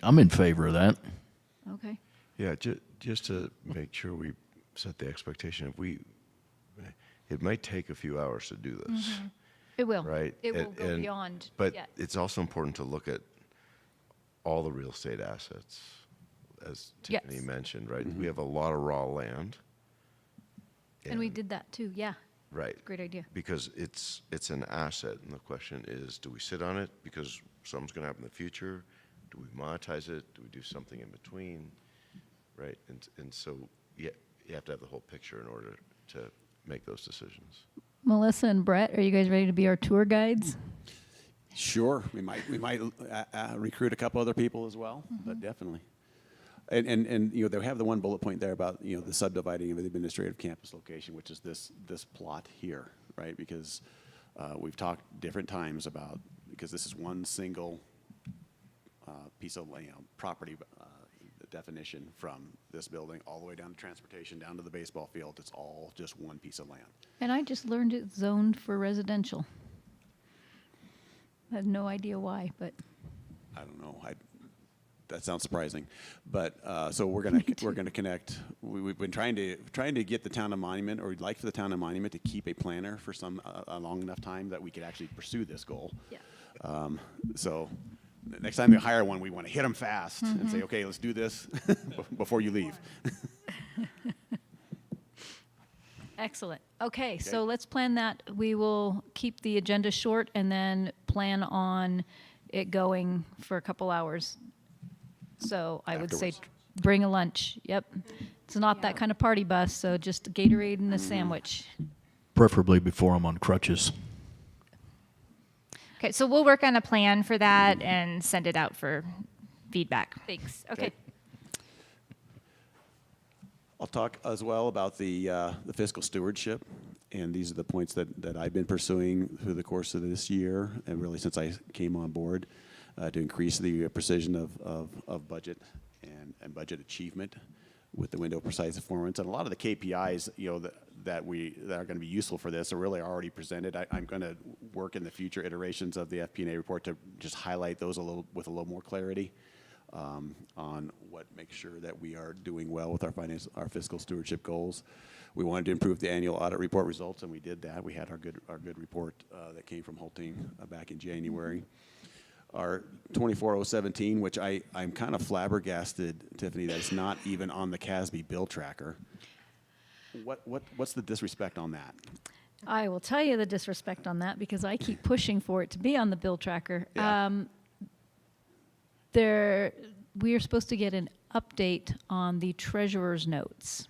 I'm in favor of that. Okay. Yeah, just to make sure we set the expectation, it might take a few hours to do this, It will. right? It will go And- beyond. But yeah. it's also important to look at all the real estate assets, as Tiffany Yes. mentioned, right? We have a lot of raw land. And we did that too, yeah. Right. Great idea. Because it's an asset, and the question is, do we sit on it because something's going to happen in the future? Do we monetize it? Do we do something in between? Right? And so you have to have the whole picture in order to make those decisions. Melissa and Brett, are you guys ready to be our tour guides? Sure, we might recruit a couple other people as well, but definitely. And you know, they have the one bullet point there about, you know, the subdividing of the administrative campus location, which is this plot here, right? Because we've talked different times about, because this is one single piece of property definition from this building all the way down to transportation, down to the baseball field. It's all just one piece of land. And I just learned it's zoned for residential. I had no idea why, but I don't know. That sounds surprising, but so we're gonna connect. We've been trying to get the town of Monument, or we'd like for the town of Monument to keep a planner for a long enough time that we could actually pursue this goal. yeah. So next time they hire one, we want to hit them fast and say, okay, let's do this before you leave. Excellent. Okay, so let's plan that. We will keep the agenda short and then plan on it going for a couple hours. So I would say Afterwards. bring a lunch. Yep. It's not that kind of party bus, so just a Gatorade and a sandwich. Preferably before I'm on crutches. Okay, so we'll work on a plan for that and send it out for feedback. Thanks. Okay. Okay. I'll talk as well about the fiscal stewardship, and these are the points that I've been pursuing through the course of this year, and really since I came on board, to increase the precision of budget and budget achievement with the window of precise performance. And a lot of the KPIs, you know, that are going to be useful for this are really already presented. I'm going to work in the future iterations of the FP&A report to just highlight those with a little more clarity. On what makes sure that we are doing well with our fiscal stewardship goals. We wanted to improve the annual audit report results, and we did that. We had our good report that came from Holting back in January. Our 24017, which I'm kind of flabbergasted, Tiffany, that it's not even on the CASB bill tracker. What's the disrespect on that? I will tell you the disrespect on that because I keep pushing for it to be on the bill tracker. Yeah. We are supposed to get an update on the treasurer's notes.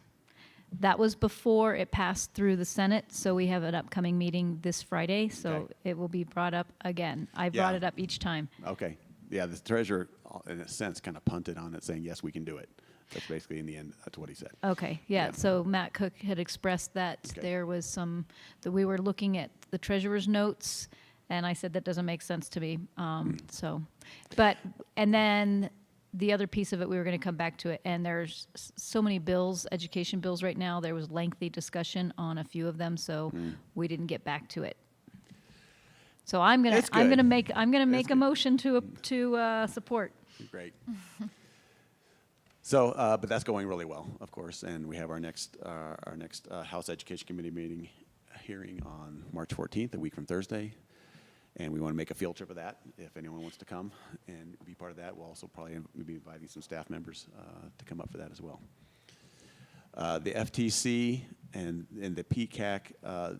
That was before it passed through the Senate, so we have an upcoming meeting this Friday, so Okay. it will be brought up again. I brought Yeah. it up each time. Okay. Yeah, the treasurer, in a sense, kind of punted on it, saying, yes, we can do it. That's basically, in the end, that's what he said. Okay, yeah, Yeah. so Matt Cook had expressed that Okay. there was that we were looking at the treasurer's notes, and I said that doesn't make sense to me, and then the other piece of it, we were going to come back to it, and there's so many bills, education bills right now, there was lengthy discussion on a few of them, so we didn't get back to it. So I'm gonna It's I'm good. gonna make a good. motion to support. Great. So, but that's going really well, of course, and we have our next House Education Committee meeting hearing on March 14th, a week from Thursday, and we want to make a field trip of that. If anyone wants to come and be part of that, we'll also probably be inviting some staff members to come up for that as well. The FTC and the PCAC,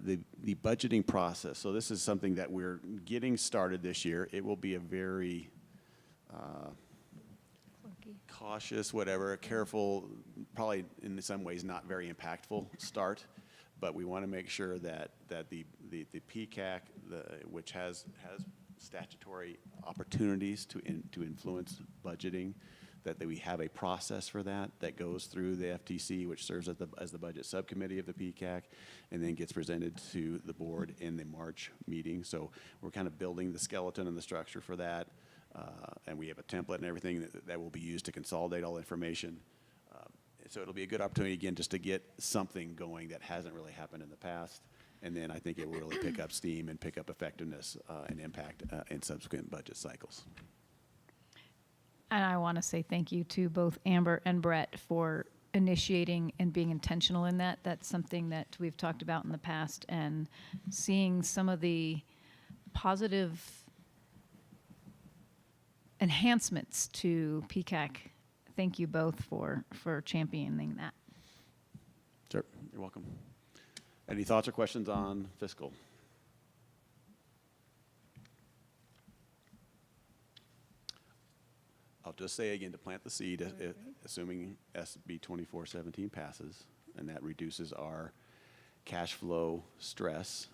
the budgeting process. So this is something that we're getting started this year. It will be a very cautious, careful, probably in some ways not very impactful start. but we want to make sure that the PCAC, which has statutory opportunities to influence budgeting, that we have a process for that goes through the FTC, which serves as the budget subcommittee of the PCAC, and then gets presented to the board in the March meeting. So we're kind of building the skeleton and the structure for that, and we have a template and everything that will be used to consolidate all the information. So it'll be a good opportunity, again, just to get something going that hasn't really happened in the past. And then I think it will really pick up steam and pick up effectiveness and impact in subsequent budget cycles. And I want to say thank you to both Amber and Brett for initiating and being intentional in that. That's something that we've talked about in the past, and seeing some of the positive enhancements to PCAC. Thank you both for championing that. Sure, you're welcome. Any thoughts or questions on fiscal? I'll just say again, to plant the seed, assuming SB 2417 passes, and that reduces our cash flow stress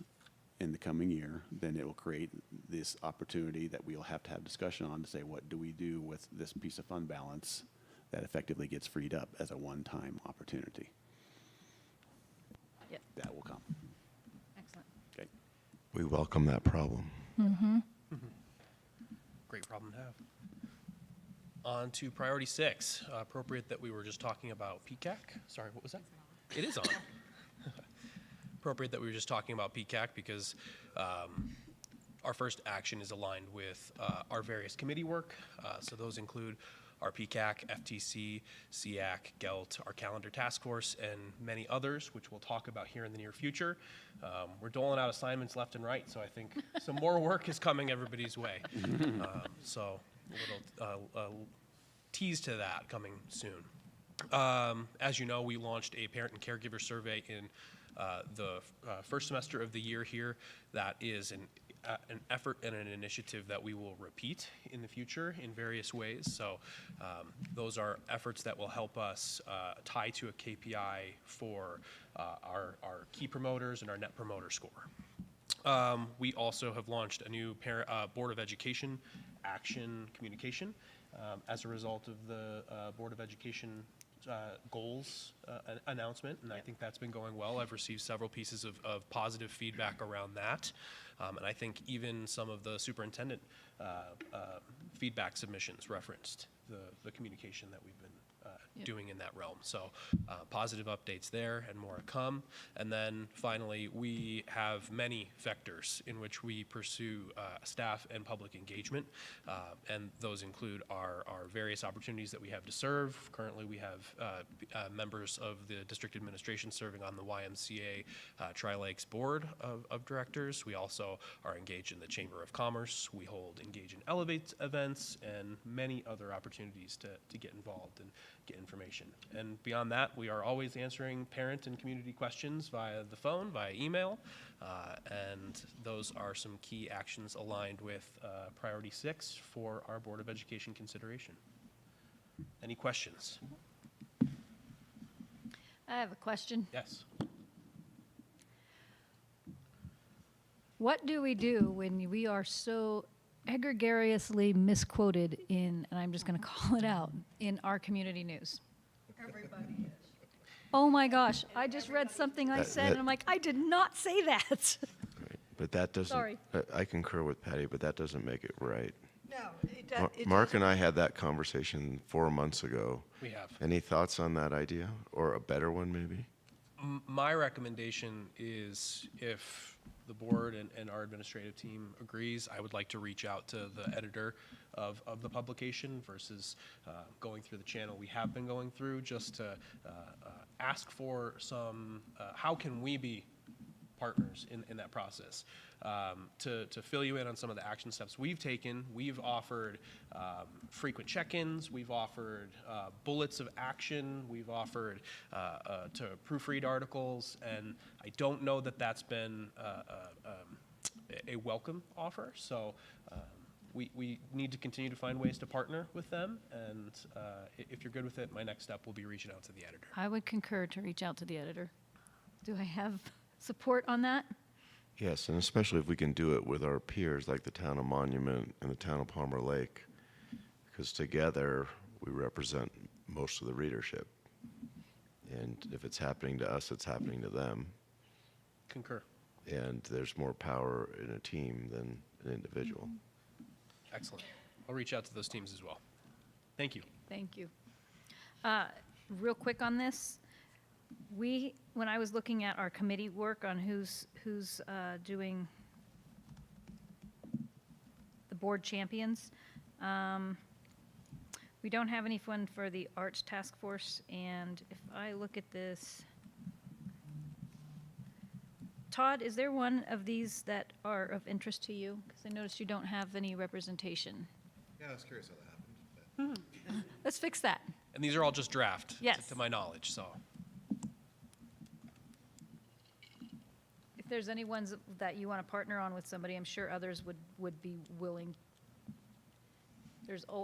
in the coming year, then it will create this opportunity that we'll have to have discussion on to say, what do we do with this piece of fund balance that effectively gets freed up as a one-time opportunity? Yep. That will come. Excellent. Okay. We welcome that problem. Great problem to have. On to priority 6, appropriate that we were just talking about PCAC. Sorry, what was that? It is on. Appropriate that we were just talking about PCAC because our first action is aligned with our various committee work. So those include our PCAC, FTC, SEAC, GELT, our calendar task force, and many others, which we'll talk about here in the near future. We're doling out assignments left and right, so I think some more work is coming everybody's way. So a little tease to that coming soon. As you know, we launched a parent and caregiver survey in the first semester of the year here. That is an effort and an initiative that we will repeat in the future in various ways. So those are efforts that will help us tie to a KPI for our key promoters and our net promoter score. We also have launched a new Board of Education action communication as a result of the Board of Education goals announcement, and I think that's been going well. I've received several pieces of positive feedback around that, and I think even some of the superintendent feedback submissions referenced the communication that we've been doing in that realm. So positive updates there and more to come. And then finally, we have many vectors in which we pursue staff and public engagement. And those include our various opportunities that we have to serve. Currently, we have members of the district administration serving on the YMCA Tri-Lakes Board of Directors. We also are engaged in the Chamber of Commerce. We hold Engage and Elevate events and many other opportunities to get involved and get information. And beyond that, we are always answering parent and community questions via the phone, via email, and those are some key actions aligned with Priority 6 for our Board of Education consideration. Any questions? I have a question. Yes. What do we do when we are so egregiously misquoted in, and I'm just going to call it out, in our community news? Everybody is. Oh my gosh, I just read something I said, and I'm like, I did not say that. Right. But that doesn't, Sorry. I concur with Patty, but that doesn't make it right. No, it does. Mark and I had that conversation 4 months ago. We have. Any thoughts on that idea, or a better one maybe? My recommendation is if the board and our administrative team agrees, I would like to reach out to the editor of the publication versus going through the channel we have been going through, just to ask for some, how can we be partners in that process? To fill you in on some of the action steps we've taken, we've offered frequent check-ins, we've offered bullets of action, we've offered to proofread articles, and I don't know that that's been a welcome offer. So we need to continue to find ways to partner with them, and if you're good with it, my next step will be reaching out to the editor. I would concur to reach out to the editor. Do I have support on that? Yes, and especially if we can do it with our peers like the town of Monument and the town of Palmer Lake, because together we represent most of the readership. And if it's happening to us, it's happening to them. Concur. And there's more power in a team than an individual. Excellent. I'll reach out to those teams as well. Thank you. Thank you. Real quick on this, when I was looking at our committee work on who's doing the board champions, we don't have anyone for the Arts Task Force, and if I look at this, Todd, is there one of these that are of interest to you? Because I noticed you don't have any representation. Yeah, I was curious how that happened. Let's fix that. And these are all just draft, Yes. to my knowledge, so. If there's any ones that you want to partner on with somebody, I'm sure others would be willing.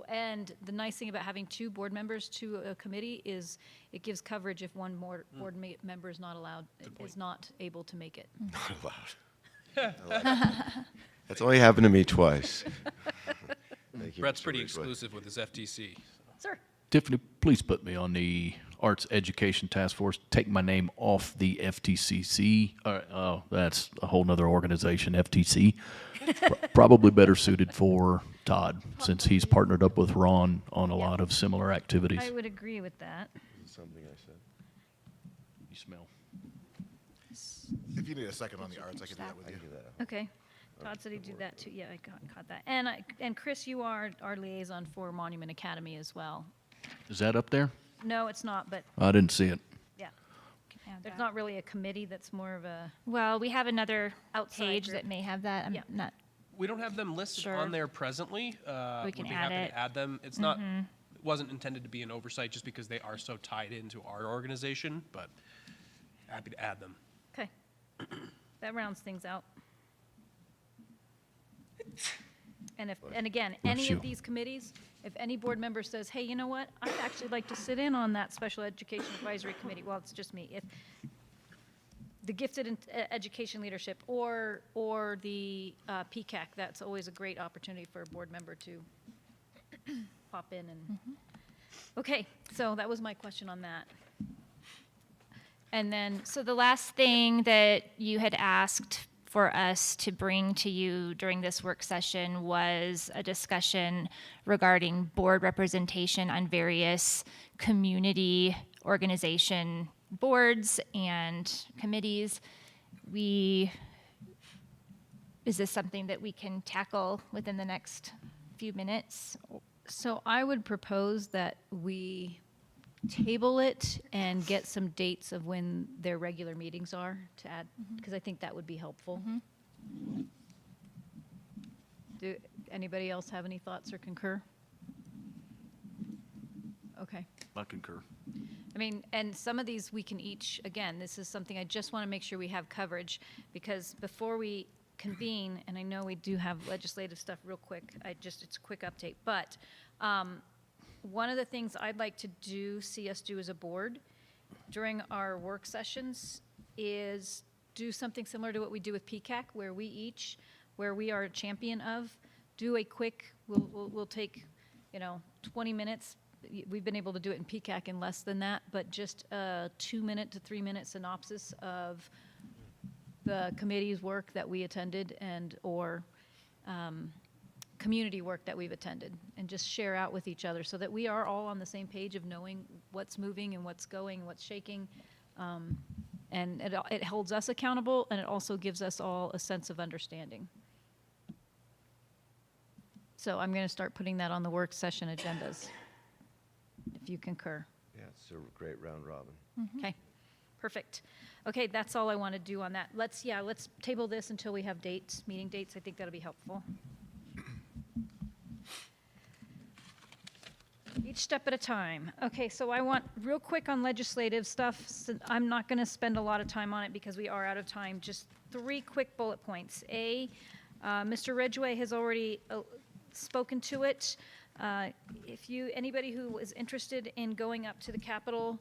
And the nice thing about having two board members to a committee is it gives coverage if one more board member is not allowed, is not able to make it. Not allowed. That's only happened to me twice. Thank you, Brett's Mr. pretty Ridgway. exclusive with his FTC. Sir? Tiffany, please put me on the Arts Education Task Force. Take my name off the FTCC. That's a whole nother organization, FTC. Probably better suited for Todd, since he's partnered up with Ron on a lot of similar activities. I would agree with that. Something I said. You smell. If you need a second on the arts, I can do that with you. Okay. Todd said he'd do that too. Yeah, I caught that. And Chris, you are our liaison for Monument Academy as well. Is that up there? No, it's not, but I didn't see it. yeah. There's not really a committee that's more of a, Well, we have another Outside page group. that may have that. I'm Yeah. not. We don't have them listed Sure. on there presently. We can Would be add happy it. to add them. It's not, it wasn't intended to be an oversight just because they are so tied into our organization, but happy to add them. okay. That rounds things out. And again, any you. of these committees, if any board member says, hey, you know what, I'd actually like to sit in on that Special Education Advisory Committee, well, it's just me. If the Gifted Education Leadership or the PCAC, that's always a great opportunity for a board member to pop in and, okay, so that was my question on that. And then, so the last thing that you had asked for us to bring to you during this work session was a discussion regarding board representation on various community organization boards and committees. Is this something that we can tackle within the next few minutes? So I would propose that we table it and get some dates of when their regular meetings are to add, because I think that would be helpful. Do anybody else have any thoughts or concur? Okay. I concur. I mean, and some of these we can each, again, this is something I just want to make sure we have coverage, because before we convene, and I know we do have legislative stuff real quick, it's a quick update, but one of the things I'd like to see us do as a board during our work sessions is do something similar to what we do with PCAC, where we are a champion of, do a quick, we'll take, 20 minutes. We've been able to do it in PCAC in less than that, but just a 2-minute to 3-minute synopsis of the committee's work that we attended or community work that we've attended, and just share out with each other so that we are all on the same page of knowing what's moving and what's going, what's shaking. And it holds us accountable, and it also gives us all a sense of understanding. So I'm going to start putting that on the work session agendas, if you concur. Yeah, it's a great round robin. Okay, perfect. Okay, that's all I want to do on that. Let's table this until we have dates, meeting dates. I think that'll be helpful. Each step at a time. Okay, so I want, real quick on legislative stuff, I'm not going to spend a lot of time on it because we are out of time. Just 3 quick bullet points. Mr. Ridgway has already spoken to it. Anybody who is interested in going up to the Capitol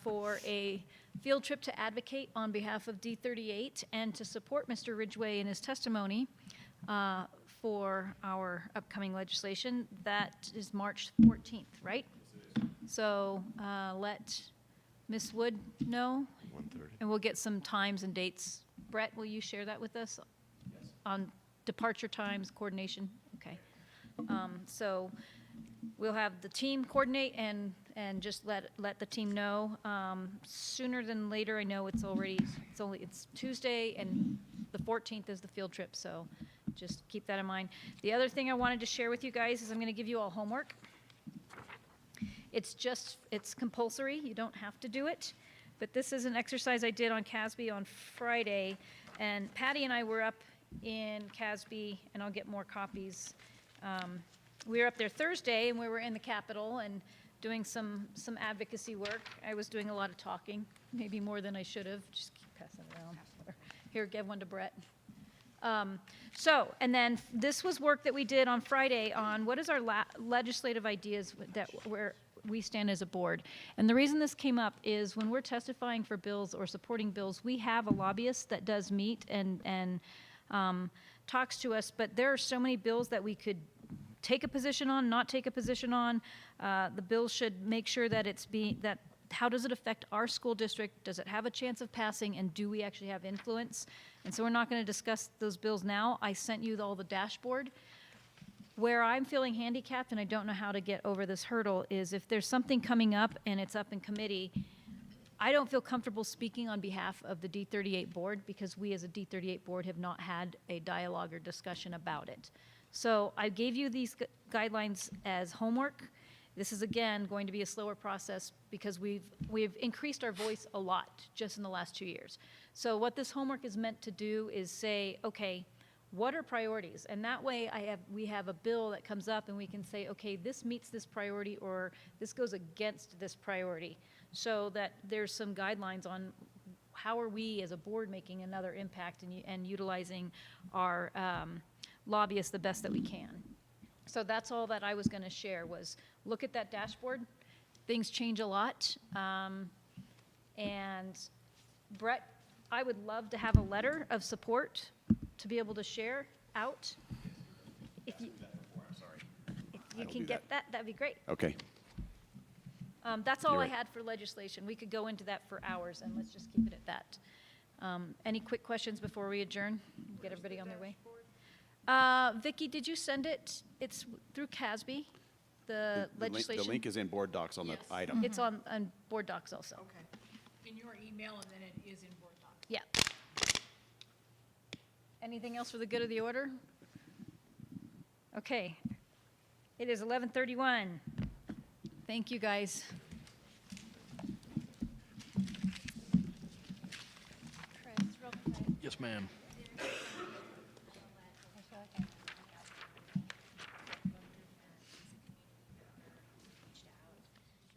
for a field trip to advocate on behalf of D38 and to support Mr. Ridgway in his testimony for our upcoming legislation. That is March 14th, right? So let Ms. Wood know, 1:30. and we'll get some times and dates. Brett, will you share that with us? Yes. On departure times, coordination? Okay. So we'll have the team coordinate and just let the team know. Sooner than later, I know it's Tuesday, and the 14th is the field trip, so just keep that in mind. The other thing I wanted to share with you guys is I'm going to give you all homework. It's compulsory. You don't have to do it. But this is an exercise I did on CASB on Friday. And Patty and I were up in CASB, and I'll get more copies. We were up there Thursday, and we were in the Capitol and doing some advocacy work. I was doing a lot of talking, maybe more than I should have. Just keep passing it around. Here, give one to Brett. And then this was work that we did on Friday on what is our legislative ideas where we stand as a board. And the reason this came up is when we're testifying for bills or supporting bills, we have a lobbyist that does meet and talks to us, but there are so many bills that we could take a position on, not take a position on. The bill should make sure that how does it affect our school district? Does it have a chance of passing, and do we actually have influence? And so we're not going to discuss those bills now. I sent you all the dashboard. Where I'm feeling handicapped and I don't know how to get over this hurdle is if there's something coming up and it's up in committee, I don't feel comfortable speaking on behalf of the D38 board because we as a D38 board have not had a dialogue or discussion about it. So I gave you these guidelines as homework. This is, again, going to be a slower process because we've increased our voice a lot just in the last 2 years. So what this homework is meant to do is say, okay, what are priorities? And that way we have a bill that comes up and we can say, okay, this meets this priority or this goes against this priority, so that there's some guidelines on how are we as a board making another impact and utilizing our lobbyists the best that we can. So that's all that I was going to share was look at that dashboard. Things change a lot. And Brett, I would love to have a letter of support to be able to share out. If you can get that, that'd be great. Okay. That's all You're I right. had for legislation. We could go into that for hours, and let's just keep it at that. Any quick questions before we adjourn? Get everybody on their way. Vicki, did you send it? It's through CASB, the legislation. The link is in board docs on Yes. the item. It's on board docs also. Okay. In your email, and then it is in Board Docs. Yeah. Anything else for the good of the order? Okay. It is 11:31. Thank you, guys. Chris, real quick. Yes, ma'am.